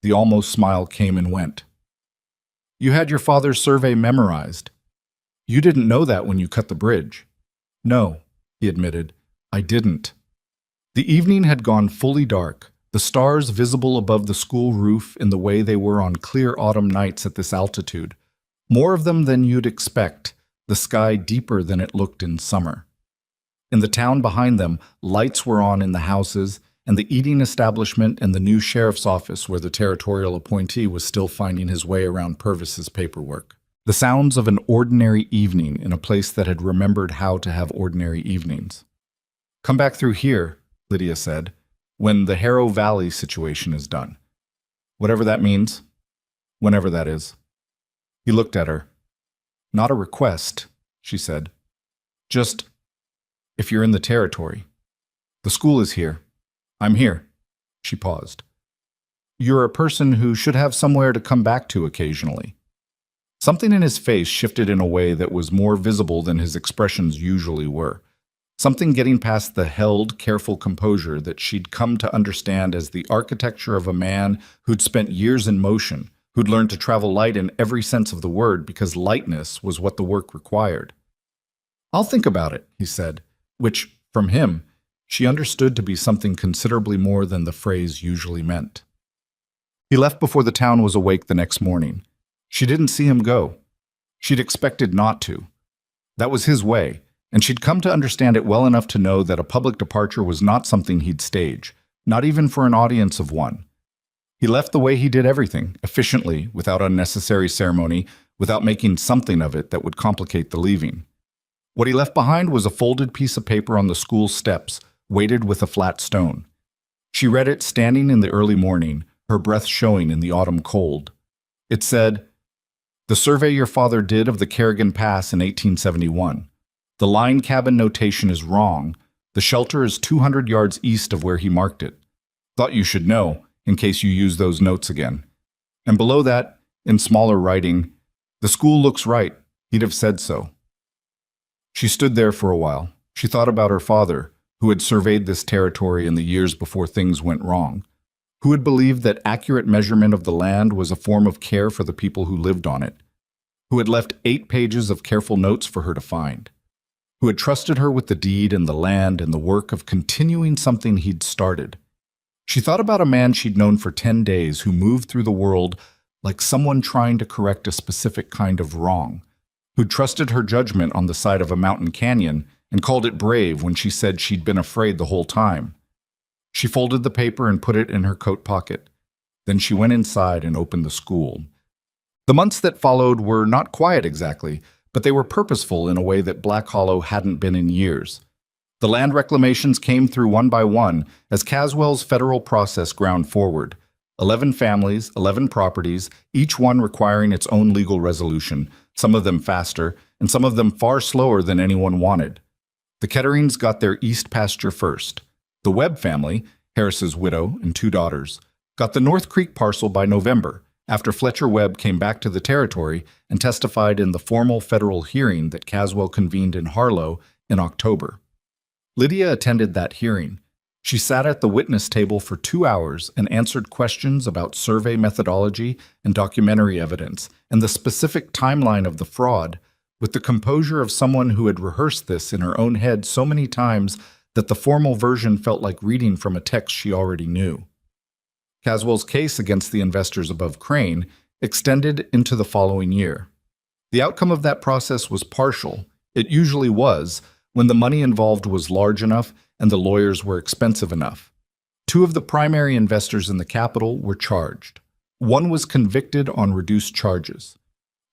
S1: The almost smile came and went. You had your father's survey memorized. You didn't know that when you cut the bridge. No, he admitted, I didn't. The evening had gone fully dark, the stars visible above the school roof in the way they were on clear autumn nights at this altitude. More of them than you'd expect, the sky deeper than it looked in summer. In the town behind them, lights were on in the houses, and the eating establishment and the new sheriff's office where the territorial appointee was still finding his way around Purvis's paperwork. The sounds of an ordinary evening in a place that had remembered how to have ordinary evenings. Come back through here, Lydia said, when the Harrow Valley situation is done. Whatever that means, whenever that is. He looked at her. Not a request, she said. Just, if you're in the territory. The school is here. I'm here. She paused. You're a person who should have somewhere to come back to occasionally. Something in his face shifted in a way that was more visible than his expressions usually were. Something getting past the held, careful composure that she'd come to understand as the architecture of a man who'd spent years in motion, who'd learned to travel light in every sense of the word because lightness was what the work required. I'll think about it, he said, which, from him, she understood to be something considerably more than the phrase usually meant. He left before the town was awake the next morning. She didn't see him go. She'd expected not to. That was his way, and she'd come to understand it well enough to know that a public departure was not something he'd stage, not even for an audience of one. He left the way he did everything, efficiently, without unnecessary ceremony, without making something of it that would complicate the leaving. What he left behind was a folded piece of paper on the school steps, weighted with a flat stone. She read it standing in the early morning, her breath showing in the autumn cold. It said, "The survey your father did of the Kerrigan Pass in 1871. The line cabin notation is wrong. The shelter is 200 yards east of where he marked it. Thought you should know, in case you use those notes again." And below that, in smaller writing, "The school looks right. He'd have said so." She stood there for a while. She thought about her father, who had surveyed this territory in the years before things went wrong, who had believed that accurate measurement of the land was a form of care for the people who lived on it, who had left 8 pages of careful notes for her to find, who had trusted her with the deed and the land and the work of continuing something he'd started. She thought about a man she'd known for 10 days who moved through the world like someone trying to correct a specific kind of wrong, who'd trusted her judgment on the side of a mountain canyon and called it brave when she said she'd been afraid the whole time. She folded the paper and put it in her coat pocket. Then she went inside and opened the school. The months that followed were not quiet exactly, but they were purposeful in a way that Black Hollow hadn't been in years. The land reclamations came through one by one as Caswell's federal process ground forward. 11 families, 11 properties, each one requiring its own legal resolution, some of them faster, and some of them far slower than anyone wanted. The Ketterings got their east pasture first. The Webb family, Harris's widow and 2 daughters, got the North Creek parcel by November, after Fletcher Webb came back to the territory and testified in the formal federal hearing that Caswell convened in Harlow in October. Lydia attended that hearing. She sat at the witness table for 2 hours and answered questions about survey methodology and documentary evidence and the specific timeline of the fraud, with the composure of someone who had rehearsed this in her own head so many times that the formal version felt like reading from a text she already knew. Caswell's case against the investors above Crane extended into the following year. The outcome of that process was partial. It usually was, when the money involved was large enough and the lawyers were expensive enough. 2 of the primary investors in the capital were charged. One was convicted on reduced charges.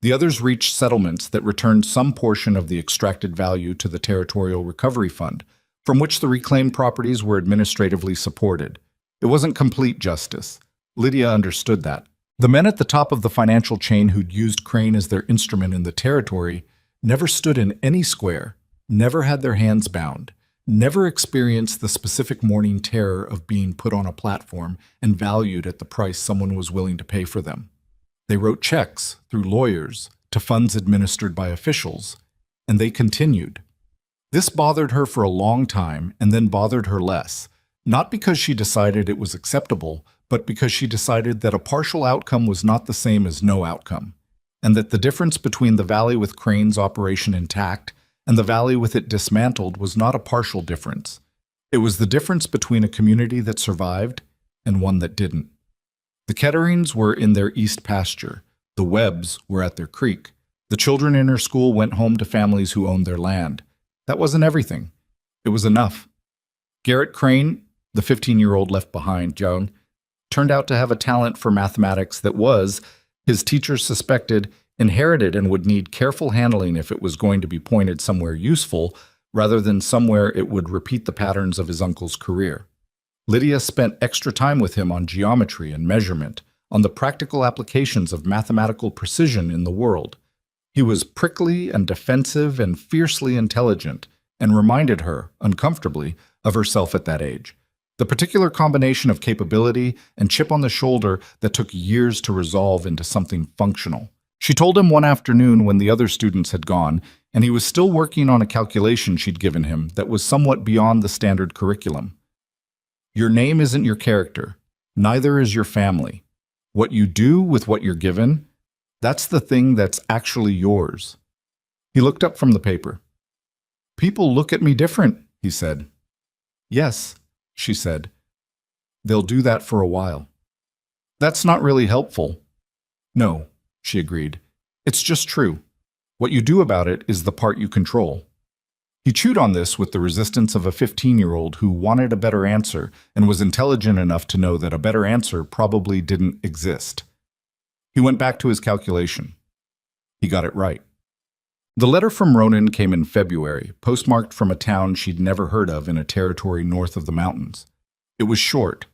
S1: The others reached settlements that returned some portion of the extracted value to the Territorial Recovery Fund, from which the reclaimed properties were administratively supported. It wasn't complete justice. Lydia understood that. The men at the top of the financial chain who'd used Crane as their instrument in the territory never stood in any square, never had their hands bound, never experienced the specific morning terror of being put on a platform and valued at the price someone was willing to pay for them. They wrote checks, through lawyers, to funds administered by officials, and they continued. This bothered her for a long time and then bothered her less, not because she decided it was acceptable, but because she decided that a partial outcome was not the same as no outcome, and that the difference between the valley with Crane's operation intact and the valley with it dismantled was not a partial difference. It was the difference between a community that survived and one that didn't. The Ketterings were in their east pasture. The Webbs were at their creek. The children in her school went home to families who owned their land. That wasn't everything. It was enough. Garrett Crane, the 15-year-old left behind, Joan, turned out to have a talent for mathematics that was, his teachers suspected, inherited and would need careful handling if it was going to be pointed somewhere useful, rather than somewhere it would repeat the patterns of his uncle's career. Lydia spent extra time with him on geometry and measurement, on the practical applications of mathematical precision in the world. He was prickly and defensive and fiercely intelligent, and reminded her, uncomfortably, of herself at that age. The particular combination of capability and chip on the shoulder that took years to resolve into something functional. She told him one afternoon when the other students had gone, and he was still working on a calculation she'd given him that was somewhat beyond the standard curriculum. Your name isn't your character. Neither is your family. What you do with what you're given, that's the thing that's actually yours. He looked up from the paper. People look at me different, he said. Yes, she said. They'll do that for a while. That's not really helpful. No, she agreed. It's just true. What you do about it is the part you control. He chewed on this with the resistance of a 15-year-old who wanted a better answer and was intelligent enough to know that a better answer probably didn't exist. He went back to his calculation. He got it right. The letter from Ronan came in February, postmarked from a town she'd never heard of in a territory north of the mountains. It was short,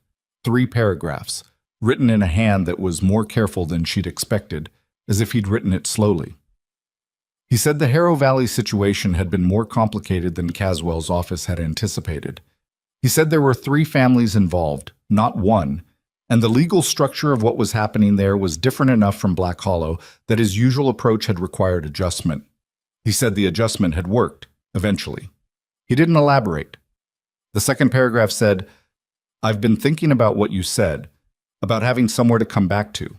S1: 3 paragraphs, written in a hand that was more careful than she'd expected, as if he'd written it slowly. He said the Harrow Valley situation had been more complicated than Caswell's office had anticipated. He said there were 3 families involved, not one, and the legal structure of what was happening there was different enough from Black Hollow that his usual approach had required adjustment. He said the adjustment had worked, eventually. He didn't elaborate. The second paragraph said, I've been thinking about what you said, about having somewhere to come back to.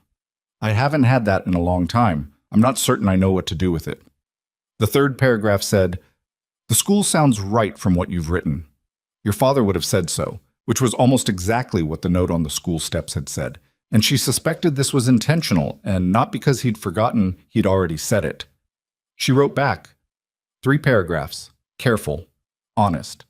S1: I haven't had that in a long time. I'm not certain I know what to do with it. The third paragraph said, the school sounds right from what you've written. Your father would have said so, which was almost exactly what the note on the school steps had said, and she suspected this was intentional and not because he'd forgotten he'd already said it. She wrote back, 3 paragraphs, careful, honest.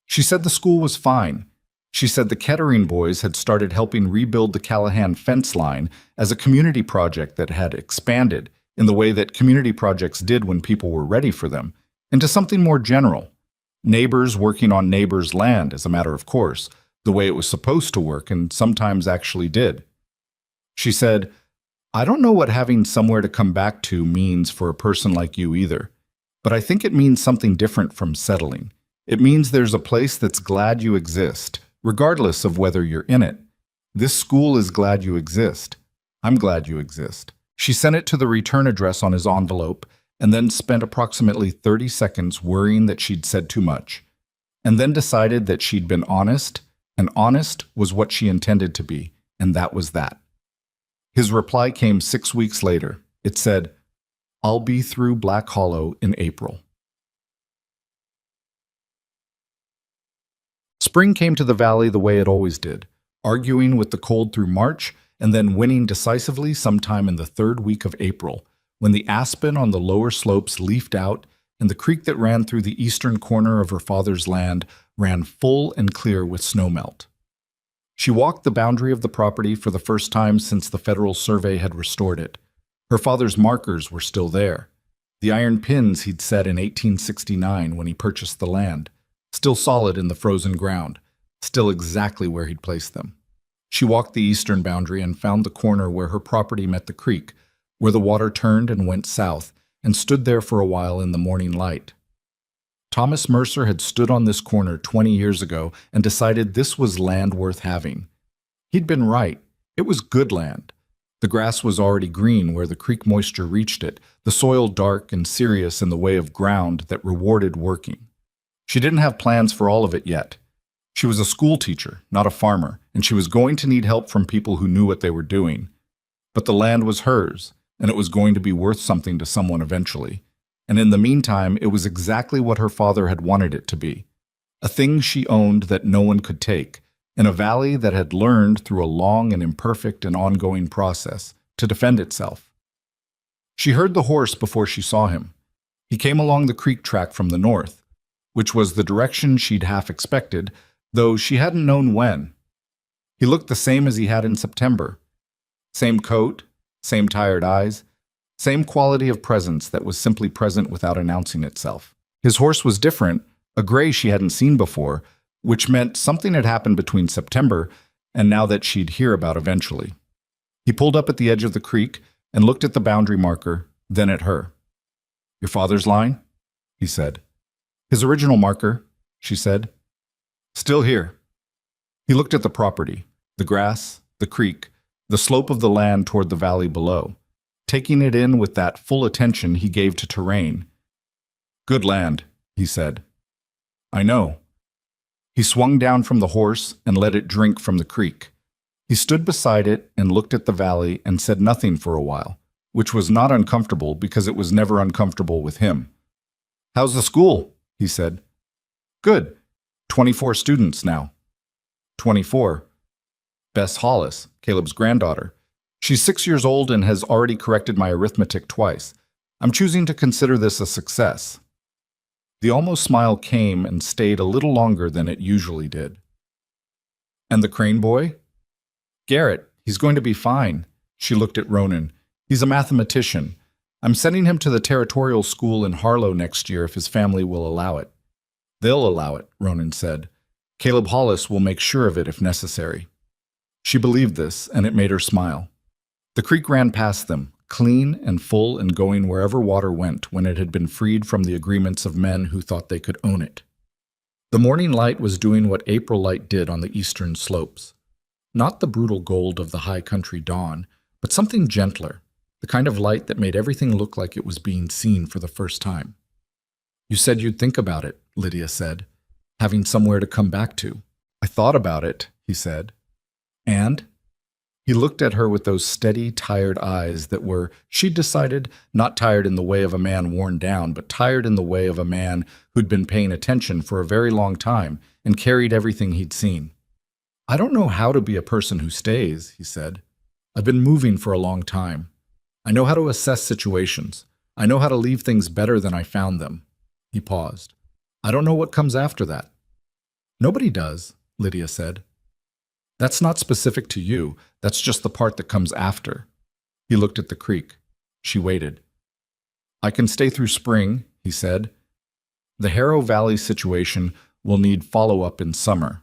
S1: She said the school was fine. She said the Kettering boys had started helping rebuild the Callahan fence line as a community project that had expanded in the way that community projects did when people were ready for them, into something more general. Neighbors working on neighbors' land, as a matter of course, the way it was supposed to work and sometimes actually did. She said, I don't know what having somewhere to come back to means for a person like you either, but I think it means something different from settling. It means there's a place that's glad you exist, regardless of whether you're in it. This school is glad you exist. I'm glad you exist. She sent it to the return address on his envelope and then spent approximately 30 seconds worrying that she'd said too much, and then decided that she'd been honest, and honest was what she intended to be, and that was that. His reply came 6 weeks later. It said, I'll be through Black Hollow in April. Spring came to the valley the way it always did, arguing with the cold through March and then winning decisively sometime in the 3rd week of April, when the aspen on the lower slopes leafed out and the creek that ran through the eastern corner of her father's land ran full and clear with snowmelt. She walked the boundary of the property for the first time since the federal survey had restored it. Her father's markers were still there. The iron pins he'd set in 1869 when he purchased the land, still solid in the frozen ground, still exactly where he'd placed them. She walked the eastern boundary and found the corner where her property met the creek, where the water turned and went south, and stood there for a while in the morning light. Thomas Mercer had stood on this corner 20 years ago and decided this was land worth having. He'd been right. It was good land. The grass was already green where the creek moisture reached it, the soil dark and serious in the way of ground that rewarded working. She didn't have plans for all of it yet. She was a school teacher, not a farmer, and she was going to need help from people who knew what they were doing. But the land was hers, and it was going to be worth something to someone eventually. And in the meantime, it was exactly what her father had wanted it to be. A thing she owned that no one could take, in a valley that had learned through a long and imperfect and ongoing process to defend itself. She heard the horse before she saw him. He came along the creek track from the north, which was the direction she'd half expected, though she hadn't known when. He looked the same as he had in September. Same coat, same tired eyes, same quality of presence that was simply present without announcing itself. His horse was different, a gray she hadn't seen before, which meant something had happened between September and now that she'd hear about eventually. He pulled up at the edge of the creek and looked at the boundary marker, then at her. "Your father's line?" he said. "His original marker," she said. "Still here." He looked at the property, the grass, the creek, the slope of the land toward the valley below, taking it in with that full attention he gave to terrain. "Good land," he said. "I know." He swung down from the horse and let it drink from the creek. He stood beside it and looked at the valley and said nothing for a while, which was not uncomfortable because it was never uncomfortable with him. "How's the school?" he said. "Good. 24 students now." 24. Bess Hollis, Caleb's granddaughter. "She's 6 years old and has already corrected my arithmetic twice. I'm choosing to consider this a success." The almost smile came and stayed a little longer than it usually did. "And the Crane boy?" "Garrett, he's going to be fine." She looked at Ronan. "He's a mathematician. I'm sending him to the territorial school in Harlow next year if his family will allow it." "They'll allow it," Ronan said. "Caleb Hollis will make sure of it if necessary." She believed this, and it made her smile. The creek ran past them, clean and full and going wherever water went when it had been freed from the agreements of men who thought they could own it. The morning light was doing what April light did on the eastern slopes. Not the brutal gold of the high country dawn, but something gentler, the kind of light that made everything look like it was being seen for the first time. "You said you'd think about it," Lydia said, "having somewhere to come back to." "I thought about it," he said. "And?" He looked at her with those steady, tired eyes that were, she'd decided, not tired in the way of a man worn down, but tired in the way of a man who'd been paying attention for a very long time and carried everything he'd seen. "I don't know how to be a person who stays," he said. "I've been moving for a long time. I know how to assess situations. I know how to leave things better than I found them." He paused. "I don't know what comes after that." "Nobody does," Lydia said. "That's not specific to you. That's just the part that comes after." He looked at the creek. She waited. "I can stay through spring," he said. "The Harrow Valley situation will need follow-up in summer.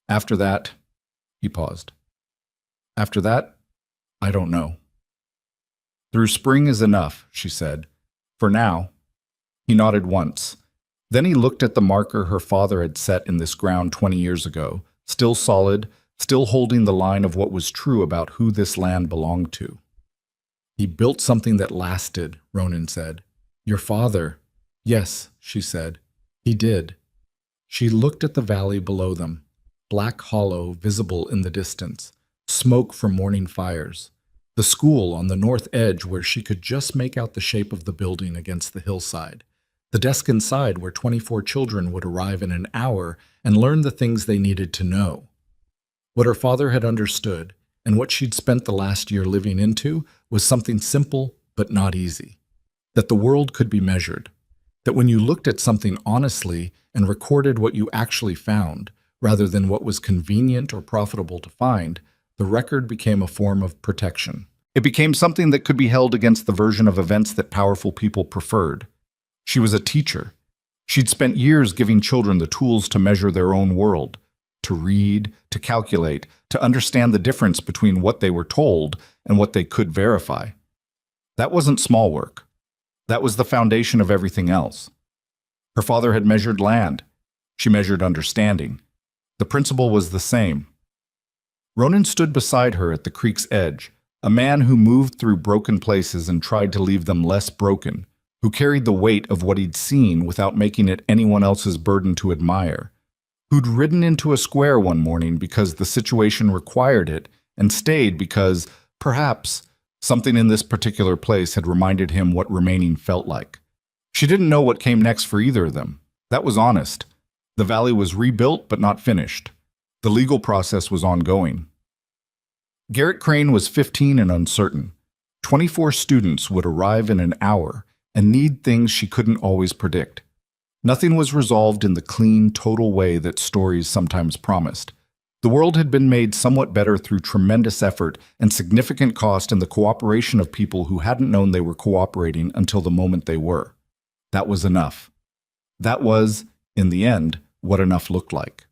S1: After that," he paused. "After that, I don't know." "Through spring is enough," she said. "For now." He nodded once. Then he looked at the marker her father had set in this ground 20 years ago, still solid, still holding the line of what was true about who this land belonged to. "He built something that lasted," Ronan said. "Your father." "Yes," she said. "He did." She looked at the valley below them, black hollow visible in the distance, smoke from morning fires, the school on the north edge where she could just make out the shape of the building against the hillside, the desk inside where 24 children would arrive in an hour and learn the things they needed to know. What her father had understood, and what she'd spent the last year living into, was something simple but not easy. That the world could be measured. That when you looked at something honestly and recorded what you actually found, rather than what was convenient or profitable to find, the record became a form of protection. It became something that could be held against the version of events that powerful people preferred. She was a teacher. She'd spent years giving children the tools to measure their own world, to read, to calculate, to understand the difference between what they were told and what they could verify. That wasn't small work. That was the foundation of everything else. Her father had measured land. She measured understanding. The principle was the same. Ronan stood beside her at the creek's edge, a man who moved through broken places and tried to leave them less broken, who carried the weight of what he'd seen without making it anyone else's burden to admire, who'd ridden into a square one morning because the situation required it and stayed because, perhaps, something in this particular place had reminded him what remaining felt like. She didn't know what came next for either of them. That was honest. The valley was rebuilt but not finished. The legal process was ongoing. Garrett Crane was 15 and uncertain. 24 students would arrive in an hour and need things she couldn't always predict. Nothing was resolved in the clean, total way that stories sometimes promised. The world had been made somewhat better through tremendous effort and significant cost and the cooperation of people who hadn't known they were cooperating until the moment they were. That was enough. That was, in the end, what enough looked like.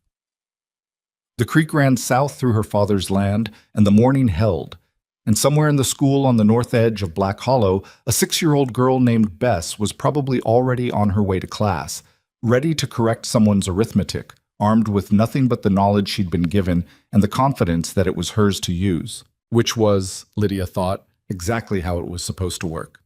S1: The creek ran south through her father's land, and the morning held. And somewhere in the school on the north edge of Black Hollow, a 6-year-old girl named Bess was probably already on her way to class, ready to correct someone's arithmetic, armed with nothing but the knowledge she'd been given and the confidence that it was hers to use. Which was, Lydia thought, exactly how it was supposed to work.